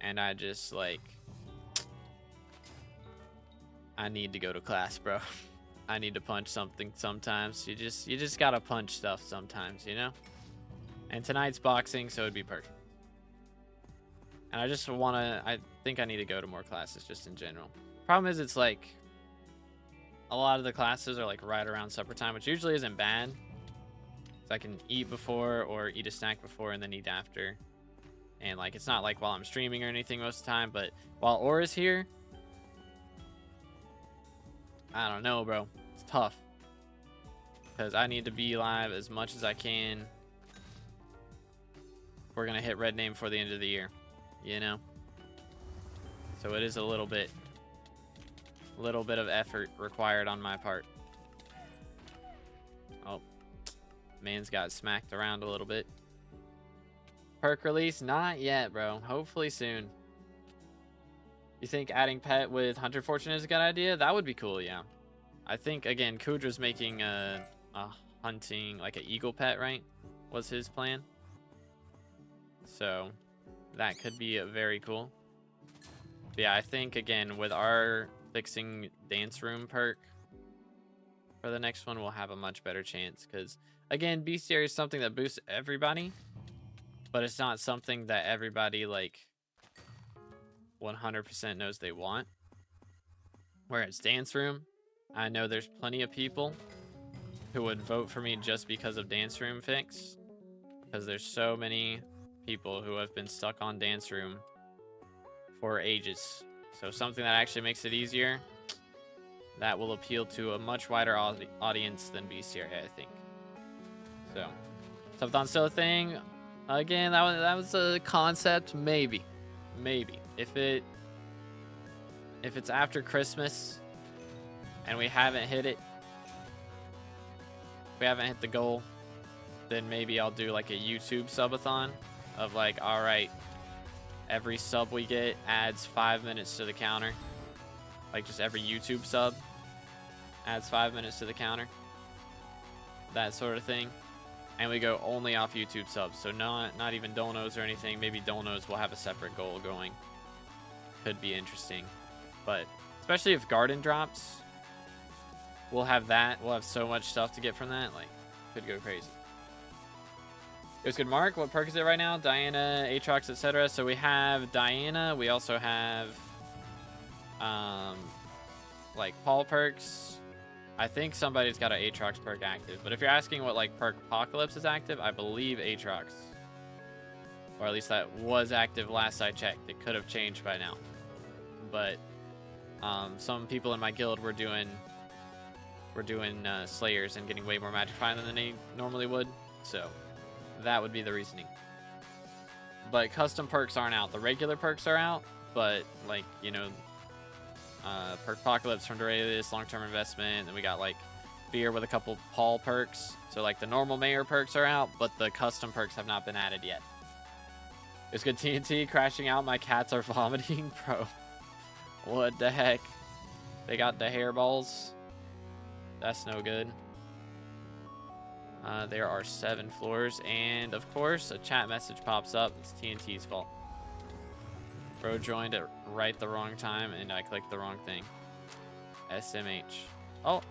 And I just like, I need to go to class, bro. I need to punch something sometimes. You just gotta punch stuff sometimes, you know? And tonight's boxing, so it'd be perfect. And I just wanna, I think I need to go to more classes just in general. Problem is, it's like, a lot of the classes are like right around supper time, which usually isn't bad. So I can eat before or eat a snack before and then eat after. And like, it's not like while I'm streaming or anything most of the time, but while Aura's here, I don't know, bro. It's tough. Because I need to be live as much as I can. We're going to hit red name before the end of the year, you know? So it is a little bit of effort required on my part. Oh, man's got smacked around a little bit. Perk release? Not yet, bro. Hopefully soon. You think adding pet with Hunter Fortune is a good idea? That would be cool, yeah. I think, again, Kudra's making a hunting, like an eagle pet, right? Was his plan. So, that could be very cool. But yeah, I think, again, with our fixing dance room perk for the next one, we'll have a much better chance. Because, again, bestiary is something that boosts everybody. But it's not something that everybody, like, 100% knows they want. Whereas dance room, I know there's plenty of people who would vote for me just because of dance room fix. Because there's so many people who have been stuck on dance room for ages. So something that actually makes it easier, that will appeal to a much wider audience than bestiary, I think. So, Subathon still a thing? Again, that was a concept, maybe. If it's after Christmas and we haven't hit it, if we haven't hit the goal, then maybe I'll do like a YouTube subathon of like, all right, every sub we get adds 5 minutes to the counter. Like just every YouTube sub adds 5 minutes to the counter. That sort of thing. And we go only off YouTube subs. So not even donos or anything. Maybe donos will have a separate goal going. Could be interesting. But especially if Garden drops, we'll have that. We'll have so much stuff to get from that. Like, could go crazy. It was good, Mark. What perk is it right now? Diana, Aatrox, etc. So we have Diana. We also have like Paul perks. I think somebody's got an Aatrox perk active. But if you're asking what like perk Apocalypse is active, I believe Aatrox. Or at least that was active last I checked. It could have changed by now. But some people in my guild were doing we're doing Slayers and getting way more magic fine than they normally would. So that would be the reasoning. But custom perks aren't out. The regular perks are out, but like, you know, Perk Apocalypse from Doralius, long-term investment. And we got like Beer with a couple Paul perks. So like the normal Mayor perks are out, but the custom perks have not been added yet. It's good TNT crashing out. My cats are vomiting, bro. What the heck? They got the hairballs. That's no good. There are 7 floors, and of course a chat message pops up. It's TNT's fault. Bro joined at right the wrong time, and I clicked the wrong thing. SMH. Oh.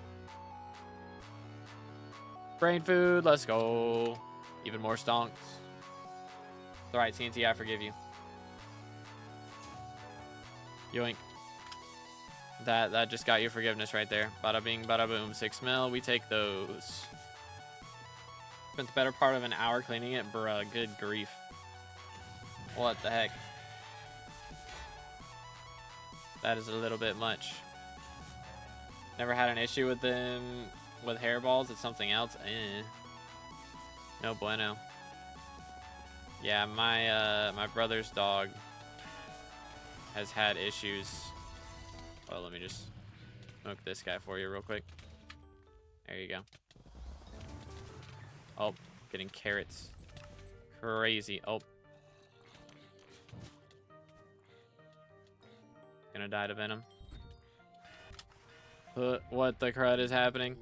Brain food, let's go. Even more stonks. It's alright, TNT, I forgive you. Yoink. That just got you forgiveness right there. Bada bing, bada boom. 6 mil, we take those. Spent the better part of an hour cleaning it, bruh. Good grief. What the heck? That is a little bit much. Never had an issue with them with hairballs. It's something else. No bueno. Yeah, my brother's dog has had issues. Oh, let me just smoke this guy for you real quick. There you go. Oh, getting carrots. Crazy. Oh. Gonna die to venom. What the crud is happening?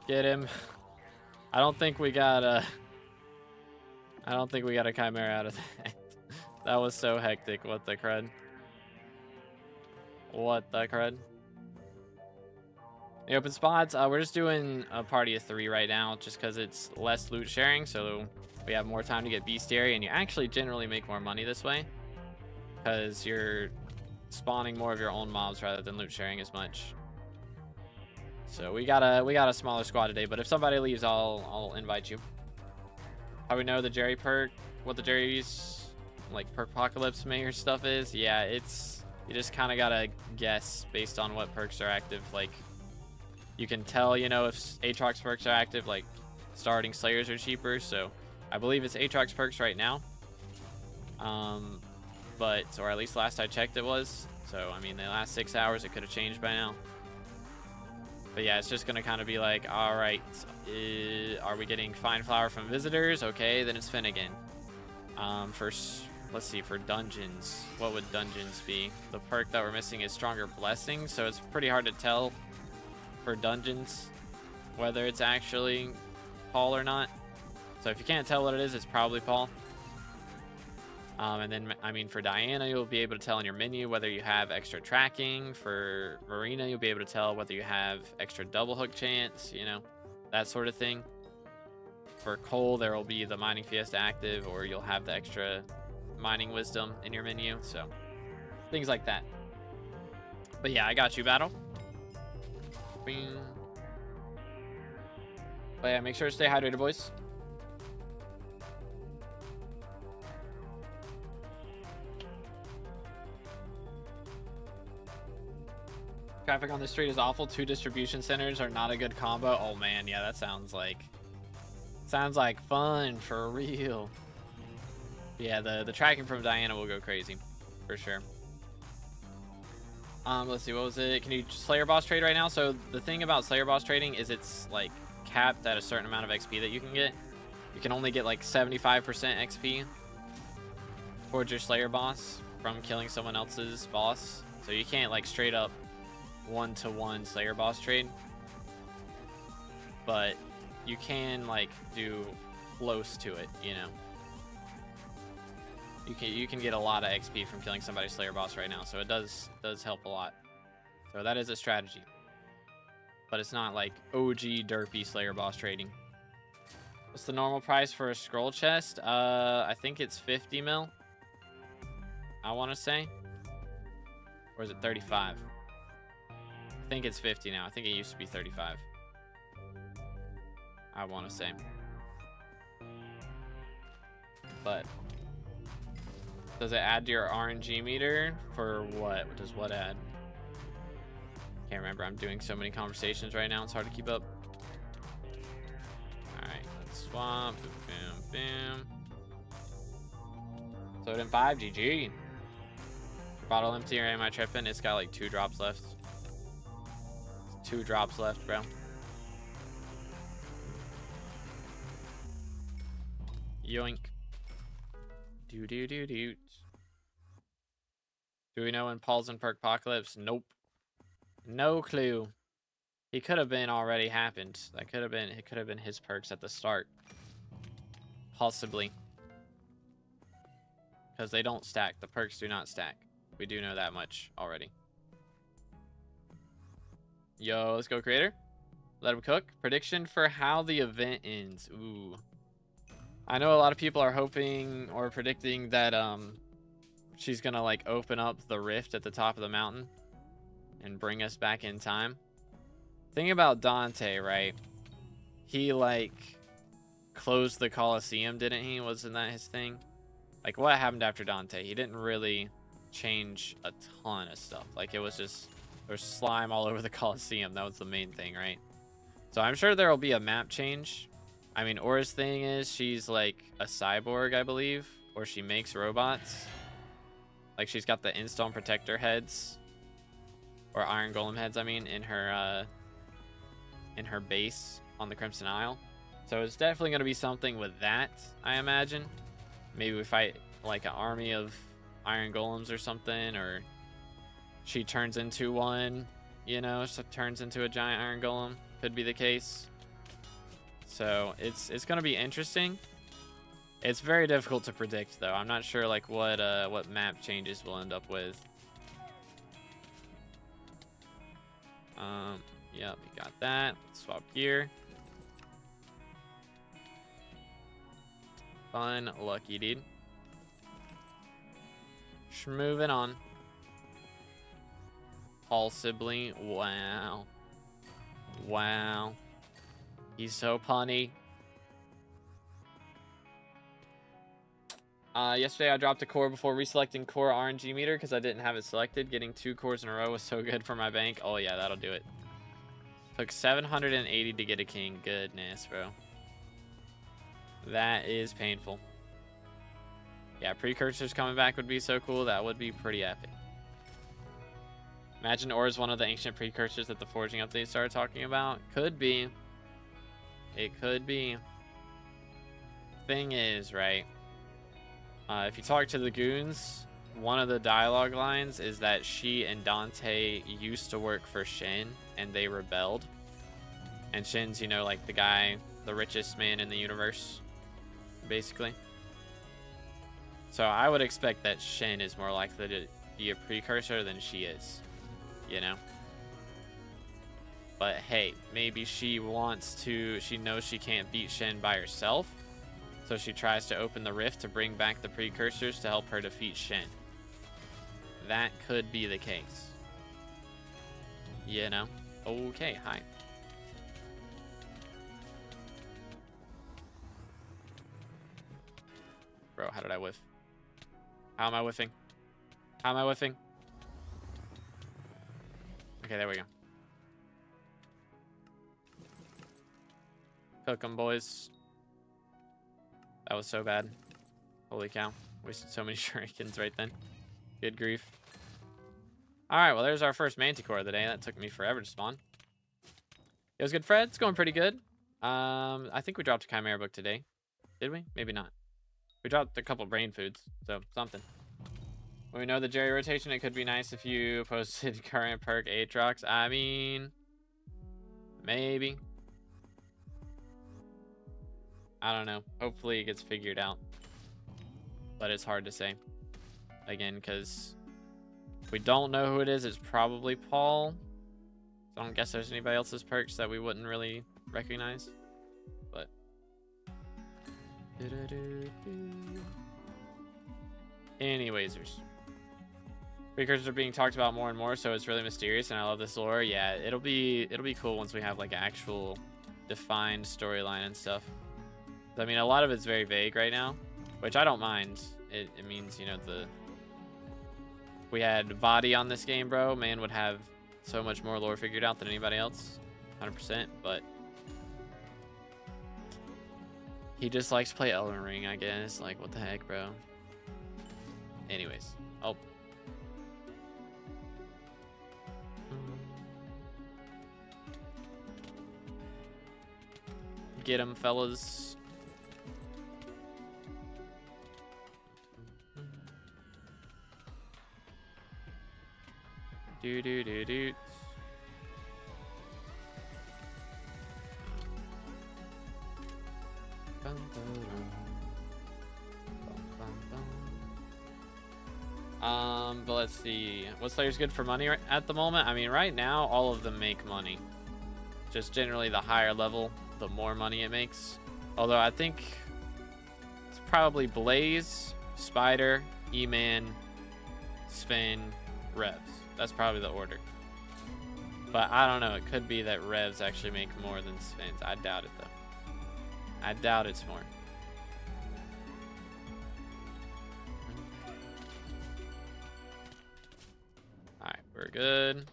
Get him. I don't think we got a chimera out of that. That was so hectic. What the crud? What the crud? The open spots, we're just doing a party of 3 right now just because it's less loot sharing, so we have more time to get bestiary, and you actually generally make more money this way because you're spawning more of your own mobs rather than loot sharing as much. So we got a smaller squad today, but if somebody leaves, I'll invite you. How we know the Jerry perk, what the Jerry's like Perk Apocalypse Mayor stuff is? Yeah, it's, you just kind of gotta guess based on what perks are active. Like, you can tell, you know, if Aatrox perks are active, like starting Slayers are cheaper. So I believe it's Aatrox perks right now. But, or at least last I checked it was. So, I mean, the last 6 hours, it could have changed by now. But yeah, it's just going to kind of be like, all right, are we getting Fine Flower from visitors? Okay, then it's Finnegan. First, let's see, for dungeons, what would dungeons be? The perk that we're missing is Stronger Blessings, so it's pretty hard to tell for dungeons whether it's actually Paul or not. So if you can't tell what it is, it's probably Paul. And then, I mean, for Diana, you'll be able to tell in your menu whether you have extra tracking. For Marina, you'll be able to tell whether you have extra double hook chance, you know, that sort of thing. For Cole, there will be the Mining Fiesta active, or you'll have the extra Mining Wisdom in your menu. So, things like that. But yeah, I got you, Battle. Bing. But yeah, make sure to stay hydrated, boys. Traffic on the street is awful. 2 distribution centers are not a good combo. Oh man, yeah, that sounds like fun for real. Yeah, the tracking from Diana will go crazy for sure. Let's see, what was it? Can you Slayer boss trade right now? So the thing about Slayer boss trading is it's like capped at a certain amount of XP that you can get. You can only get like 75% XP towards your Slayer boss from killing someone else's boss. So you can't like straight up 1-to-1 Slayer boss trade, but you can like do close to it, you know. You can get a lot of XP from killing somebody's Slayer boss right now, so it does help a lot. So that is a strategy, but it's not like OG derpy Slayer boss trading. What's the normal price for a scroll chest? I think it's 50 mil, I want to say, or is it 35? I think it's 50 now. I think it used to be 35. I want to say. But does it add to your RNG meter? For what? Does what add? Can't remember. I'm doing so many conversations right now. It's hard to keep up. All right, let's swap. Boom, boom, boom. So in 5, GG. Bottle empty, or am I tripping? It's got like 2 drops left. 2 drops left, bro. Yoink. Do. Do we know when Paul's in Perk Apocalypse? Nope. No clue. He could have been already happened. That could have been, it could have been his perks at the start. Possibly. Because they don't stack. The perks do not stack. We do know that much already. Yo, let's go, creator. Let him cook. Prediction for how the event ends. Ooh. I know a lot of people are hoping or predicting that she's gonna like open up the rift at the top of the mountain and bring us back in time. Thing about Dante, right? He like closed the Colosseum, didn't he? Wasn't that his thing? Like, what happened after Dante? He didn't really change a ton of stuff. Like, it was just, there's slime all over the Colosseum. That was the main thing, right? So I'm sure there will be a map change. I mean, Aura's thing is she's like a cyborg, I believe, or she makes robots. Like, she's got the Install Protector heads, or Iron Golem heads, I mean, in her base on the Crimson Isle. So it's definitely going to be something with that, I imagine. Maybe we fight like an army of Iron Golems or something, or she turns into one, you know, so turns into a giant Iron Golem. Could be the case. So it's going to be interesting. It's very difficult to predict, though. I'm not sure like what map changes we'll end up with. Yep, we got that. Swap gear. Fun, lucky, dude. Moving on. Paul Sibley. Wow. Wow. He's so punny. Yesterday I dropped a core before reselecting core RNG meter because I didn't have it selected. Getting 2 cores in a row was so good for my bank. Oh yeah, that'll do it. Took 780 to get a king. Goodness, bro. That is painful. Yeah, precursors coming back would be so cool. That would be pretty epic. Imagine Aura's one of the ancient precursors that the forging update started talking about. Could be. It could be. Thing is, right? If you talk to the goons, one of the dialogue lines is that she and Dante used to work for Shin and they rebelled. And Shin's, you know, like the guy, the richest man in the universe, basically. So I would expect that Shin is more likely to be a precursor than she is, you know? But hey, maybe she wants to, she knows she can't beat Shin by herself. So she tries to open the rift to bring back the precursors to help her defeat Shin. That could be the case. You know? Okay, hi. Bro, how did I whiff? How am I whiffing? How am I whiffing? Okay, there we go. Cook 'em, boys. That was so bad. Holy cow. Wasted so many shurikens right then. Good grief. Alright, well, there's our first manticore of the day. That took me forever to spawn. It was good, Fred. It's going pretty good. I think we dropped a Chimera book today. Did we? Maybe not. We dropped a couple brain foods, so something. When we know the Jerry rotation, it could be nice if you posted current perk Aatrox. I mean, maybe. I don't know. Hopefully it gets figured out. But it's hard to say. Again, because if we don't know who it is, it's probably Paul. So I don't guess there's anybody else's perks that we wouldn't really recognize. But anywaysers. Precursors are being talked about more and more, so it's really mysterious, and I love this lore. Yeah, it'll be cool once we have like actual defined storyline and stuff. I mean, a lot of it's very vague right now, which I don't mind. It means, you know, if we had Vadi on this game, bro, man would have so much more lore figured out than anybody else, 100%. But he just likes to play Elden Ring, I guess. Like, what the heck, bro? Anyways, oh. Get him, fellas. Do do do do. But let's see. What Slayer's good for money at the moment? I mean, right now, all of them make money. Just generally, the higher level, the more money it makes. Although I think it's probably Blaze, Spider, E-Man, Sven, Revs. That's probably the order. But I don't know. It could be that Revs actually make more than Sven's. I doubt it, though. I doubt it's more. Alright, we're good.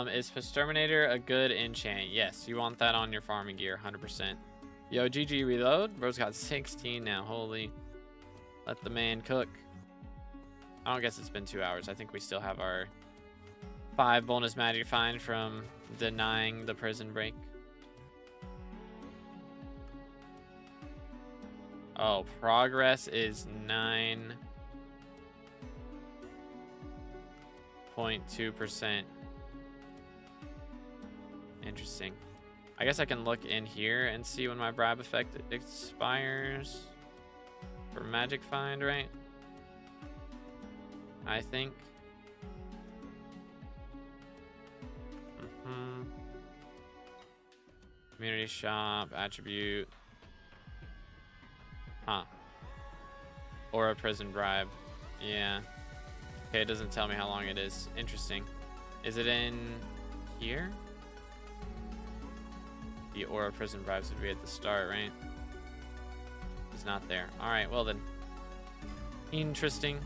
Is Exterminator a good enchant? Yes, you want that on your farming gear, 100%. Yo, GG reload. Bro's got 16 now. Holy. Let the man cook. I don't guess it's been 2 hours. I think we still have our 5 bonus magic find from denying the prison break. Oh, progress is 9.2%. Interesting. I guess I can look in here and see when my bribe effect expires for magic find, right? I think. Community shop, attribute. Huh. Or a prison bribe. Yeah. Okay, it doesn't tell me how long it is. Interesting. Is it in here? The Aura prison bribes would be at the start, right? It's not there. Alright, well then. Interesting.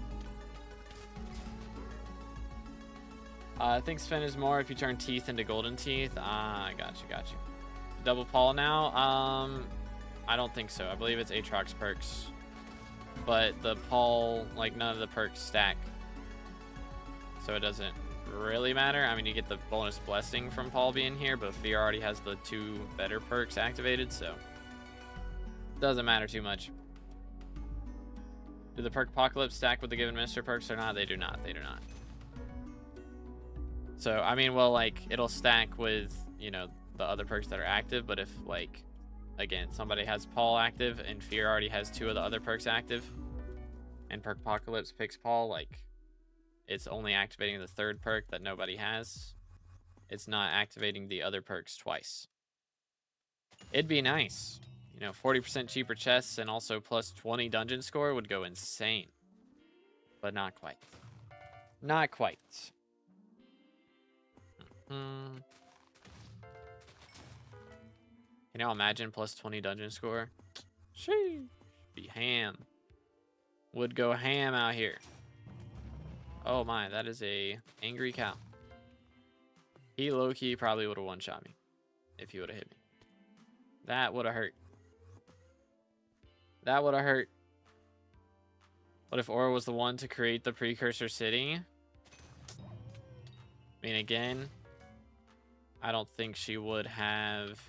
I think Sven is more if you turn teeth into golden teeth. Ah, I got you. Double Paul now? I don't think so. I believe it's Aatrox perks. But the Paul, like, none of the perks stack. So it doesn't really matter. I mean, you get the bonus blessing from Paul being here, but Fear already has the 2 better perks activated, so doesn't matter too much. Do the perk Apocalypse stack with the given minister perks or not? They do not. They do not. So, I mean, well, like, it'll stack with, you know, the other perks that are active, but if, like, again, somebody has Paul active and Fear already has 2 of the other perks active, and Perk Apocalypse picks Paul, like, it's only activating the 3rd perk that nobody has. It's not activating the other perks twice. It'd be nice. You know, 40% cheaper chests and also plus 20 dungeon score would go insane. But not quite. Not quite. Can you imagine plus 20 dungeon score? Sheesh. Be ham. Would go ham out here. Oh my, that is a angry cow. He low-key probably would have one-shot me if he would have hit me. That would have hurt. That would have hurt. What if Aura was the one to create the precursor city? I mean, again, I don't think she would have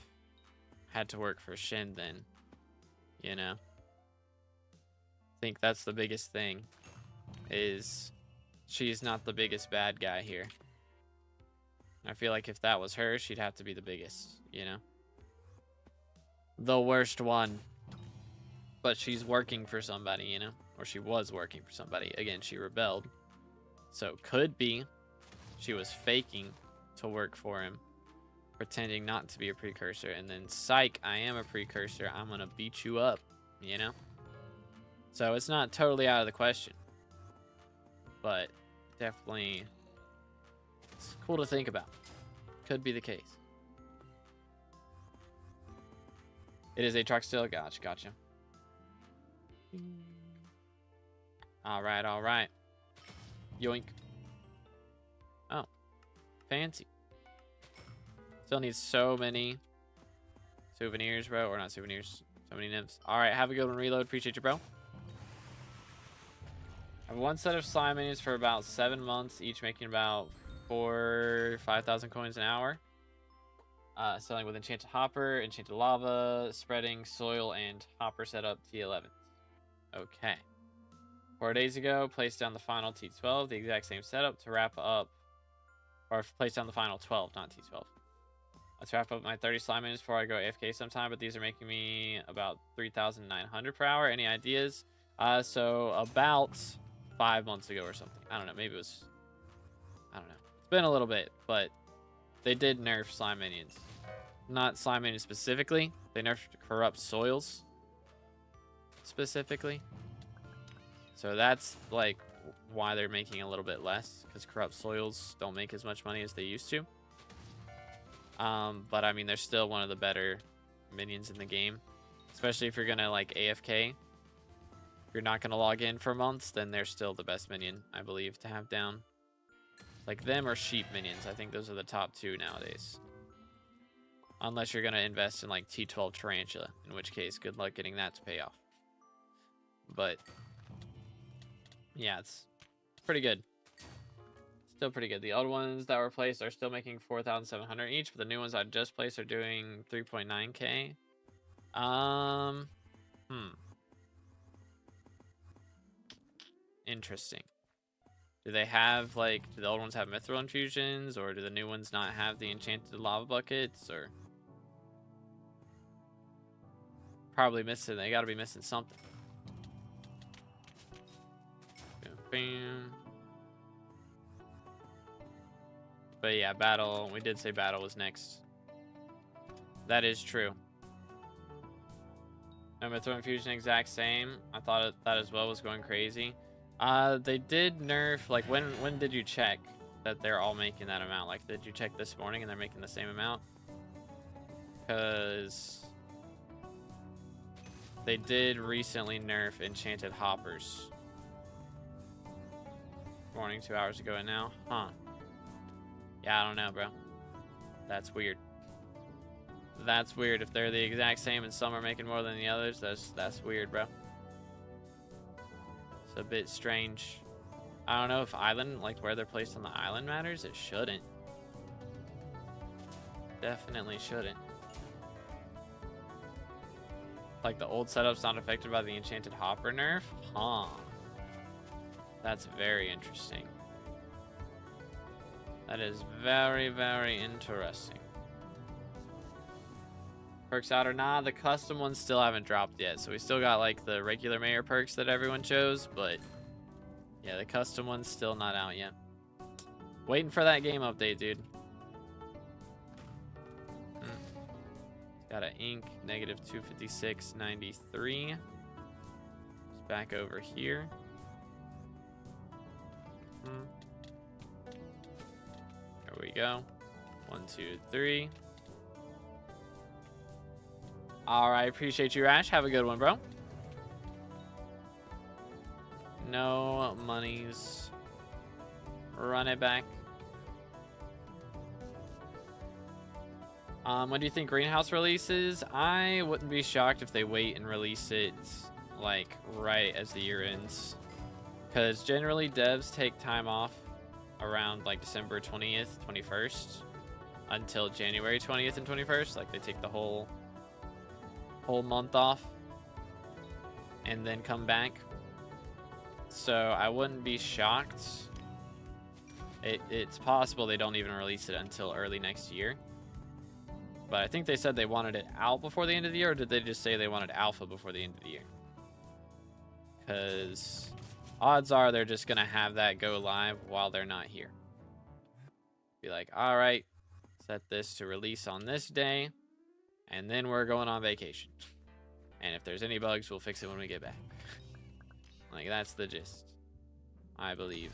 had to work for Shin then. You know? I think that's the biggest thing. Is she's not the biggest bad guy here. I feel like if that was her, she'd have to be the biggest, you know? The worst one. But she's working for somebody, you know? Or she was working for somebody. Again, she rebelled. So could be she was faking to work for him. Pretending not to be a precursor. And then, psych, I am a precursor. I'm gonna beat you up, you know? So it's not totally out of the question. But definitely, it's cool to think about. Could be the case. It is a truck still. Gotcha. All right, all right. Yoink. Oh, fancy. Still need so many souvenirs, bro. Or not souvenirs. So many nymphs. All right, have a good one, Reload. Appreciate you, bro. I have one set of slime minions for about 7 months, each making about 5,000 coins an hour. Selling with Enchanted Hopper, Enchanted Lava, Spreading, Soil, and Hopper setup T11. Okay. 4 days ago, placed down the final T12, the exact same setup to wrap up, or placed down the final 12, not T12. Let's wrap up my 30 slime minions before I go AFK sometime, but these are making me about 3,900 per hour. Any ideas? So about 5 months ago or something. I don't know. Maybe it was, I don't know. It's been a little bit, but they did nerf slime minions. Not slime minions specifically. They nerfed corrupt soils specifically. So that's like why they're making a little bit less, because corrupt soils don't make as much money as they used to. But I mean, they're still one of the better minions in the game, especially if you're gonna like AFK. If you're not gonna log in for months, then they're still the best minion, I believe, to have down. Like them or sheep minions. I think those are the top two nowadays. Unless you're gonna invest in like T12 Tarantula, in which case, good luck getting that to pay off. But yeah, it's pretty good. Still pretty good. The old ones that were placed are still making 4,700 each, but the new ones I just placed are doing 3.9k. Interesting. Do they have like, do the old ones have mithril infusions, or do the new ones not have the enchanted lava buckets, or probably missing? They got to be missing something. Bam, bam. But yeah, battle. We did say battle was next. That is true. No mithril infusion, exact same. I thought that as well was going crazy. They did nerf. Like when did you check that they're all making that amount? Like, did you check this morning and they're making the same amount? Because they did recently nerf enchanted hoppers. Morning, 2 hours ago, and now, huh? Yeah, I don't know, bro. That's weird. That's weird. If they're the exact same and some are making more than the others, that's weird, bro. It's a bit strange. I don't know if island, like where they're placed on the island, matters. It shouldn't. Definitely shouldn't. Like the old setup's not affected by the enchanted hopper nerf? Huh. That's very interesting. That is very, very interesting. Perks out or not? The custom ones still haven't dropped yet. So we still got like the regular mayor perks that everyone chose. But yeah, the custom one's still not out yet. Waiting for that game update, dude. Got an ink, negative 256.93. It's back over here. There we go. 1, 2, 3. All right, appreciate you, Rash. Have a good one, bro. No monies. Run it back. When do you think Greenhouse releases? I wouldn't be shocked if they wait and release it like right as the year ends, because generally devs take time off around like December 20th, 21st until January 20th and 21st. Like they take the whole month off and then come back. So I wouldn't be shocked. It's possible they don't even release it until early next year. But I think they said they wanted it out before the end of the year, or did they just say they wanted alpha before the end of the year? Because odds are they're just going to have that go live while they're not here. Be like, all right, set this to release on this day, and then we're going on vacation. And if there's any bugs, we'll fix it when we get back. Like, that's the gist, I believe.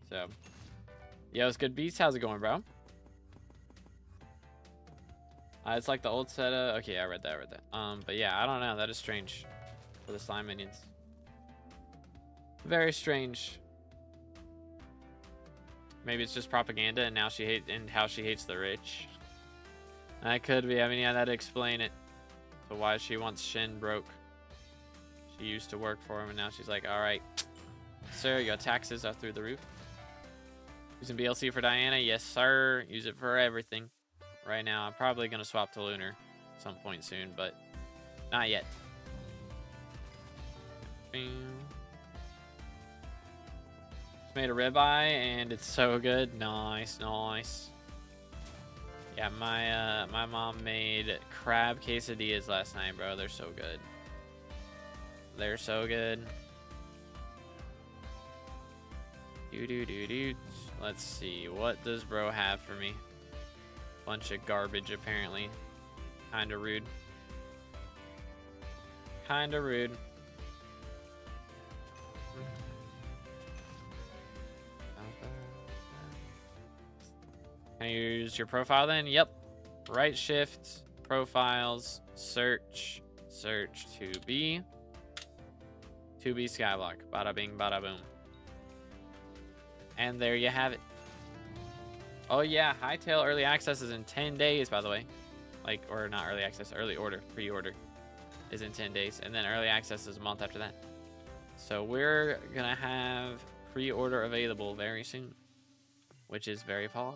So, yo, it's good beats. How's it going, bro? It's like the old setup. Okay, I read that. But yeah, I don't know. That is strange for the slime minions. Very strange. Maybe it's just propaganda, and now how she hates the rich. That could be. I mean, yeah, that'd explain it. So why she wants Shin broke. She used to work for him, and now she's like, all right, sir, your taxes are through the roof. Using BLC for Diana? Yes, sir. Use it for everything. Right now, I'm probably going to swap to Lunar at some point soon, but not yet. Just made a ribeye, and it's so good. Nice, nice. Yeah, my mom made crab quesadillas last night, bro. They're so good. They're so good. Let's see. What does bro have for me? Bunch of garbage, apparently. Kinda rude. Kinda rude. Can you use your profile then? Yep. Right shift, profiles, search, search 2B. 2B SkyBlock. Bada bing, bada boom. And there you have it. Oh yeah, Hightail early access is in 10 days, by the way. Like, or not early access, early order, pre-order is in 10 days. And then early access is a month after that. So we're gonna have pre-order available very soon, which is very pog.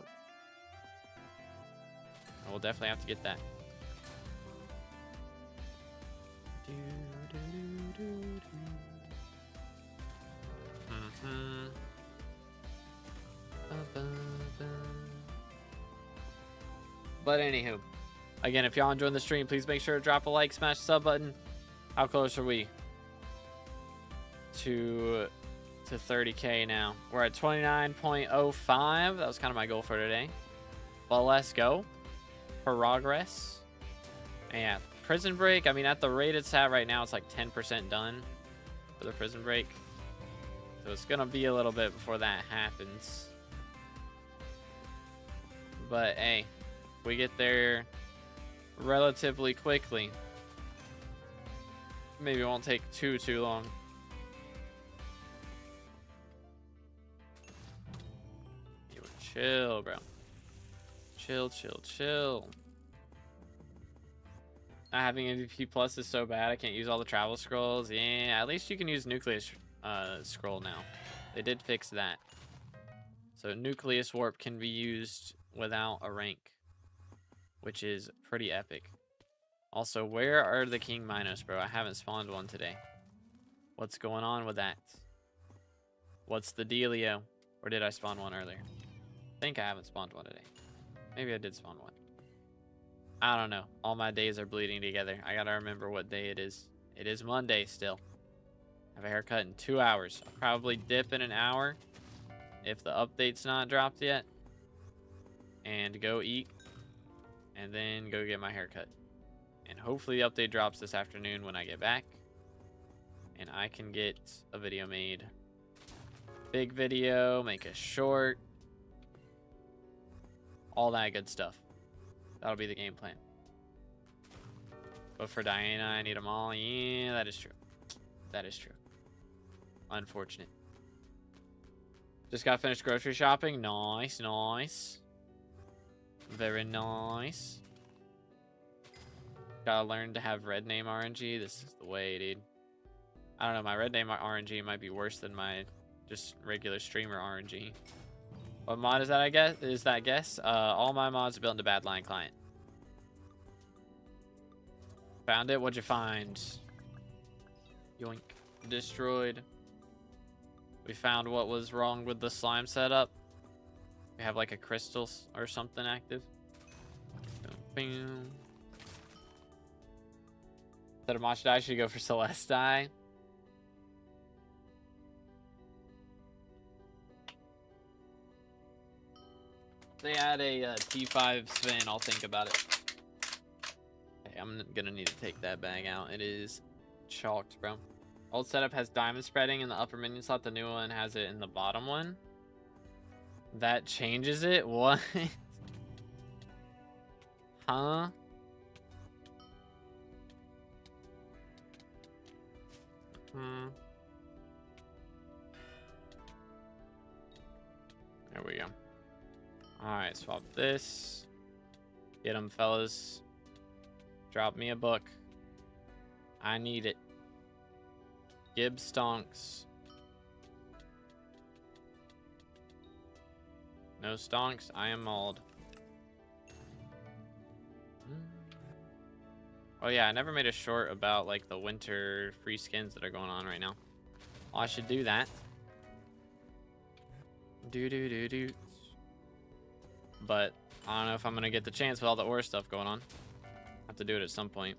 We'll definitely have to get that. But anywho, again, if y'all enjoying the stream, please make sure to drop a like, smash the sub button. How close are we to 30K now? We're at 29.05. That was kind of my goal for today. But let's go. Progress. And yeah, prison break. I mean, at the rate it's at right now, it's like 10% done for the prison break. So it's gonna be a little bit before that happens. But hey, we get there relatively quickly. Maybe it won't take too long. Yo, chill, bro. Chill, chill, chill. Not having MVP Plus is so bad. I can't use all the travel scrolls. Yeah, at least you can use Nucleus scroll now. They did fix that. So Nucleus Warp can be used without a rank, which is pretty epic. Also, where are the King Minos, bro? I haven't spawned one today. What's going on with that? What's the dealio? Or did I spawn one earlier? I think I haven't spawned one today. Maybe I did spawn one. I don't know. All my days are bleeding together. I gotta remember what day it is. It is Monday still. I have a haircut in 2 hours. I'll probably dip in an hour if the update's not dropped yet. And go eat. And then go get my haircut. And hopefully the update drops this afternoon when I get back. And I can get a video made. Big video, make a short. All that good stuff. That'll be the game plan. But for Diana, I need them all. Yeah, that is true. That is true. Unfortunate. Just got finished grocery shopping. Nice, nice. Very nice. Gotta learn to have red name RNG. This is the way, dude. I don't know. My red name RNG might be worse than my just regular streamer RNG. What mod is that, I guess? Is that guess? All my mods are built into Badlion client. Found it? What'd you find? Yoink. Destroyed. We found what was wrong with the slime setup. We have like a crystal or something active. Instead of Machidai, should you go for Celestai? They add a T5 Sven, I'll think about it. Okay, I'm gonna need to take that bag out. It is chalked, bro. Old setup has diamond spreading in the upper minion slot. The new one has it in the bottom one. That changes it? What? Huh? There we go. Alright, swap this. Get them, fellas. Drop me a book. I need it. Gib stonks. No stonks, I am mauled. Oh yeah, I never made a short about like the winter free skins that are going on right now. Well, I should do that. Do. But I don't know if I'm gonna get the chance with all the ore stuff going on. Have to do it at some point.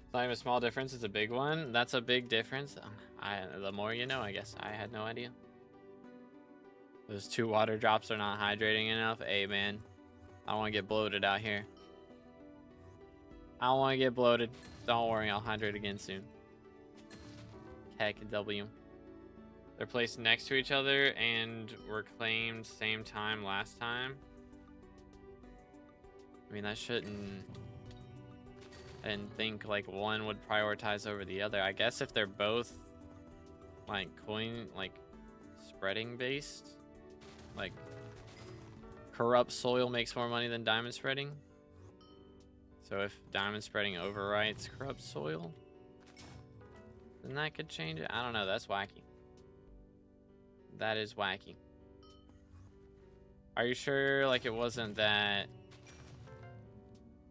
It's not even a small difference, it's a big one. That's a big difference. The more you know, I guess. I had no idea. Those 2 water drops are not hydrating enough. Hey man, I want to get bloated out here. I want to get bloated. Don't worry, I'll hydrate again soon. Heck, W. They're placed next to each other and were claimed same time last time. I mean, that shouldn't... I didn't think like one would prioritize over the other. I guess if they're both like coin, like spreading based, like corrupt soil makes more money than diamond spreading. So if diamond spreading overwrites corrupt soil, then that could change it. I don't know. That's wacky. That is wacky. Are you sure like it wasn't that?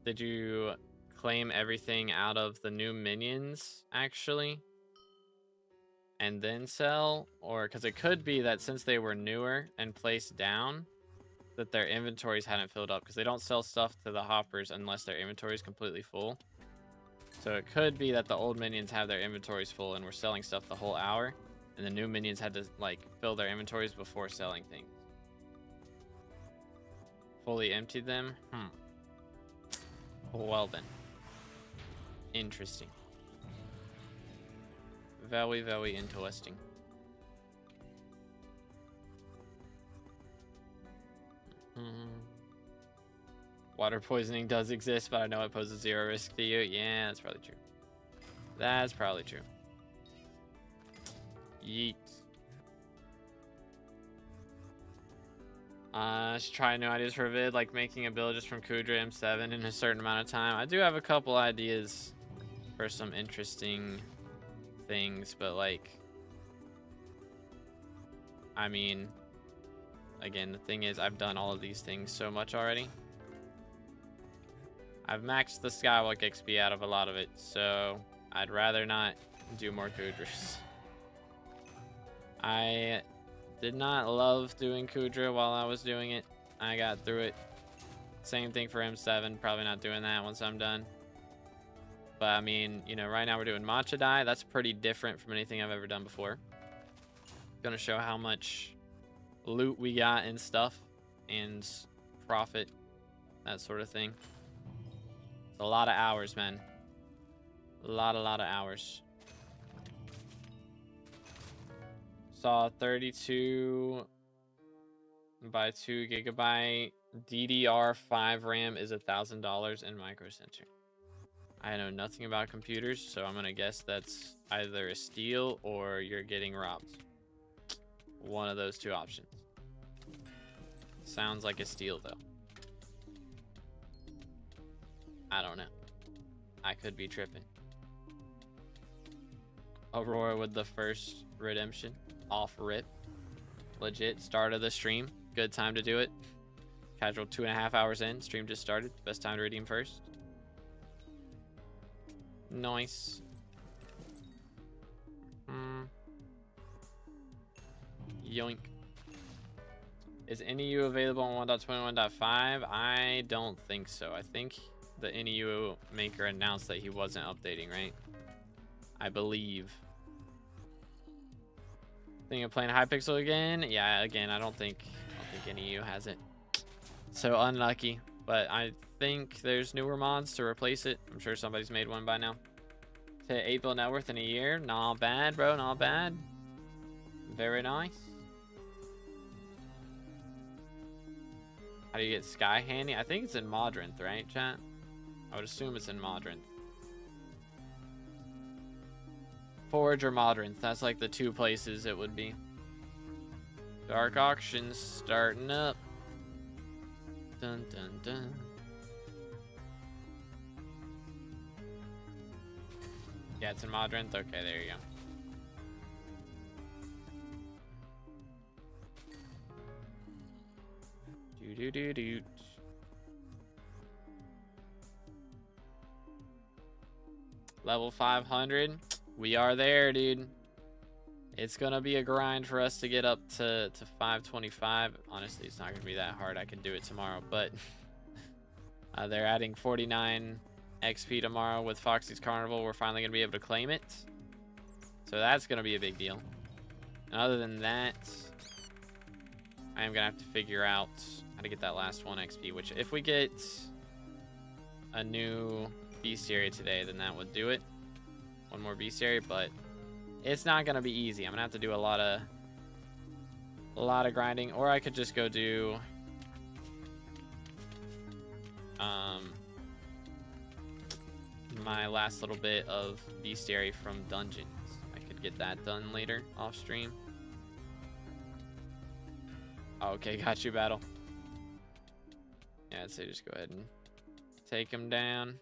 Did you claim everything out of the new minions actually and then sell? Or because it could be that since they were newer and placed down that their inventories hadn't filled up, because they don't sell stuff to the hoppers unless their inventory is completely full. So it could be that the old minions have their inventories full and were selling stuff the whole hour, and the new minions had to like fill their inventories before selling things. Fully emptied them? Well then. Interesting. Very, very interesting. Water poisoning does exist, but I know it poses 0 risk to you. Yeah, that's probably true. That's probably true. Yeet. Should try new ideas for a vid, like making a build just from Kudra M7 in a certain amount of time. I do have a couple ideas for some interesting things, but like, I mean, again, the thing is, I've done all of these things so much already. I've maxed the Skywalk XP out of a lot of it, so I'd rather not do more Kudras. I did not love doing Kudra while I was doing it. I got through it. Same thing for M7, probably not doing that once I'm done. But I mean, you know, right now we're doing Matcha Dye. That's pretty different from anything I've ever done before. Gonna show how much loot we got and stuff and profit, that sort of thing. It's a lot of hours, man. A lot of hours. Saw 32 by 2 gigabyte DDR5 RAM is $1,000 in Micro Center. I know nothing about computers, so I'm gonna guess that's either a steal or you're getting robbed. One of those two options. Sounds like a steal though. I don't know. I could be tripping. Aurora with the first redemption. Off rip. Legit. Start of the stream. Good time to do it. Casual 2.5 hours in. Stream just started. Best time to redeem first. Nice. Yoink. Is NEU available on 1.21.5? I don't think so. I think the NEU maker announced that he wasn't updating, right? I believe. Thinking of playing Hypixel again? Yeah, again, I don't think NEU has it. So unlucky. But I think there's newer mods to replace it. I'm sure somebody's made one by now. To 8 bill net worth in a year. Not bad, bro. Not bad. Very nice. How do you get Sky handy? I think it's in Modrinth, right, chat? I would assume it's in Modrinth. Forge or Modern. That's like the two places it would be. Dark auctions starting up. Dun dun dun. Yeah, it's in Modern. Okay, there you go. Do do do do. Level 500. We are there, dude. It's gonna be a grind for us to get up to 525. Honestly, it's not gonna be that hard. I can do it tomorrow, but they're adding 49 XP tomorrow with Foxy's Carnival. We're finally gonna be able to claim it, so that's gonna be a big deal. And other than that, I am gonna have to figure out how to get that last 1 XP. Which, if we get a new bestiary today, then that would do it. 1 more bestiary, but it's not gonna be easy. I'm gonna have to do a lot of grinding, or I could just go do my last little bit of bestiary from dungeons. I could get that done later off stream. Okay, got you, battle. Yeah, I'd say just go ahead and take him down.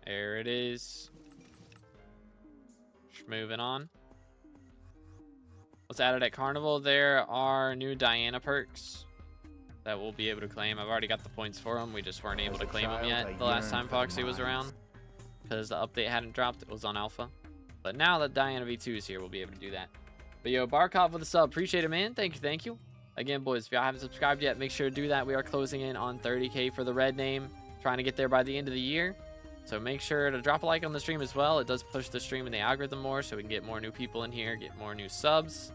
There it is. Just moving on. What's added at Carnival? There are new Diana perks that we'll be able to claim. I've already got the points for them. We just weren't able to claim them yet the last time Foxy was around, because the update hadn't dropped. It was on alpha. But now that Diana V2 is here, we'll be able to do that. But yo, Barkov with a sub. Appreciate it, man. Thank you, thank you. Again, boys, if y'all haven't subscribed yet, make sure to do that. We are closing in on 30K for the red name. Trying to get there by the end of the year. So make sure to drop a like on the stream as well. It does push the stream and the algorithm more, so we can get more new people in here, get more new subs,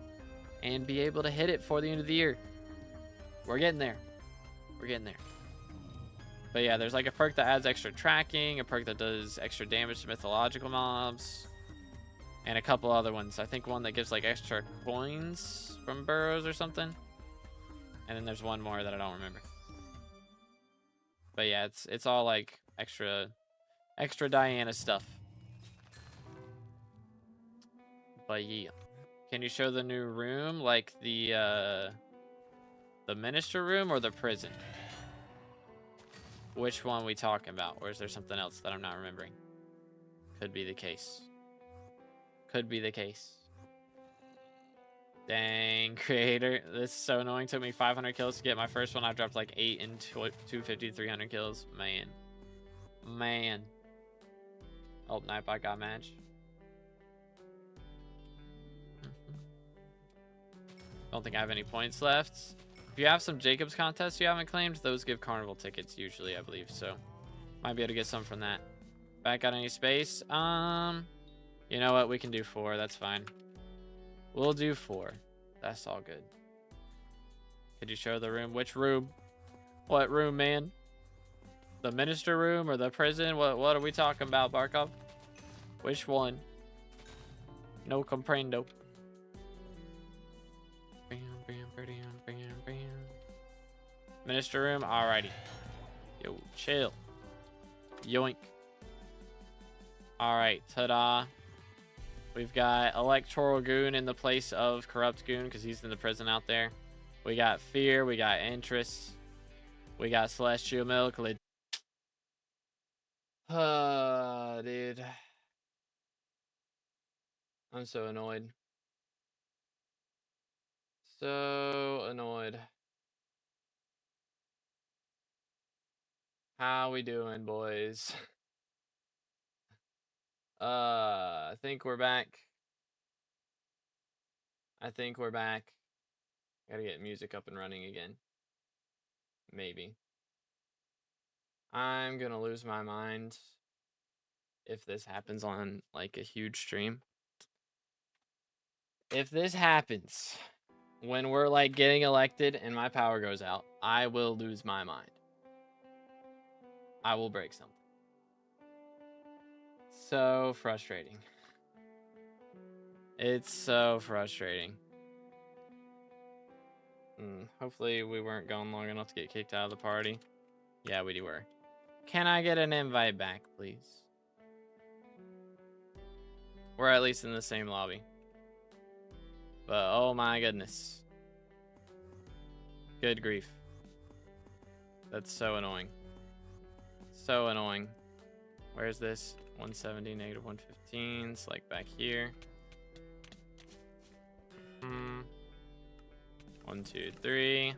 and be able to hit it for the end of the year. We're getting there. We're getting there. But yeah, there's like a perk that adds extra tracking, a perk that does extra damage to mythological mobs, and a couple other ones. I think one that gives like extra coins from burrows or something. And then there's one more that I don't remember. But yeah, it's all like extra Diana stuff. But yeah, can you show the new room, like the minister room or the prison? Which one we talking about? Or is there something else that I'm not remembering? Could be the case. Could be the case. Dang, creator, this is so annoying. Took me 500 kills to get my first one. I dropped like 8 in 250, 300 kills. Man. Oh, Nightbot got match. Don't think I have any points left. If you have some Jacobs contests you haven't claimed, those give Carnival tickets usually, I believe. So might be able to get some from that. Back got any space? You know what? We can do 4. That's fine. We'll do 4. That's all good. Could you show the room? Which room? What room, man? The minister room or the prison? What are we talking about, Barkov? Which one? No comprendo. Minister room? Alrighty. Yo, chill. Yoink. Alright, ta-da. We've got Electoral Goon in the place of Corrupt Goon, because he's in the prison out there. We got Fear. We got Intrests. We got Celestial Milk. Dude. I'm so annoyed. So annoyed. How we doing, boys? I think we're back. Gotta get music up and running again. Maybe. I'm gonna lose my mind if this happens on like a huge stream. If this happens when we're like getting elected and my power goes out, I will lose my mind. I will break something. So frustrating. It's so frustrating. Hopefully we weren't gone long enough to get kicked out of the party. Yeah, we were. Can I get an invite back, please? We're at least in the same lobby. But oh my goodness. Good grief. That's so annoying. So annoying. Where's this? 170, negative 115. It's like back here. 1, 2, 3.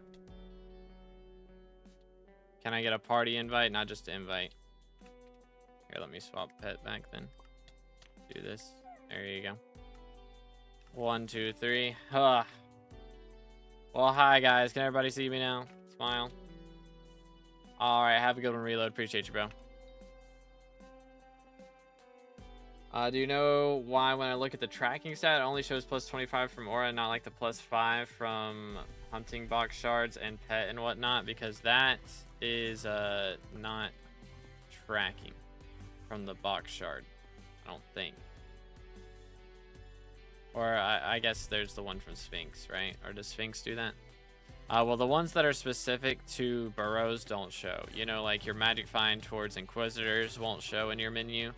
Can I get a party invite? Not just an invite. Here, let me swap pet back then. Do this. There you go. 1, 2, 3. Well, hi guys. Can everybody see me now? Smile. All right. Have a good one, Reload. Appreciate you, bro. Do you know why when I look at the tracking stat, it only shows plus 25 from aura and not like the plus 5 from hunting box shards and pet and whatnot? Because that is not tracking from the box shard, I don't think. Or I guess there's the one from Sphinx, right? Or does Sphinx do that? Well, the ones that are specific to burrows don't show. You know, like your magic find towards Inquisitors won't show in your menu.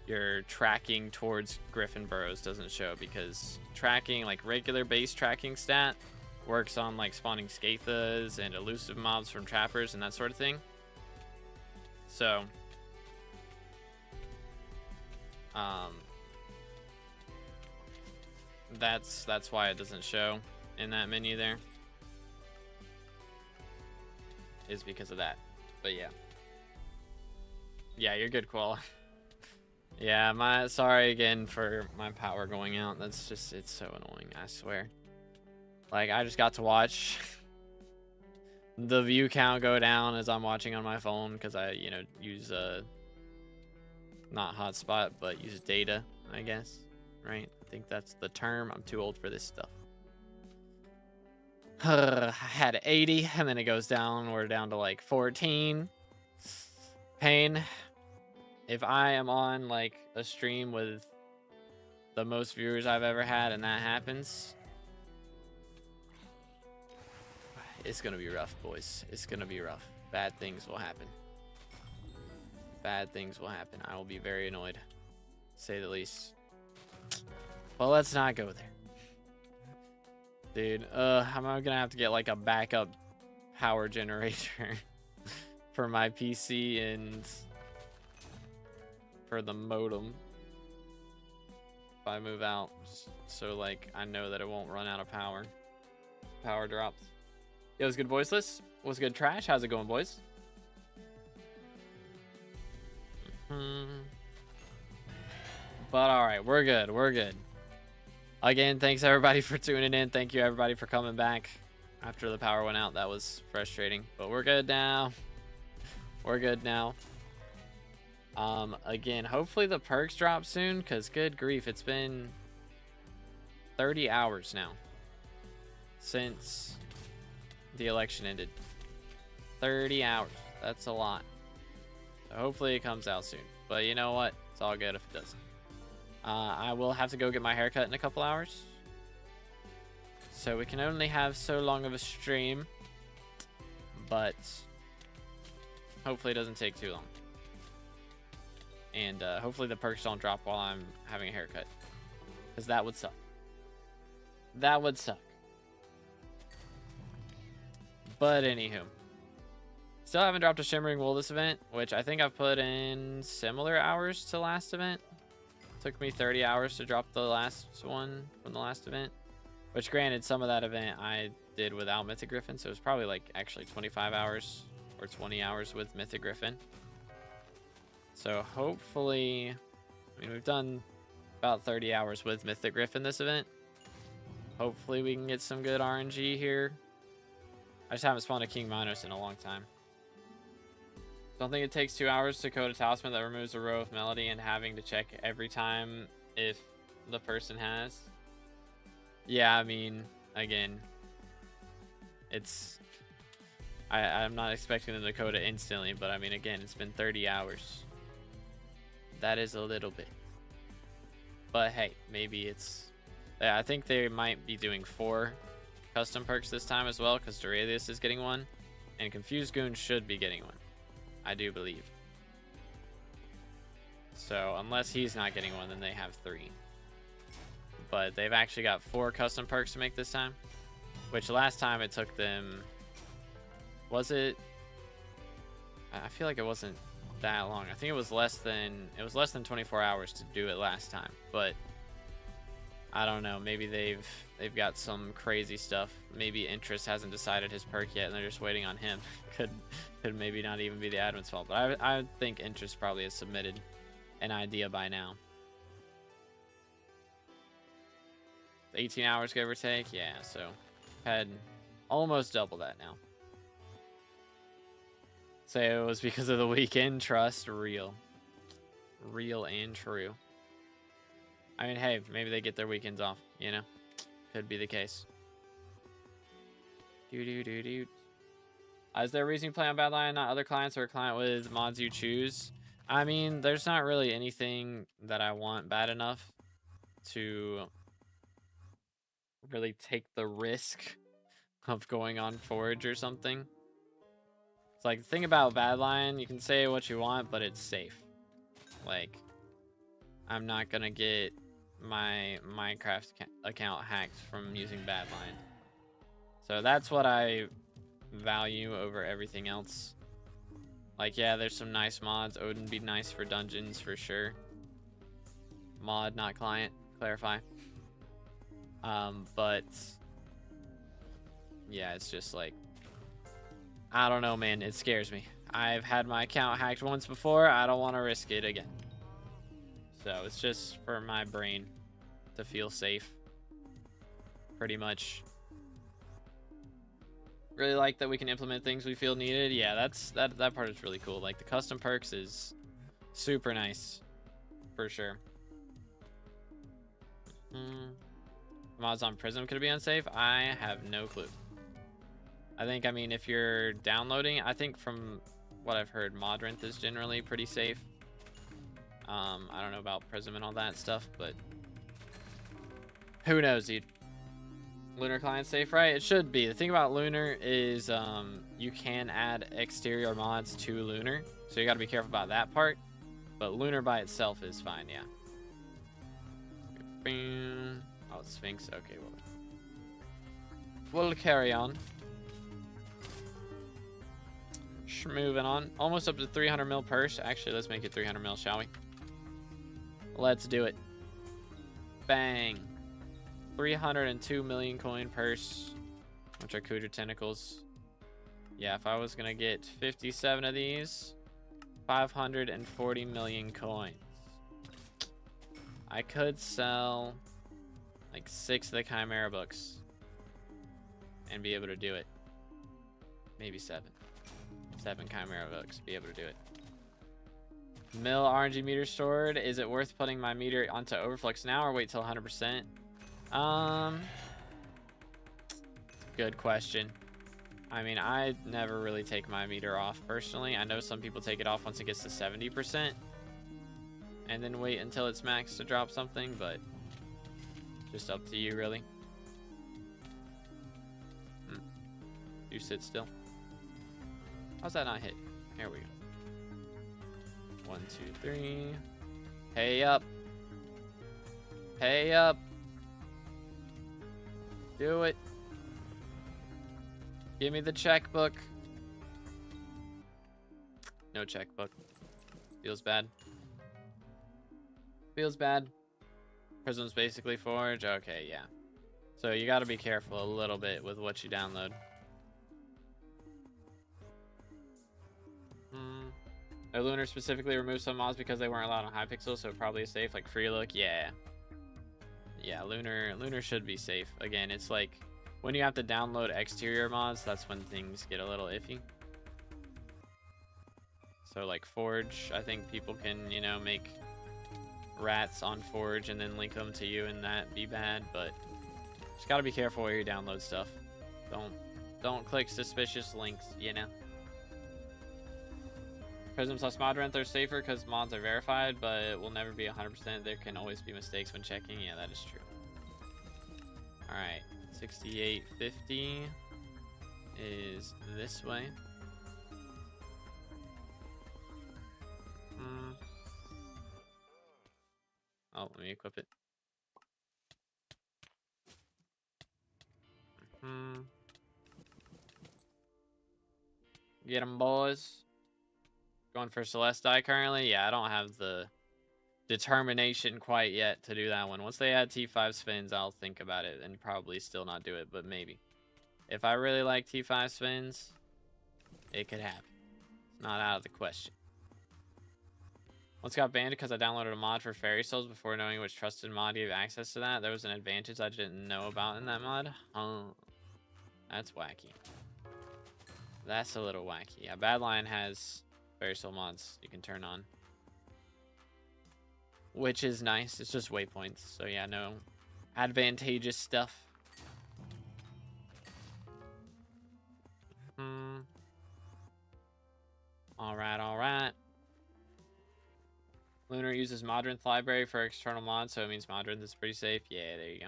Your tracking towards Griffin burrows doesn't show because tracking, like regular base tracking stat, works on like spawning Skathas and elusive mobs from trappers and that sort of thing. So, that's why it doesn't show in that menu there. Is because of that. But yeah. Yeah, you're good, Koala. Yeah, sorry again for my power going out. That's just, it's so annoying, I swear. Like, I just got to watch the view count go down as I'm watching on my phone because I, you know, use not hotspot, but use data, I guess, right? I think that's the term. I'm too old for this stuff. I had 80 and then it goes down. We're down to like 14. Pain. If I am on like a stream with the most viewers I've ever had and that happens, it's gonna be rough, boys. It's gonna be rough. Bad things will happen. Bad things will happen. I will be very annoyed, to say the least. Well, let's not go there. Dude, I'm gonna have to get like a backup power generator for my PC and for the modem if I move out, so like I know that it won't run out of power. Power drops. Yo, what's good, Voiceless? What's good, Trash? How's it going, boys? But all right, we're good. We're good. Again, thanks everybody for tuning in. Thank you everybody for coming back after the power went out. That was frustrating, but we're good now. We're good now. Again, hopefully the perks drop soon, because good grief, it's been 30 hours now since the election ended. 30 hours. That's a lot. So hopefully it comes out soon. But you know what? It's all good if it doesn't. I will have to go get my haircut in a couple hours. So we can only have so long of a stream. But hopefully it doesn't take too long. And hopefully the perks don't drop while I'm having a haircut. Because that would suck. That would suck. But anywho. Still haven't dropped a Shimmering Wool this event, which I think I've put in similar hours to last event. Took me 30 hours to drop the last one from the last event. Which granted, some of that event I did without Mythic Griffin, so it was probably like actually 25 hours or 20 hours with Mythic Griffin. So hopefully, I mean, we've done about 30 hours with Mythic Griffin this event. Hopefully we can get some good RNG here. I just haven't spawned a King Minos in a long time. Don't think it takes 2 hours to code a talisman that removes a row of melody and having to check every time if the person has. Yeah, I mean, again, it's... I'm not expecting them to code it instantly, but I mean, again, it's been 30 hours. That is a little bit. But hey, maybe it's... Yeah, I think they might be doing 4 custom perks this time as well, because Duralius is getting one, and Confused Goon should be getting one. I do believe. So unless he's not getting one, then they have 3. But they've actually got 4 custom perks to make this time, which last time it took them, was it? I feel like it wasn't that long. I think it was less than 24 hours to do it last time, but I don't know. Maybe they've got some crazy stuff. Maybe Intrests hasn't decided his perk yet, and they're just waiting on him. could maybe not even be the admin's fault, but I think Intrests probably has submitted an idea by now. 18 hours, give or take. Yeah, so had almost double that now. So it was because of the weekend. Trust, real and true. I mean, hey, maybe they get their weekends off, you know? Could be the case. Is there a reason you play on Badlion, not other clients, or a client with mods you choose? I mean, there's not really anything that I want bad enough to really take the risk of going on Forge or something. It's like, the thing about Badlion, you can say what you want, but it's safe. Like, I'm not gonna get my Minecraft account hacked from using Badlion. So that's what I value over everything else. Like, yeah, there's some nice mods. Odin be nice for dungeons for sure. Mod, not client. Clarify. But yeah, it's just like, I don't know, man. It scares me. I've had my account hacked once before. I don't want to risk it again. So it's just for my brain to feel safe. Pretty much. Really like that we can implement things we feel needed. Yeah, that part is really cool. Like, the custom perks is super nice. For sure. Mods on Prism could it be unsafe? I have no clue. I think, I mean, if you're downloading, I think from what I've heard, Modrinth is generally pretty safe. I don't know about Prism and all that stuff, but who knows, dude. Lunar client safe, right? It should be. The thing about Lunar is you can add exterior mods to Lunar, so you got to be careful about that part. But Lunar by itself is fine, yeah. Oh, Sphinx. Okay, we'll carry on. Moving on. Almost up to 300 mil purse. Actually, let's make it 300 mil, shall we? Let's do it. Bang. 302 million coin purse, which are Kudra tentacles. Yeah, if I was gonna get 57 of these, 540 million coins. I could sell like 6 of the Chimera books and be able to do it. Maybe 7. 7 Chimera books, be able to do it. Mill RNG meter stored. Is it worth putting my meter onto Overflux now or wait till 100%? Good question. I mean, I never really take my meter off personally. I know some people take it off once it gets to 70% and then wait until it's max to drop something, but just up to you, really. You sit still. How's that not hit? Here we go. 1, 2, 3. Pay up. Pay up. Do it. Give me the checkbook. No checkbook. Feels bad. Feels bad. Prism's basically Forge. Okay, yeah. So you got to be careful a little bit with what you download. Lunar specifically removed some mods because they weren't allowed on Hypixel, so probably safe, like Free Look. Yeah. Yeah, Lunar should be safe. Again, it's like when you have to download exterior mods, that's when things get a little iffy. So like Forge, I think people can, you know, make rats on Forge and then link them to you and that be bad, but just gotta be careful where you download stuff. Don't click suspicious links, you know. Prism plus Modrinth are safer because mods are verified, but it will never be 100%. There can always be mistakes when checking. Yeah, that is true. Alright, 6850 is this way. Oh, let me equip it. Get them, boys. Going for Celestii currently. Yeah, I don't have the determination quite yet to do that one. Once they add T5 spins, I'll think about it and probably still not do it, but maybe. If I really like T5 spins, it could happen. It's not out of the question. Once got banned because I downloaded a mod for Fairy Souls before knowing which trusted mod gave access to that. There was an advantage I didn't know about in that mod. That's wacky. That's a little wacky. Yeah, Badlion has Fairy Soul mods you can turn on, which is nice. It's just waypoints, so yeah, no advantageous stuff. All right. Lunar uses Modrinth library for external mods, so it means Modrinth is pretty safe. Yeah, there you go.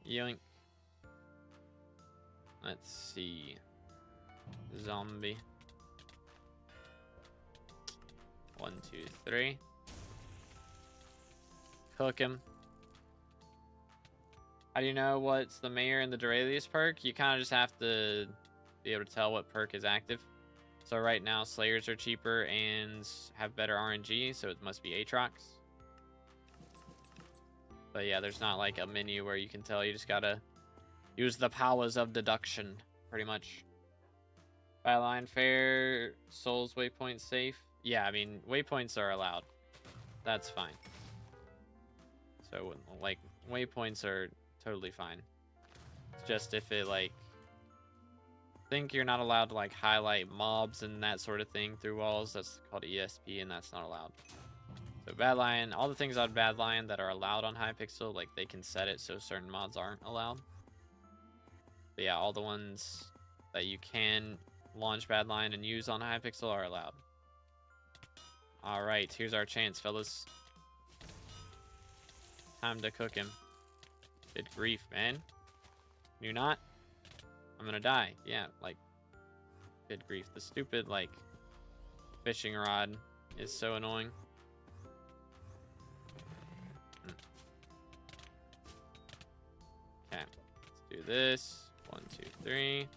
Yoink. Let's see. Zombie. 1, 2, 3. Cook him. How do you know what's the Mayor and the Duralius perk? You kind of just have to be able to tell what perk is active. So right now, Slayers are cheaper and have better RNG, so it must be Aatrox. But yeah, there's not like a menu where you can tell. You just gotta use the powers of deduction, pretty much. Byline fair, Souls waypoint safe. Yeah, I mean, waypoints are allowed. That's fine. So, like, waypoints are totally fine. It's just if it, like... I think you're not allowed to, like, highlight mobs and that sort of thing through walls. That's called ESP, and that's not allowed. So, Badlion, all the things on Badlion that are allowed on Hypixel, like, they can set it so certain mods aren't allowed. But yeah, all the ones that you can launch Badlion and use on Hypixel are allowed. Alright, here's our chance, fellas. Time to cook him. Good grief, man. You not? I'm gonna die. Yeah, like, good grief. The stupid, like, fishing rod is so annoying. Okay, let's do this. 1, 2, 3.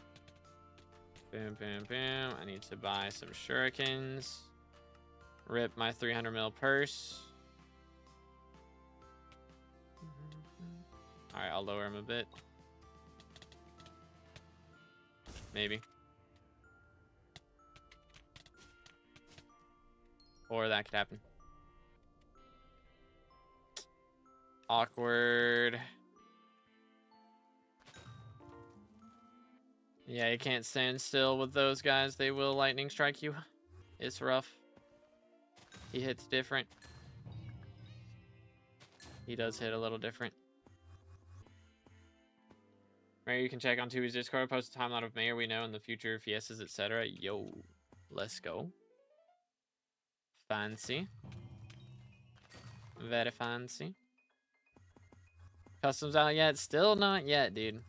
Boom, boom, boom. I need to buy some shurikens. Rip my 300 mil purse. Alright, I'll lower him a bit. Maybe. Or that could happen. Awkward. Yeah, you can't stand still with those guys. They will lightning strike you. It's rough. He hits different. He does hit a little different. Mayor, you can check on Tubi's Discord. Post a timeline of Mayor we know in the future, fiestas, etc. Yo, let's go. Fancy. Very fancy. Customs out yet? Still not yet, dude. I'm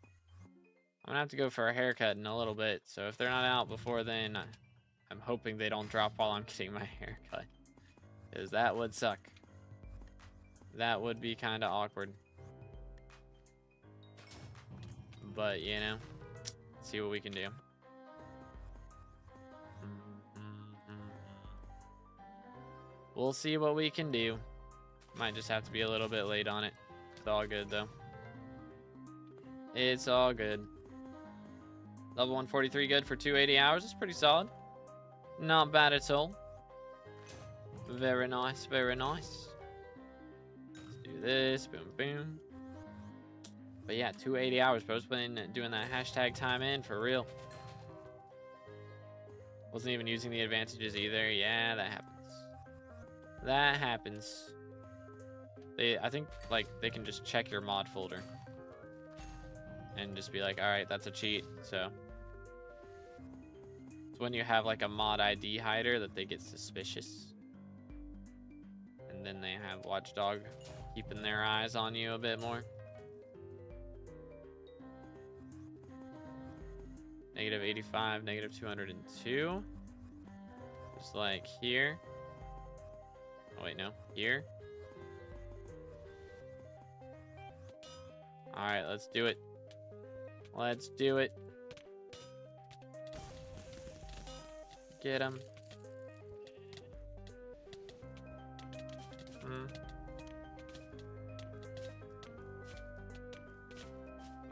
gonna have to go for a haircut in a little bit. So if they're not out before then, I'm hoping they don't drop while I'm getting my haircut. Because that would suck. That would be kind of awkward. But, you know, see what we can do. We'll see what we can do. Might just have to be a little bit late on it. It's all good, though. It's all good. Level 143 good for 280 hours. It's pretty solid. Not bad at all. Very nice, very nice. Let's do this. Boom, boom. But yeah, 280 hours, bro's been doing that hashtag time in for real. Wasn't even using the advantages either. Yeah, that happens. That happens. I think, like, they can just check your mod folder. And just be like, alright, that's a cheat, so. It's when you have, like, a mod ID hider that they get suspicious. And then they have Watchdog keeping their eyes on you a bit more. Negative 85, negative 202. Just like here. Oh, wait, no. Here. Alright, let's do it. Let's do it. Get him.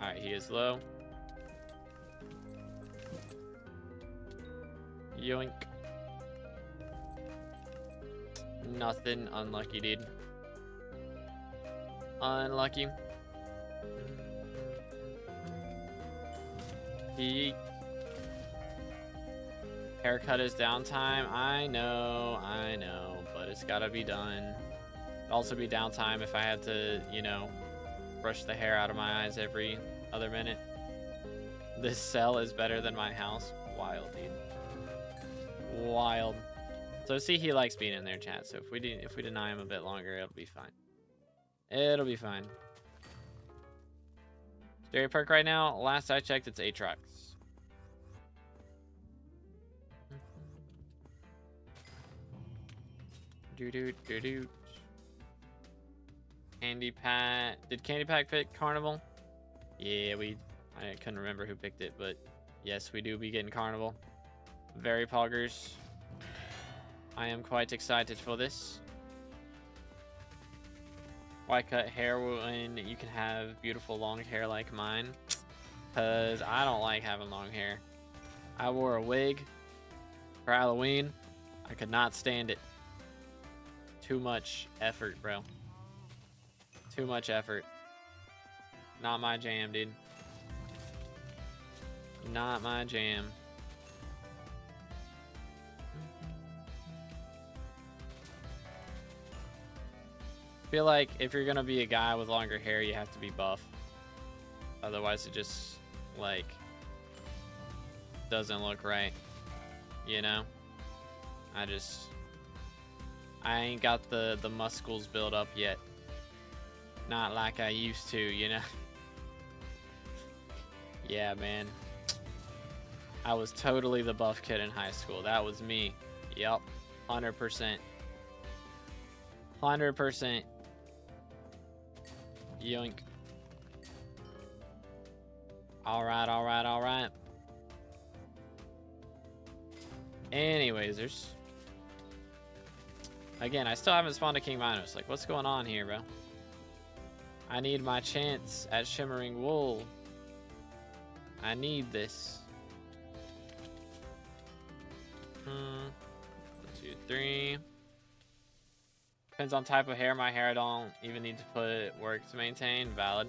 Alright, he is low. Yoink. Nothing. Unlucky, dude. Unlucky. Yeet. Haircut is downtime. I know, but it's gotta be done. It'd also be downtime if I had to, you know, brush the hair out of my eyes every other minute. This cell is better than my house. Wild, dude. Wild. So see, he likes being in there, chat. So if we deny him a bit longer, it'll be fine. It'll be fine. Dairy Perk right now, last I checked, it's 8 trucks. Do. Candy Pack. Did Candy Pack pick Carnival? Yeah, I couldn't remember who picked it, but yes, we do be getting Carnival. Very poggers. I am quite excited for this. Why cut hair when you can have beautiful long hair like mine? Because I don't like having long hair. I wore a wig for Halloween. I could not stand it. Too much effort, bro. Too much effort. Not my jam, dude. Not my jam. Feel like if you're gonna be a guy with longer hair, you have to be buff. Otherwise, it just, like, doesn't look right. You know? I ain't got the muscles built up yet. Not like I used to, you know? Yeah, man. I was totally the buff kid in high school. That was me. Yep. 100%. 100%. Yoink. Alright. Anyways, again, I still haven't spawned a King Minos. Like, what's going on here, bro? I need my chance at Shimmering Wool. I need this. 1, 2, 3. Depends on type of hair. My hair, I don't even need to put work to maintain. Valid.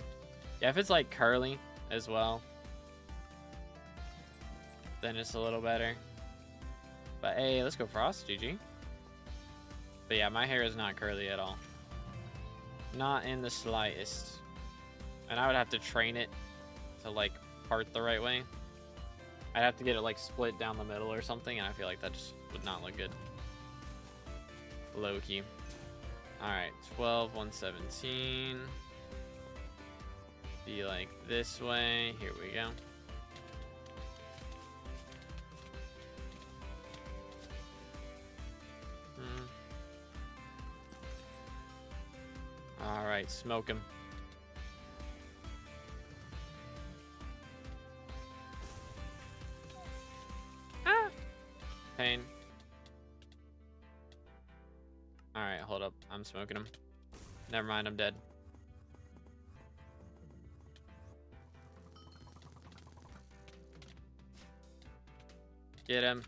Yeah, if it's like curly as well, then it's a little better. But hey, let's go Frost. GG. But yeah, my hair is not curly at all. Not in the slightest. And I would have to train it to, like, part the right way. I'd have to get it, like, split down the middle or something, and I feel like that just would not look good. Low-key. Alright, 12, 117. Be like this way. Here we go. Alright, smoke him. Ah! Pain. Alright, hold up. I'm smoking him. Never mind, I'm dead. Get him.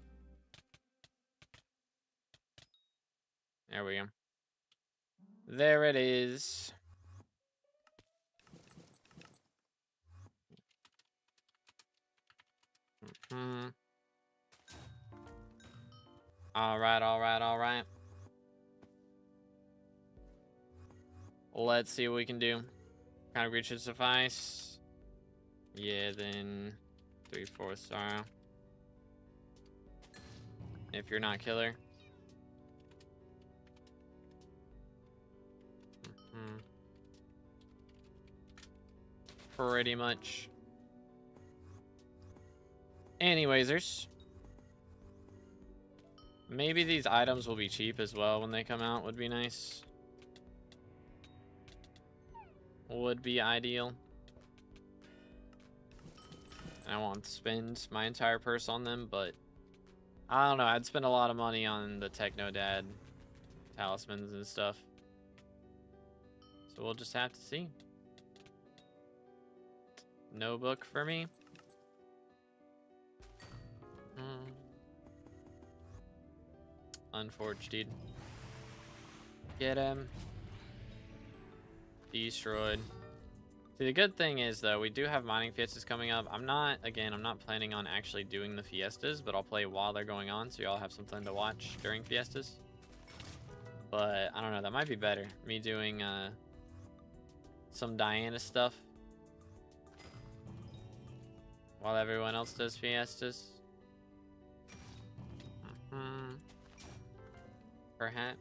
There we go. There it is. Alright. Let's see what we can do. Kind of reach should suffice. Yeah, then 3/4 sorrow. If you're not killer. Pretty much. Anywaysers. Maybe these items will be cheap as well when they come out. Would be nice. Would be ideal. and I want to spend my entire purse on them, but I don't know. I'd spend a lot of money on the Techno Dad talismans and stuff. So we'll just have to see. No book for me. Unforged, dude. Get him. Destroyed. See, the good thing is, though, we do have mining fiestas coming up. I'm not planning on actually doing the fiestas, but I'll play while they're going on, so y'all have something to watch during fiestas. But, I don't know, that might be better. Me doing, some Diana stuff while everyone else does fiestas. Perhaps.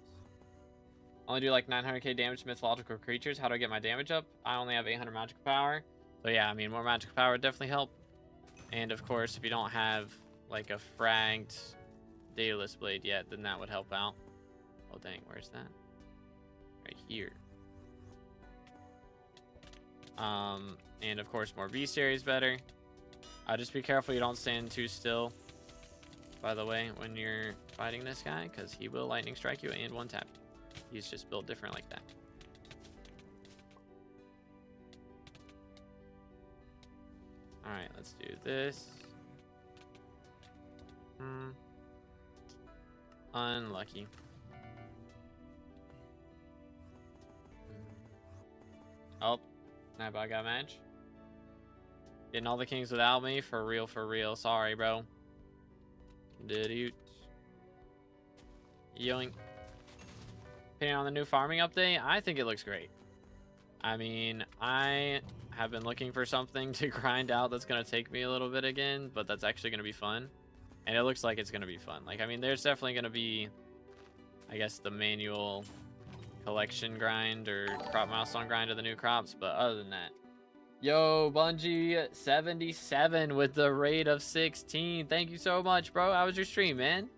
Only do like 900k damage to mythological creatures. How do I get my damage up? I only have 800 magical power. So yeah, I mean, more magical power would definitely help. And of course, if you don't have like a fragged Daedalus blade yet, then that would help out. Oh dang, where's that? Right here. And of course, more bestiary is better. Just be careful you don't stand too still, by the way, when you're fighting this guy, because he will lightning strike you and one tap. He's just built different like that. Alright, let's do this. Unlucky. Oh, Nightbot got match. Getting all the kings without me, for real, for real. Sorry, bro. Did you? Yoink. Opinion on the new farming update? I think it looks great. I mean, I have been looking for something to grind out that's going to take me a little bit again, but that's actually going to be fun. And it looks like it's going to be fun. Like, I mean, there's definitely going to be, I guess, the manual collection grind or crop milestone grind of the new crops, but other than that. Yo, Bungie 77 with the rate of 16. Thank you so much, bro. How was your stream, man?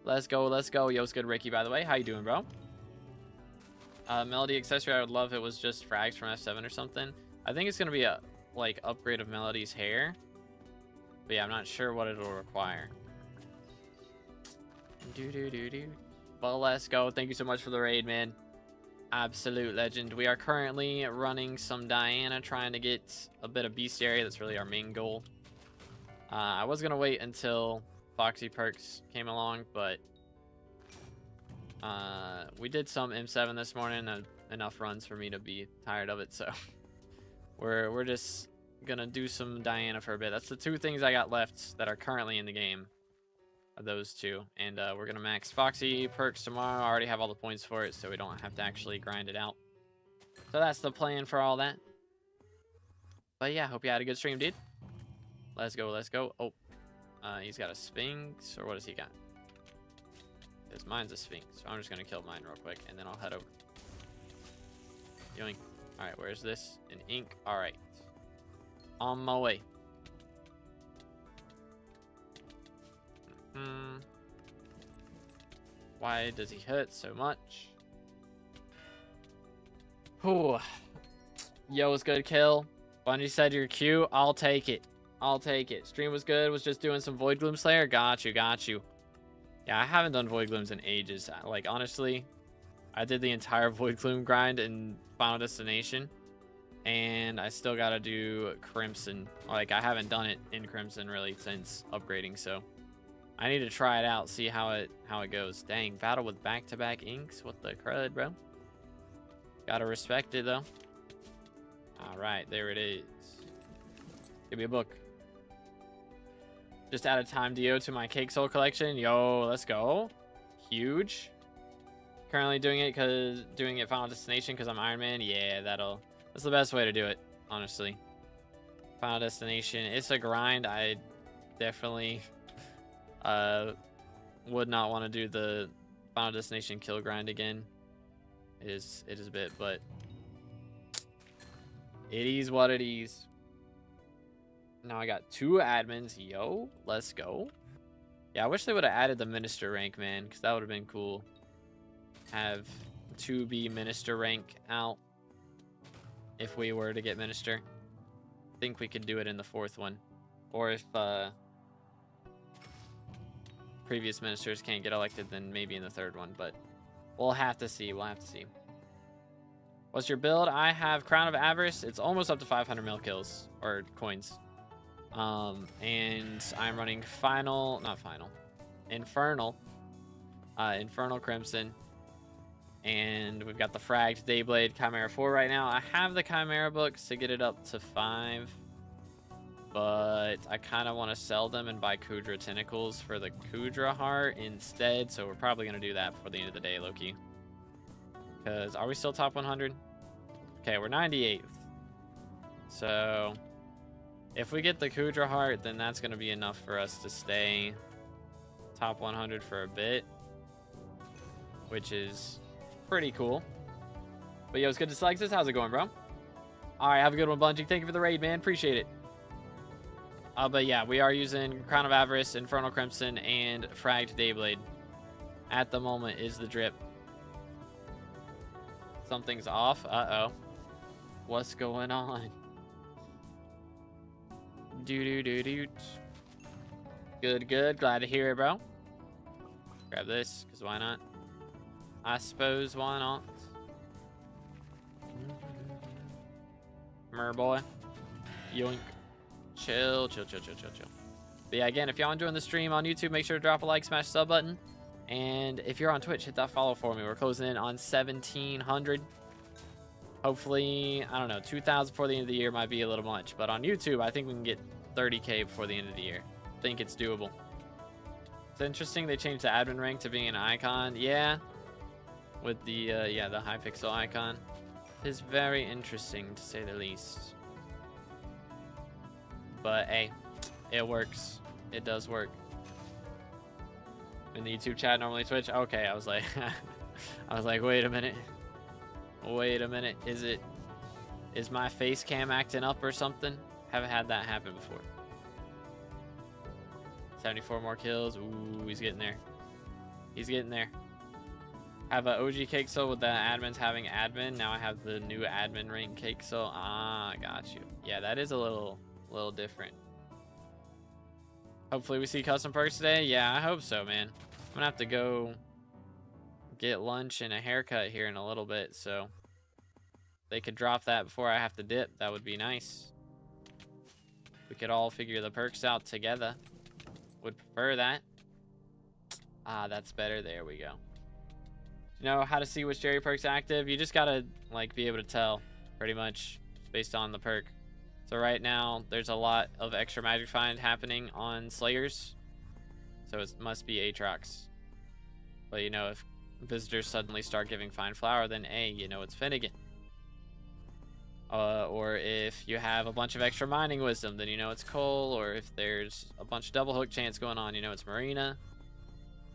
Let's go, let's go. Yo, it's good, Ricky, by the way. How you doing, bro? Melody accessory, I would love if it was just frags from F7 or something. I think it's going to be a, like, upgrade of Melody's hair. But yeah, I'm not sure what it'll require. Well, let's go. Thank you so much for the raid, man. Absolute legend. We are currently running some Diana, trying to get a bit of bestiary. That's really our main goal. I was going to wait until Foxy Perks came along, but we did some M7 this morning, enough runs for me to be tired of it, so we're just gonna do some Diana for a bit. That's the two things I got left that are currently in the game, are those two. And we're gonna max Foxy Perks tomorrow. I already have all the points for it, so we don't have to actually grind it out. So that's the plan for all that. But yeah, hope you had a good stream, dude. Let's go, let's go. Oh, he's got a Sphinx, or what does he got? Because mine's a Sphinx, so I'm just gonna kill mine real quick, and then I'll head over. Yoink. Alright, where's this? An ink. Alright. On my way. Why does he hurt so much? Whew. Yo, was good, kill. Bungie said you're cute. I'll take it. I'll take it. Stream was good. Was just doing some Void Gloom Slayer. Got you, got you. Yeah, I haven't done Void Glooms in ages. Like, honestly, I did the entire Void Gloom grind in Final Destination, and I still gotta do Crimson. Like, I haven't done it in Crimson really since upgrading, so I need to try it out, see how it goes. Dang, battle with back-to-back inks? What the crud, bro? Gotta respect it, though. Alright, there it is. Give me a book. Just added Time Dio to my Cake Soul collection. Yo, let's go. Huge. Currently doing it Final Destination because I'm Iron Man. Yeah, that's the best way to do it, honestly. Final Destination. It's a grind. I definitely would not want to do the Final Destination kill grind again. It is a bit, but it is what it is. Now I got 2 admins. Yo, let's go. Yeah, I wish they would have added the minister rank, man, because that would have been cool. Have 2B minister rank out if we were to get minister. I think we could do it in the 4th one. Or if previous ministers can't get elected, then maybe in the third one. But we'll have to see. We'll have to see. What's your build? I have Crown of Avarice. It's almost up to 500 mil kills or coins. And I'm running Infernal Crimson. And we've got the Fragged Dayblade Chimera 4 right now. I have the Chimera books to get it up to 5. But I kind of want to sell them and buy Kudra Tentacles for the Kudra Heart instead. So we're probably going to do that before the end of the day, Loki. Because are we still top 100? Okay, we're 98th. So if we get the Kudra Heart, then that's going to be enough for us to stay top 100 for a bit. Which is pretty cool. But yo, it's good to select this. How's it going, bro? Alright, have a good one, Bungie. Thank you for the raid, man. Appreciate it. But yeah, we are using Crown of Avarice, Infernal Crimson, and Fragged Dayblade. At the moment is the drip. Something's off. Uh-oh. What's going on? Doo-doo-doo-doo. Good, good. Glad to hear it, bro. Grab this, because why not? I suppose why not? Mer boy. Yoink. Chill. But yeah, again, if y'all enjoying the stream on YouTube, make sure to drop a like, smash the sub button. And if you're on Twitch, hit that follow for me. We're closing in on 1,700. Hopefully, I don't know, 2,000 before the end of the year might be a little much. But on YouTube, I think we can get 30K before the end of the year. I think it's doable. It's interesting they changed the admin rank to being an icon. Yeah. With the, the Hypixel icon. It's very interesting, to say the least. But hey, it works. It does work. In the YouTube chat, normally Twitch. Okay, I was like, wait a minute. Is my face cam acting up or something? Haven't had that happen before. 74 more kills. Ooh, he's getting there. He's getting there. Have an OG cake soul with the admins having admin. Now I have the new admin rank cake soul. Ah, got you. Yeah, that is a little different. Hopefully we see custom perks today. Yeah, I hope so, man. I'm gonna have to go get lunch and a haircut here in a little bit, so they could drop that before I have to dip. That would be nice. We could all figure the perks out together. Would prefer that. Ah, that's better. There we go. You know how to see which Jerry perk's active? You just gotta like be able to tell pretty much based on the perk. So right now, there's a lot of extra magic find happening on Slayers. So it must be Aatrox. But you know, if visitors suddenly start giving Find Flower, then A, you know it's Finnegan. Or if you have a bunch of extra Mining Wisdom, then you know it's Cole. Or if there's a bunch of double hook chance going on, you know it's Marina.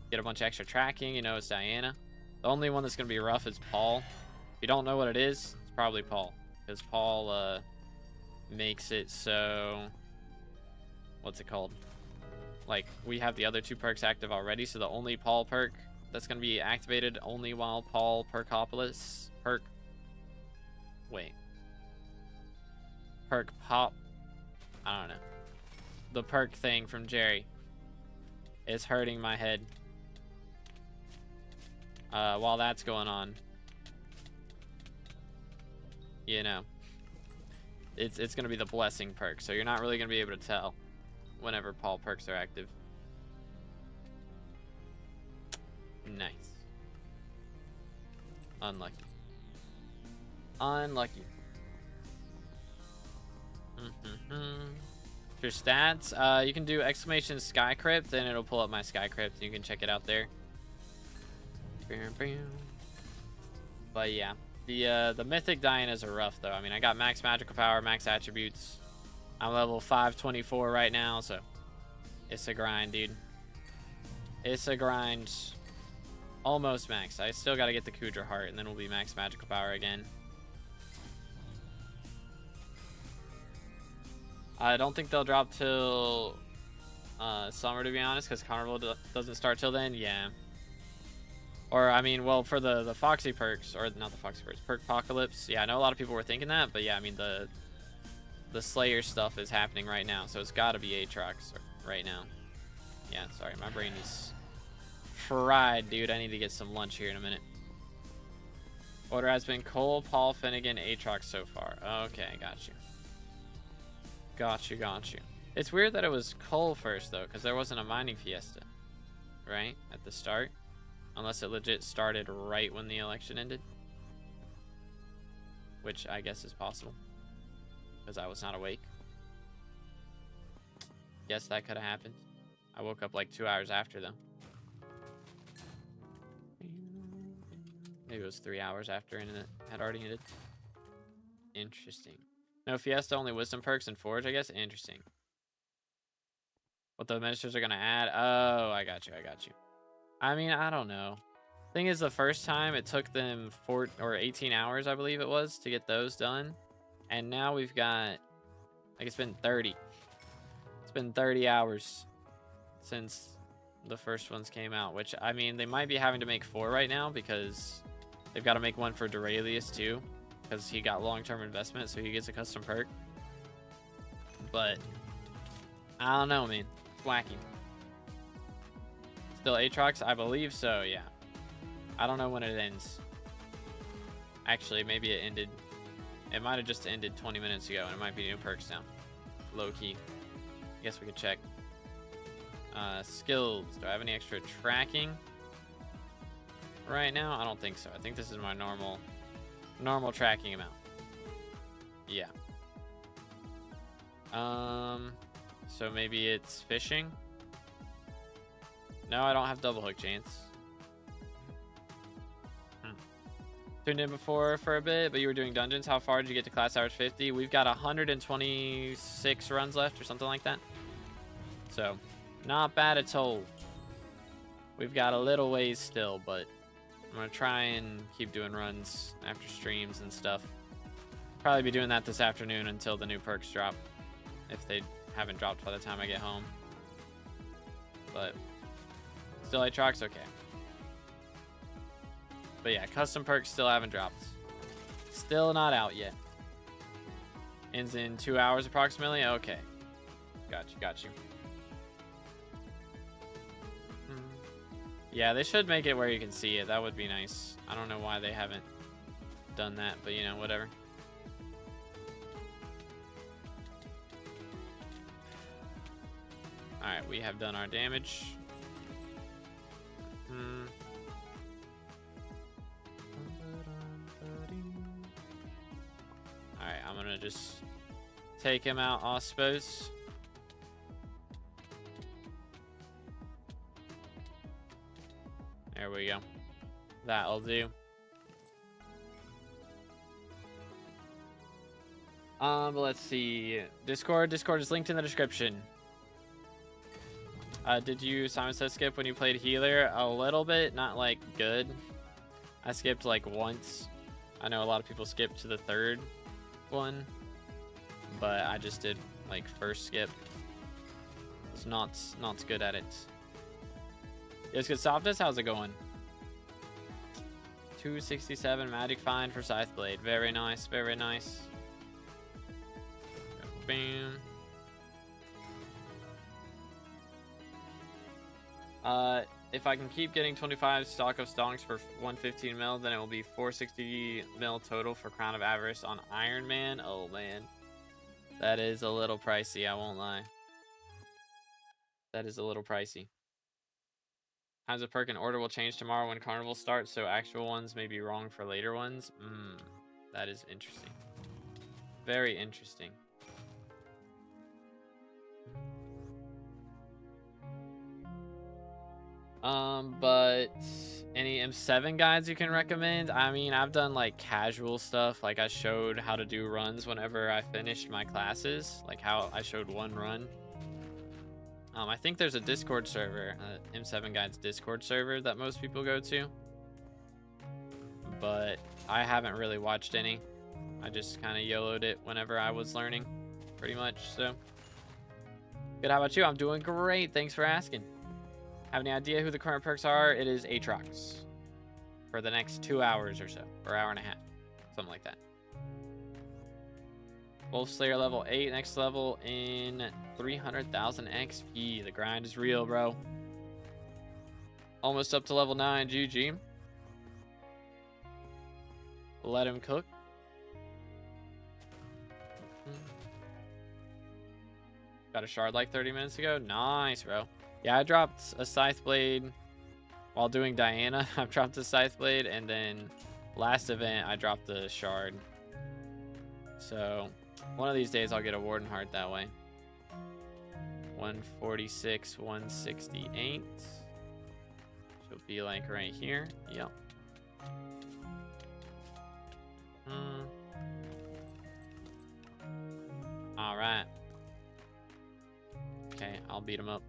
Get a bunch of extra tracking, you know it's Diana. The only one that's going to be rough is Paul. If you don't know what it is, it's probably Paul. Because Paul, makes it so, what's it called, like we have the other two perks active already, so the only Paul perk that's going to be activated only while Paul Perkopolis perk pop, I don't know, the perk thing from Jerry is hurting my head while that's going on, you know. It's going to be the blessing perk, so you're not really going to be able to tell whenever Paul perks are active. Nice. Unlucky. Your stats, you can do exclamation Sky Crypt, and it'll pull up my Sky Crypt, and you can check it out there. But yeah. The mythic Dianas are rough though. I mean, I got max magical power, max attributes. I'm level 524 right now, so it's a grind, dude. It's a grind. Almost max. I still got to get the Kudra Heart, and then we'll be max magical power again. I don't think they'll drop till summer, to be honest, because Carnival doesn't start till then. Yeah. Or, I mean, well, for the Foxy perks, or not the Foxy perks, Perk Apocalypse. Yeah, I know a lot of people were thinking that, but yeah, I mean, the the Slayer stuff is happening right now, so it's got to be Aatrox right now. Yeah, sorry, my brain is fried, dude. I need to get some lunch here in a minute. Order has been Cole, Paul, Finnegan, Aatrox so far. Okay, got you. Got you, got you. It's weird that it was Cole first, though, because there wasn't a mining fiesta, right, at the start. Unless it legit started right when the election ended. Which I guess is possible. Because I was not awake. Guess that could have happened. I woke up like 2 hours after, though. Maybe it was 3 hours after it had already ended. Interesting. No Fiesta, only Wisdom perks and Forge, I guess. Interesting. What the ministers are going to add? Oh, I got you. I got you. I mean, I don't know. Thing is, the first time it took them 18 hours, I believe it was, to get those done. And now we've got, like, it's been 30. It's been 30 hours since the first ones came out, which, I mean, they might be having to make 4 right now because they've got to make one for Duralius too, because he got long-term investment, so he gets a custom perk. But I don't know, man. It's wacky. Still Aatrox? I believe so, yeah. I don't know when it ends. Actually, maybe it ended. It might have just ended 20 minutes ago, and it might be new perks now. Low-key. I guess we could check. Skills. Do I have any extra tracking right now? I don't think so. I think this is my normal tracking amount. Yeah. So maybe it's fishing. No, I don't have double hook chance. Tuned in before for a bit, but you were doing dungeons. How far did you get to class hours 50? We've got 126 runs left or something like that. So, not bad at all. We've got a little ways still, but I'm going to try and keep doing runs after streams and stuff. Probably be doing that this afternoon until the new perks drop, if they haven't dropped by the time I get home. But still Aatrox, okay. But yeah, custom perks still haven't dropped. Still not out yet. Ends in 2 hours approximately. Okay. Got you, got you. Yeah, they should make it where you can see it. That would be nice. I don't know why they haven't done that, but you know, whatever. Alright, we have done our damage. Alright, I'm gonna just take him out, I suppose. There we go. That'll do. Let's see. Discord is linked in the description. Did you, Simon says, skip when you played healer? A little bit, not like good. I skipped like once. I know a lot of people skip to the third one, but I just did like first skip. It's not good at it. Yes, good softness. How's it going? 267 magic find for Scythe Blade. Very nice, very nice. Bam. If I can keep getting 25 stock of stonks for 115 mil, then it will be 460 mil total for Crown of Avarice on Iron Man. Oh man, that is a little pricey, I won't lie. That is a little pricey. Times of perk and order will change tomorrow when Carnival starts, so actual ones may be wrong for later ones. That is interesting. Very interesting. But any M7 guides you can recommend? I mean, I've done like casual stuff. Like I showed how to do runs whenever I finished my classes. Like how I showed one run. I think there's a Discord server, M7 Guides Discord server that most people go to. But I haven't really watched any. I just kind of YOLO'd it whenever I was learning, pretty much, so. Good, how about you? I'm doing great, thanks for asking. Have any idea who the current perks are? It is Aatrox. For the next 2 hours or so, or hour and a half. Something like that. Wolf Slayer level 8, next level in 300,000 XP. The grind is real, bro. Almost up to level 9, GG. Let him cook. Got a shard like 30 minutes ago. Nice, bro. Yeah, I dropped a Scythe Blade while doing Diana. I've dropped a Scythe Blade, and then last event I dropped the shard. So one of these days I'll get a Warden Heart that way. 146, 168. She'll be like right here. Yep. All right. Okay, I'll beat him up.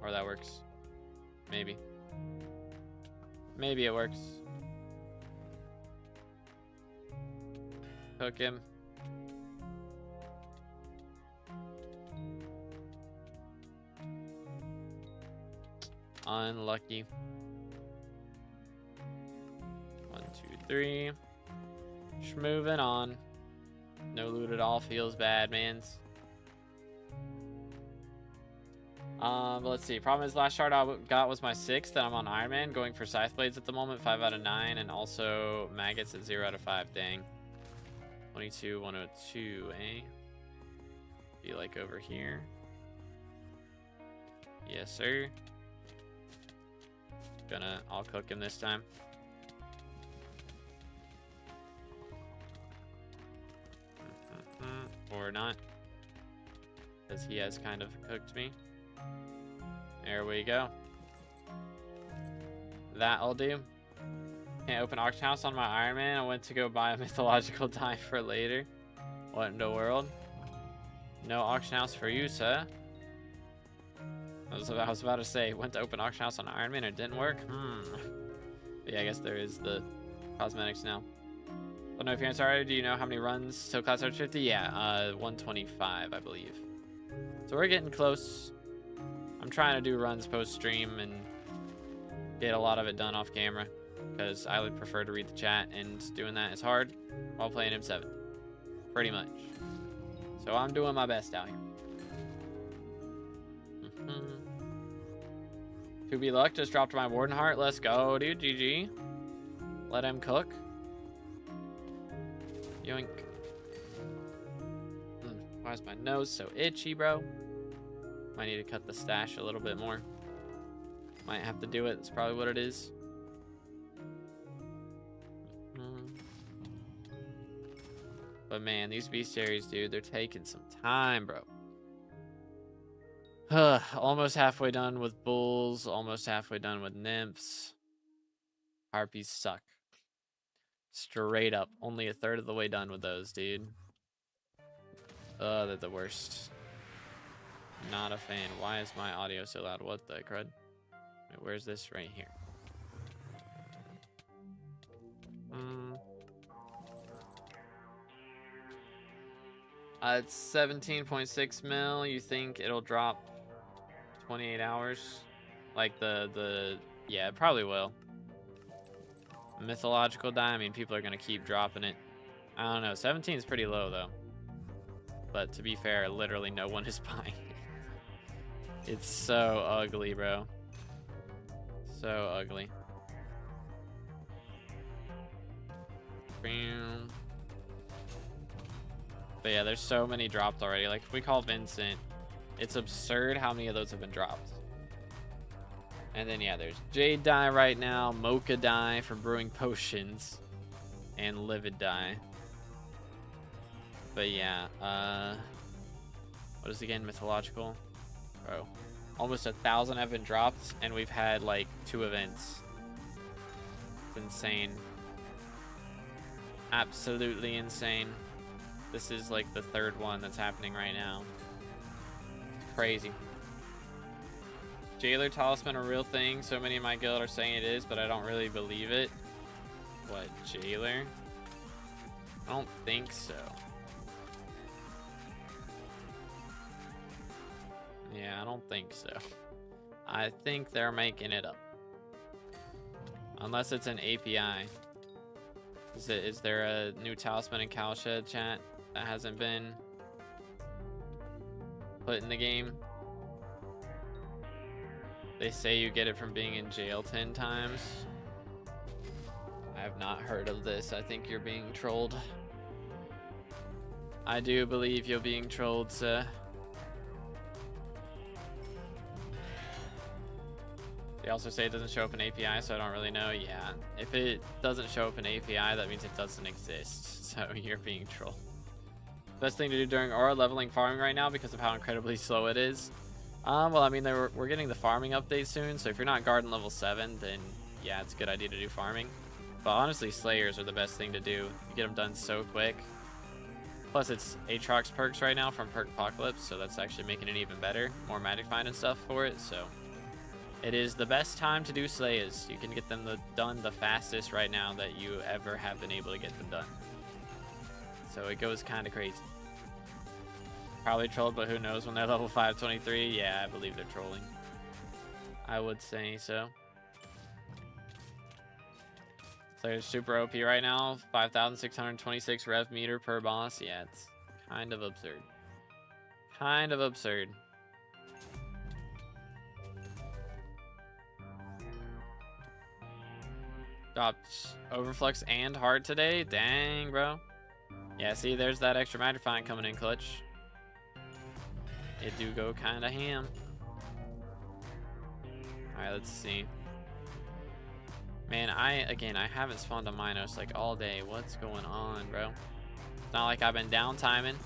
Or that works. Maybe. Maybe it works. Hook him. Unlucky. 1, 2, 3. Moving on. No loot at all feels bad, mans. But let's see. Problem is, last shard I got was my 6th, and I'm on Iron Man, going for Scythe Blades at the moment, 5 out of 9, and also Maggots at 0 out of 5. Dang. 22, 102, eh? Be like over here. Yes, sir. I'll cook him this time. Or not. Because he has kind of cooked me. There we go. That'll do. Can't open Auction House on my Iron Man. I went to go buy a mythological die for later. What in the world? No Auction House for you, sir. I was about to say, went to open Auction House on Iron Man, it didn't work. But yeah, I guess there is the cosmetics now. Don't know if you answered already. Do you know how many runs till Class 50? Yeah, 125, I believe. So we're getting close. I'm trying to do runs post-stream and get a lot of it done off camera, because I would prefer to read the chat, and doing that is hard while playing M7. Pretty much. So I'm doing my best out here. To be luck, just dropped my Warden Heart. Let's go, dude. GG. Let him cook. Yoink. Why is my nose so itchy, bro? Might need to cut the stash a little bit more. Might have to do it. That's probably what it is. But man, these bestiaries, dude, they're taking some time, bro. Almost halfway done with bulls. Almost halfway done with nymphs. Harpies suck. Straight up. Only a third of the way done with those, dude. They're the worst. Not a fan. Why is my audio so loud? What the crud? Wait, where's this? Right here. It's 17.6 mil. You think it'll drop 28 hours? Like yeah, it probably will. Mythological die, I mean, people are gonna keep dropping it. I don't know, 17 is pretty low though. But to be fair, literally no one is buying it. It's so ugly, bro. So ugly. Bam. But yeah, there's so many dropped already. Like, if we call Vincent, it's absurd how many of those have been dropped. And then, yeah, there's Jade Dye right now, Mocha Dye for brewing potions, and Livid Dye. But yeah, what is again, mythological? Bro, almost 1,000 have been dropped, and we've had like 2 events. It's insane. Absolutely insane. This is like the 3rd one that's happening right now. Crazy. Jailer Talisman a real thing? So many in my guild are saying it is, but I don't really believe it. What, Jailer? I don't think so. Yeah, I don't think so. I think they're making it up. Unless it's an API. Is there a new talisman in Cowshed, chat? that hasn't been put in the game. They say you get it from being in jail 10 times. I have not heard of this. I think you're being trolled. I do believe you're being trolled, sir. They also say it doesn't show up in API, so I don't really know. Yeah, if it doesn't show up in API, that means it doesn't exist. So you're being trolled. Best thing to do during aura leveling farming right now because of how incredibly slow it is. Well, I mean, we're getting the farming update soon, so if you're not garden level 7, then yeah, it's a good idea to do farming. But honestly, Slayers are the best thing to do. You get them done so quick. Plus, it's Aatrox perks right now from Perk Apocalypse, so that's actually making it even better. More magic find and stuff for it, so it is the best time to do Slayers. You can get them done the fastest right now that you ever have been able to get them done. So it goes kind of crazy. Probably trolled, but who knows when they're level 523? Yeah, I believe they're trolling. I would say so. So they're super OP right now. 5,626 rev meter per boss. Yeah, it's kind of absurd. Kind of absurd. Dropped Overflux and Hard today. Dang, bro. Yeah, see, there's that extra magic find coming in clutch. It do go kind of ham. Alright, let's see. Man, I haven't spawned a Minos like all day. What's going on, bro? It's not like I've been downtiming.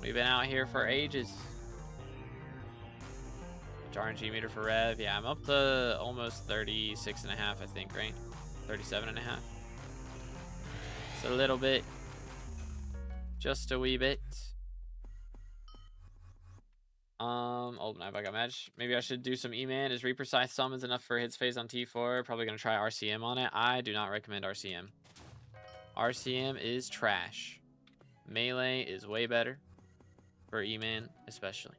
We've been out here for ages. RNG meter for rev. Yeah, I'm up to almost 36.5, I think, right? 37.5. It's a little bit. Just a wee bit. Old knife, I got match. Maybe I should do some E-Man. Is Reaper Scythe summons enough for hits phase on T4? Probably gonna try RCM on it. I do not recommend RCM. RCM is trash. Melee is way better. For E-Man, especially.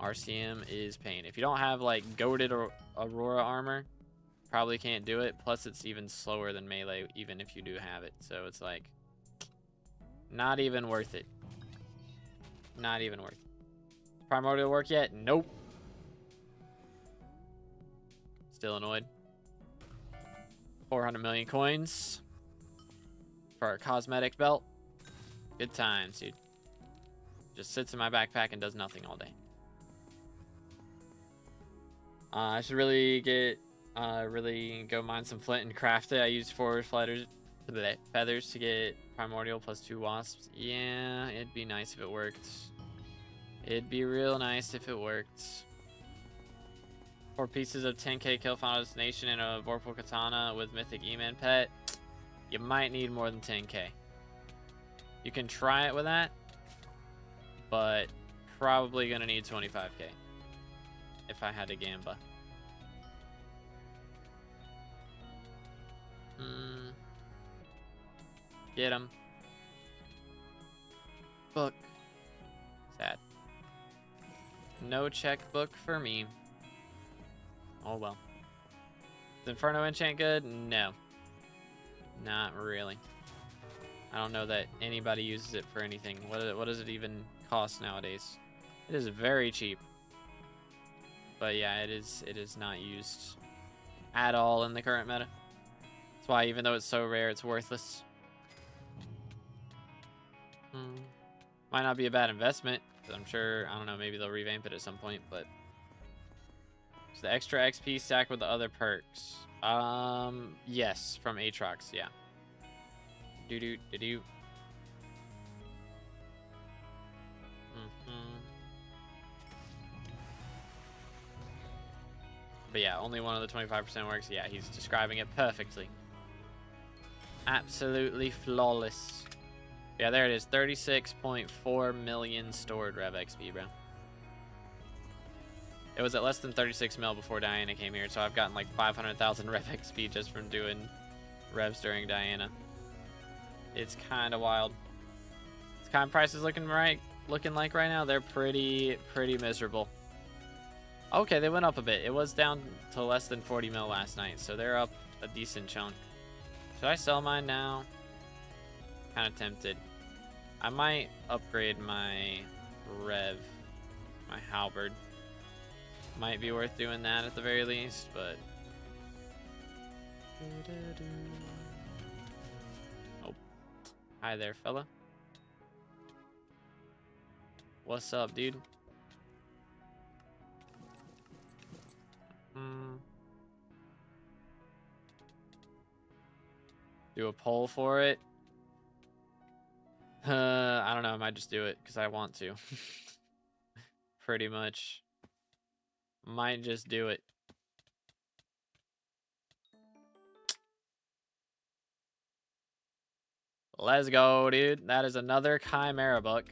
RCM is pain. If you don't have like goated or Aurora armor, probably can't do it. Plus it's even slower than melee, even if you do have it. So it's like not even worth it. Not even worth it. Primordial work yet? Nope. Still annoyed. 400 million coins for our cosmetic belt. Good times, dude. Just sits in my backpack and does nothing all day. I should really go mine some flint and craft it. I used 4 feathers to get primordial plus 2 wasps. Yeah, it'd be nice if it worked. It'd be real nice if it worked. 4 pieces of 10k kill final destination and a Vorpal Katana with mythic E-Man pet. You might need more than 10k. You can try it with that, but probably gonna need 25k if I had to gamble. Get him. Book. Sad. No checkbook for me. Oh well. Is Inferno enchant good? No. Not really. I don't know that anybody uses it for anything. What does it even cost nowadays? It is very cheap. But yeah, it is not used at all in the current meta. That's why even though it's so rare, it's worthless. Might not be a bad investment. I'm sure, I don't know, maybe they'll revamp it at some point, but it's the extra XP stack with the other perks. Yes, from Aatrox, yeah. Do-do-do-do. But yeah, only one of the 25% works. Yeah, he's describing it perfectly. Absolutely flawless. Yeah, there it is. 36.4 million stored Rev XP, bro. It was at less than 36 mil before Diana came here, so I've gotten like 500,000 Rev XP just from doing Revs during Diana. It's kind of wild. This kind of price is looking like right now. They're pretty miserable. Okay, they went up a bit. It was down to less than 40 mil last night, so they're up a decent chunk. Should I sell mine now? Kind of tempted. I might upgrade my Rev, my halberd. Might be worth doing that at the very least, but... Oh. Hi there, fella. What's up, dude? Do a poll for it. I don't know. I might just do it because I want to. Pretty much. Might just do it. Let's go, dude. That is another Chimera book.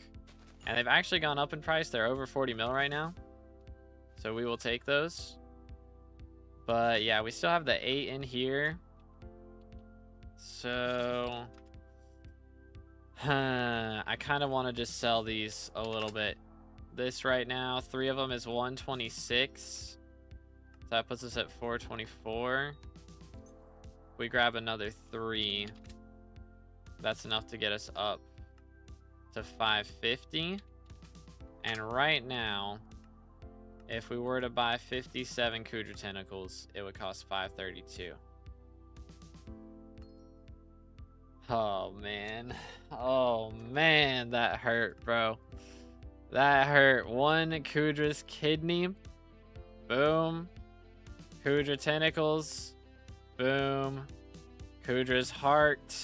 And they've actually gone up in price. They're over 40 mil right now. So we will take those. But yeah, we still have the 8 in here. So... I kind of want to just sell these a little bit. This right now, 3 of them is 126. So that puts us at 424. We grab another 3. That's enough to get us up to 550. And right now, if we were to buy 57 Kudra Tentacles, it would cost 532. Oh man. Oh man, that hurt, bro. That hurt. 1 Kudra's Kidney. Boom. Kudra Tentacles. Boom. Kudra's Heart.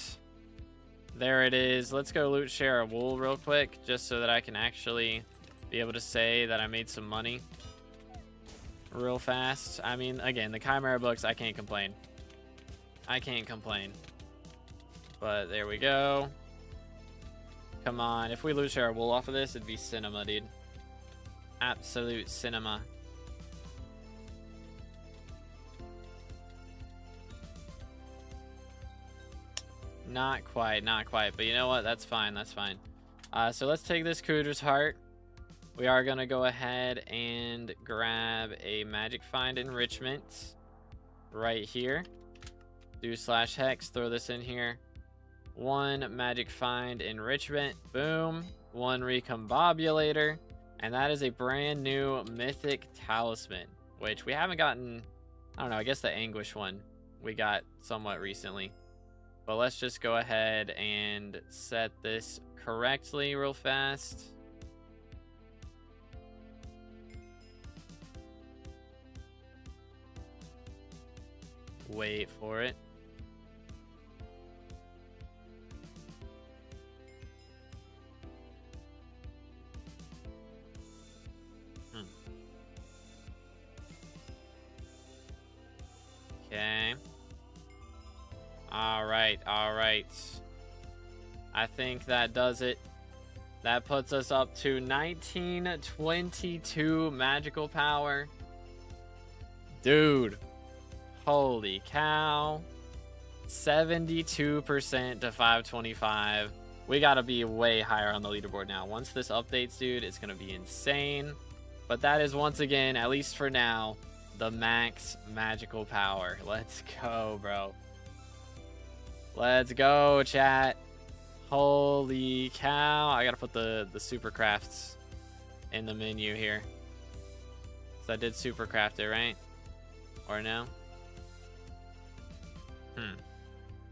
There it is. Let's go loot share a wool real quick, just so that I can actually be able to say that I made some money real fast. I mean, again, the Chimera books, I can't complain. I can't complain. But there we go. Come on. If we loot share a wool off of this, it'd be cinema, dude. Absolute cinema. Not quite, not quite. But you know what? That's fine, that's fine. So let's take this Kudra's Heart. We are going to go ahead and grab a Magic Find Enrichment right here. Do /hex, throw this in here. 1 Magic Find Enrichment, boom. 1 Recombobulator, and that is a brand new Mythic Talisman, which we haven't gotten, I don't know, I guess the Anguish one we got somewhat recently. But let's just go ahead and set this correctly real fast. Wait for it. Okay. All right. I think that does it. That puts us up to 1922 magical power. Dude. Holy cow. 72% to 525. We gotta be way higher on the leaderboard now. Once this updates, dude, it's gonna be insane. But that is, once again, at least for now, the max magical power. Let's go, bro. Let's go, chat. Holy cow. I gotta put the super crafts in the menu here. So I did super craft it, right? Or no? It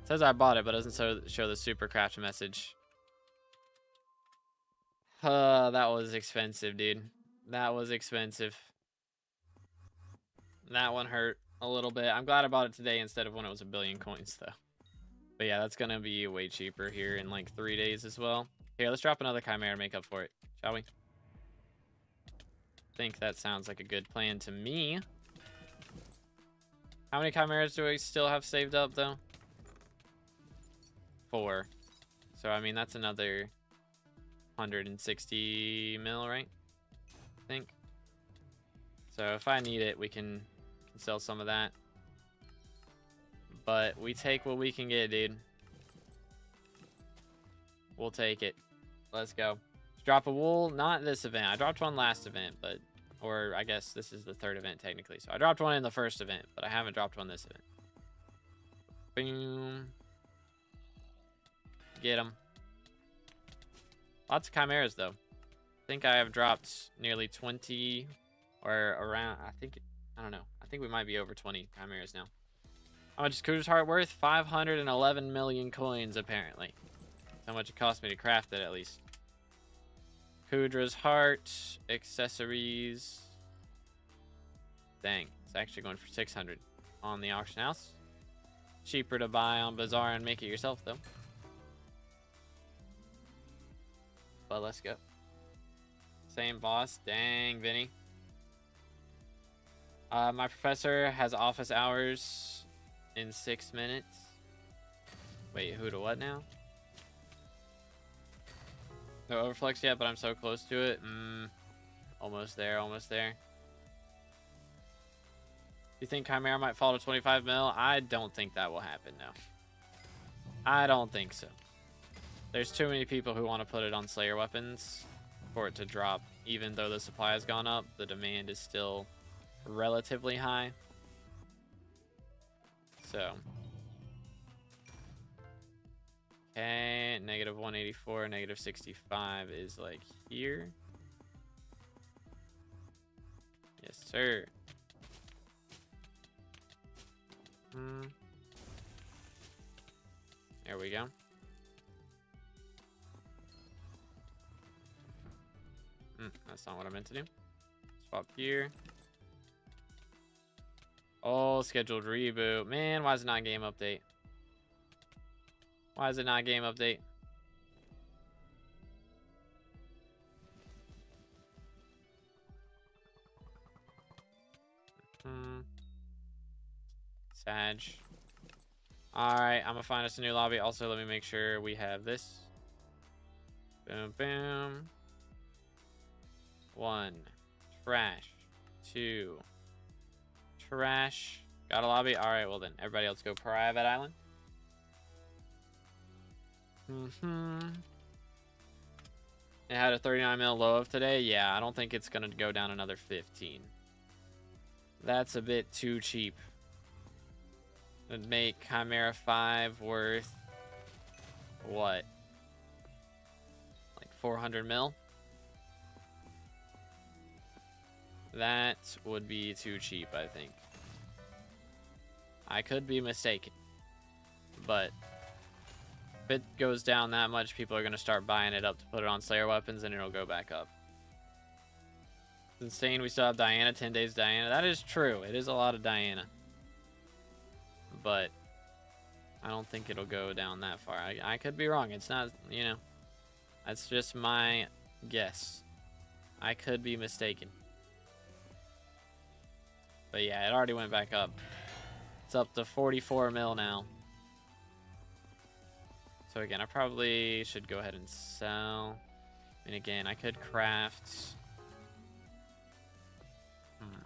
says I bought it, but it doesn't show the super craft message. That was expensive, dude. That was expensive. That one hurt a little bit. I'm glad I bought it today instead of when it was 1 billion coins, though. But yeah, that's gonna be way cheaper here in like 3 days as well. Here, let's drop another Chimera and make up for it, shall we? I think that sounds like a good plan to me. How many Chimeras do we still have saved up, though? 4. So, I mean, that's another 160 mil, right? I think. So, if I need it, we can sell some of that. But we take what we can get, dude. We'll take it. Let's go. Drop a wool. Not this event. I dropped one last event, but... Or I guess this is the 3rd event, technically. So I dropped one in the 1st event, but I haven't dropped one this event. Boom. Get him. Lots of chimeras, though. I think I have dropped nearly 20 or around, I don't know. I think we might be over 20 chimeras now. How much is Kudra's heart worth? 511 million coins, apparently. That's how much it cost me to craft it, at least. Kudra's heart, accessories. Dang, it's actually going for 600 on the auction house. Cheaper to buy on Bazaar and make it yourself, though. But let's go. Same boss. Dang, Vinny. My professor has office hours in 6 minutes. Wait, who to what now? No overflux yet, but I'm so close to it. Almost there, almost there. You think Chimera might fall to 25 mil? I don't think that will happen, no. I don't think so. There's too many people who want to put it on Slayer weapons for it to drop. Even though the supply has gone up, the demand is still relatively high. So. Okay, negative 184, negative 65 is like here. Yes, sir. There we go. That's not what I meant to do. Swap here. Oh, scheduled reboot. Man, why is it not game update? Why is it not game update? Sag. Alright, I'm gonna find us a new lobby. Also, let me make sure we have this. Boom, boom. 1. Trash. 2. Trash. Got a lobby? Alright, well then. Everybody else go private island. It had a 39 mil low of today. Yeah, I don't think it's gonna go down another 15. That's a bit too cheap. It'd make Chimera 5 worth what? Like 400 mil? That would be too cheap, I think. I could be mistaken. But if it goes down that much, people are going to start buying it up to put it on Slayer weapons, and it'll go back up. It's insane we still have Diana, 10 days Diana. That is true. It is a lot of Diana. But I don't think it'll go down that far. I could be wrong. It's not, you know. That's just my guess. I could be mistaken. But yeah, it already went back up. It's up to 44 mil now. So again, I probably should go ahead and sell. And again, I could craft.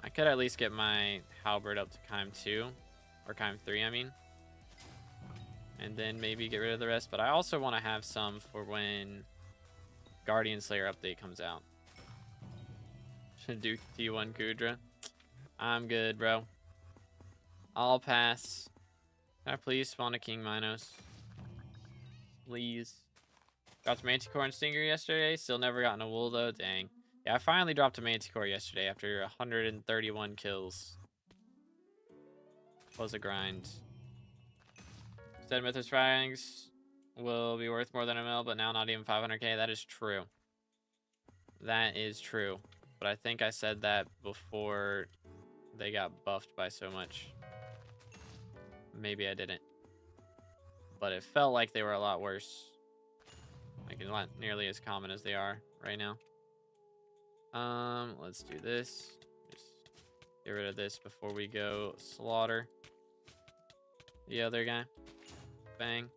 I could at least get my halberd up to Chime 2. Or Chime 3, I mean. And then maybe get rid of the rest. But I also want to have some for when Guardian Slayer update comes out. Should do T1 Kudra. I'm good, bro. I'll pass. Can I please spawn a King Minos? Please. Dropped a Manticore and Stinger yesterday. Still never gotten a wool, though. Dang. Yeah, I finally dropped a Manticore yesterday after 131 kills. Was a grind. Said Mythos frags will be worth more than a mil, but now not even 500k. That is true. That is true. But I think I said that before they got buffed by so much. Maybe I didn't. But it felt like they were a lot worse. Like, not nearly as common as they are right now. Let's do this. Just get rid of this before we go slaughter the other guy. Bang.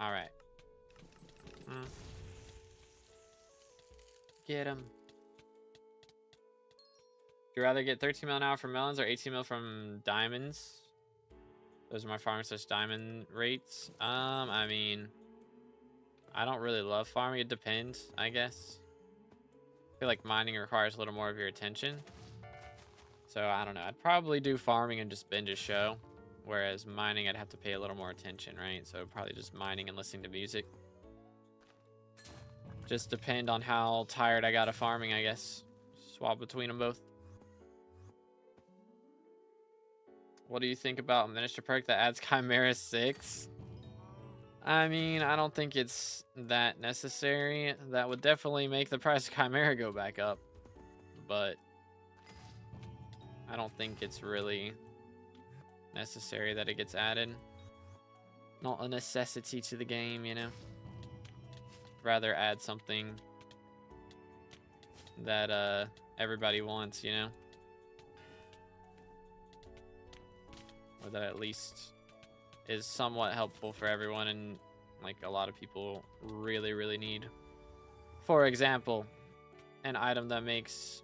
Alright. Get him. Would you rather get 13 mil an hour from melons or 18 mil from diamonds? Those are my farm / diamond rates. I mean, I don't really love farming. It depends, I guess. I feel like mining requires a little more of your attention. So, I don't know. I'd probably do farming and just binge a show. Whereas mining, I'd have to pay a little more attention, right? So probably just mining and listening to music. Just depend on how tired I got of farming, I guess. Swap between them both. What do you think about Minister Perk that adds Chimera 6? I mean, I don't think it's that necessary. That would definitely make the price of Chimera go back up. But I don't think it's really necessary that it gets added. Not a necessity to the game, you know? Rather add something that everybody wants, you know? Or that at least is somewhat helpful for everyone and like a lot of people really need. For example, an item that makes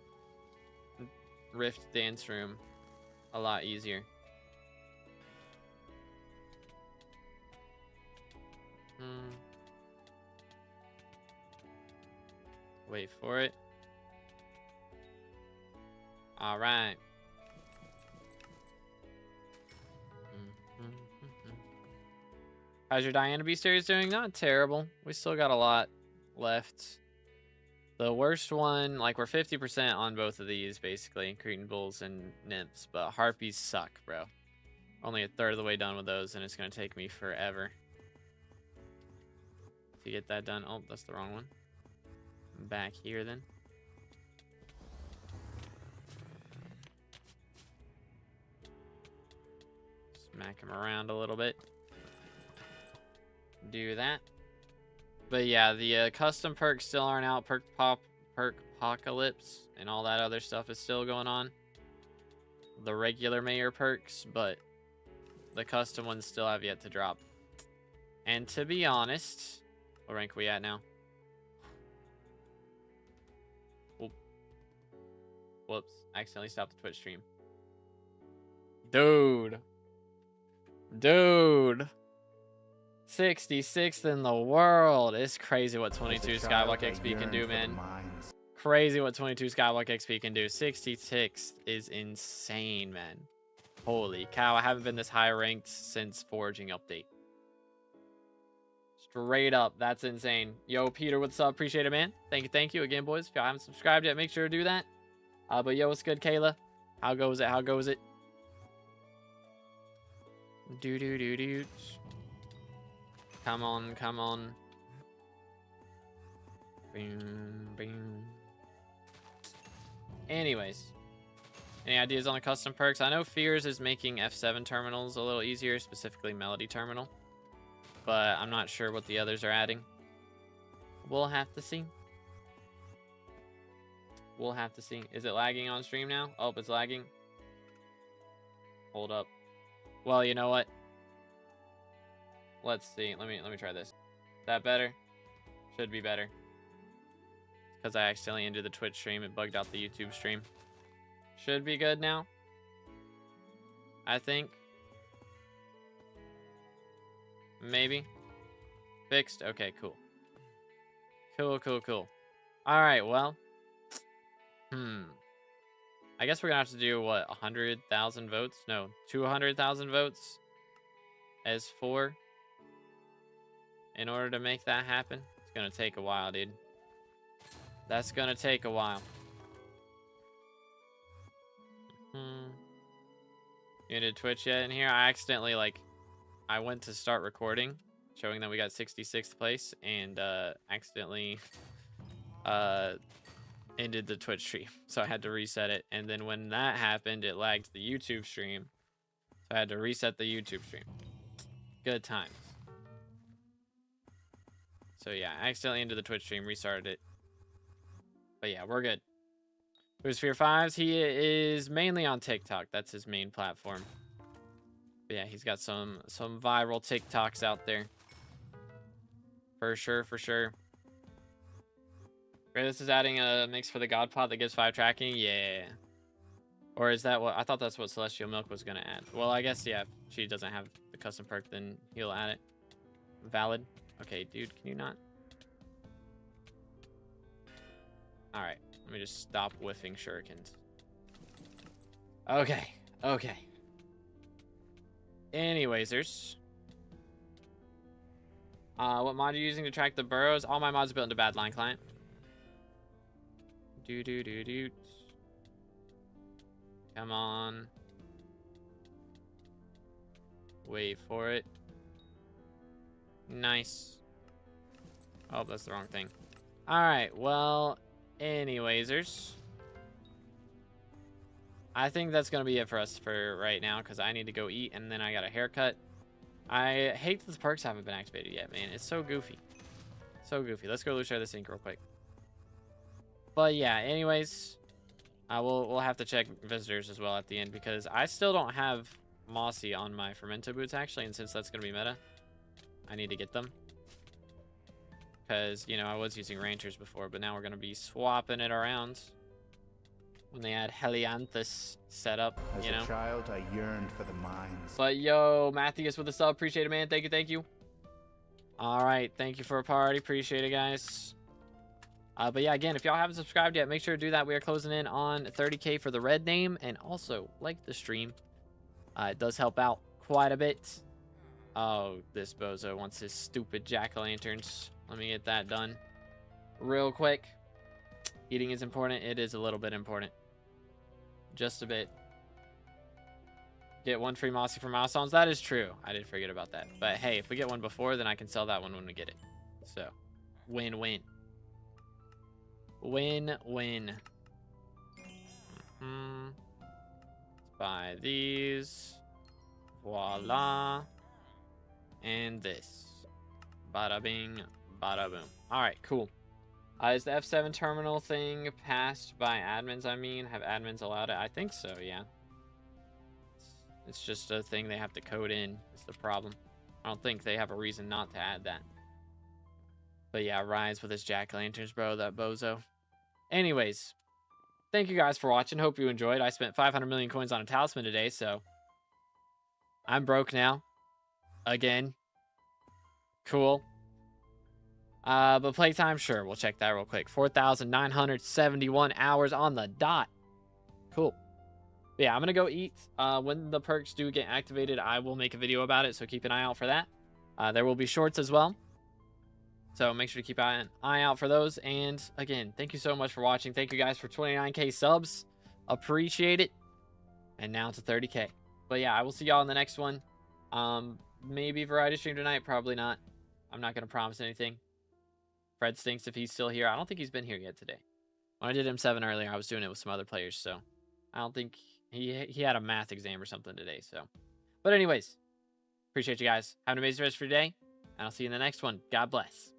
Rift Dance Room a lot easier. Wait for it. All right. How's your Diana B series doing? Not terrible. We still got a lot left. The worst one, like we're 50% on both of these, basically. Cretan Bulls and Nymphs, but Harpies suck, bro. Only a third of the way done with those, and it's going to take me forever to get that done. Oh, that's the wrong one. Back here, then. Smack him around a little bit. Do that. But yeah, the custom perks still aren't out. Perk Eclipse and all that other stuff is still going on. The regular mayor perks, but the custom ones still have yet to drop. And to be honest, what rank are we at now? Whoops, I accidentally stopped the Twitch stream. Dude. 66th in the world. It's crazy what 22 SkyBlock XP can do, man. Crazy what 22 SkyBlock XP can do. 66 is insane, man. Holy cow, I haven't been this high ranked since Foraging Update. Straight up, that's insane. Yo, Peter, what's up? Appreciate it, man. Thank you again, boys. If y'all haven't subscribed yet, make sure to do that. But yo, what's good, Kayla? How goes it? How goes it? Do. Come on, come on. Bing. Anyways, any ideas on the custom perks? I know Fears is making F7 terminals a little easier, specifically Melody Terminal. But I'm not sure what the others are adding. We'll have to see. We'll have to see. Is it lagging on stream now? Oh, it's lagging. Hold up. Well, you know what? Let's see. Let me try this. Is that better? Should be better. Because I accidentally ended the Twitch stream. It bugged out the YouTube stream. Should be good now. I think. Maybe. Fixed? Okay, cool. Cool. Alright, well. I guess we're gonna have to do, what, 100,000 votes? No, 200,000 votes as 4 in order to make that happen. It's gonna take a while, dude. That's gonna take a while. You did Twitch yet in here? I accidentally, I went to start recording, showing that we got 66th place, and accidentally ended the Twitch stream. So I had to reset it. And then when that happened, it lagged the YouTube stream. So I had to reset the YouTube stream. Good times. So yeah, I accidentally ended the Twitch stream, restarted it. But yeah, we're good. Who's Fear 5s? He is mainly on TikTok. That's his main platform. But yeah, he's got some viral TikToks out there. For sure. This is adding a mix for the God Pod that gives 5 tracking? Yeah. Or is that what... I thought that's what Celestial Milk was going to add. Well, I guess, yeah, if she doesn't have the custom perk, then he'll add it. Valid. Okay, dude, can you not? Alright, let me just stop whiffing shurikens. Okay. Anywaysers. What mod are you using to track the burrows? All my mods are built into Badline client. Do. Come on. Wait for it. Nice. Oh, that's the wrong thing. Alright, well, anywaysers. I think that's going to be it for us for right now, because I need to go eat, and then I got a haircut. I hate that the perks haven't been activated yet, man. It's so goofy. So goofy. Let's go share this ink real quick. But yeah, anyways, we'll have to check visitors as well at the end, because I still don't have Mossy on my Fermento boots, actually, and since that's going to be meta, I need to get them. Because, you know, I was using Rangers before, but now we're going to be swapping it around when they add Helianthus setup, you know. As a child, I yearned for the mines. But yo, Matthias with the sub, appreciate it, man. Thank you. All right, thank you for a party, appreciate it, guys. But yeah, again, if y'all haven't subscribed yet, make sure to do that. We are closing in on 30K for the red name, and also like the stream. It does help out quite a bit. Oh, this bozo wants his stupid jack-o'-lanterns. Let me get that done real quick. Eating is important. It is a little bit important. Just a bit. Get one free Mossy for milestones. That is true. I did forget about that. But hey, if we get one before, then I can sell that one when we get it. So, win-win. Win-win. Let's buy these. Voila. And this. Bada bing, bada boom. Alright, cool. Is the F7 terminal thing passed by admins, I mean? Have admins allowed it? I think so, yeah. It's just a thing they have to code in. Is the problem. I don't think they have a reason not to add that. But yeah, Rise with his jack-o'-lanterns, bro. That bozo. Anyways. Thank you guys for watching. Hope you enjoyed. I spent 500 million coins on a talisman today, so... I'm broke now. Again. Cool. But playtime, sure. We'll check that real quick. 4,971 hours on the dot. Cool. But yeah, I'm going to go eat. When the perks do get activated, I will make a video about it, so keep an eye out for that. There will be shorts as well. So make sure to keep an eye out for those. And again, thank you so much for watching. Thank you guys for 29K subs. Appreciate it. And now to 30K. But yeah, I will see y'all in the next one. Maybe variety stream tonight. Probably not. I'm not going to promise anything. Fred stinks if he's still here. I don't think he's been here yet today. When I did M7 earlier, I was doing it with some other players, so I don't think he had a math exam or something today. So, but anyways, appreciate you guys. Have an amazing rest of your day, and I'll see you in the next one. God bless.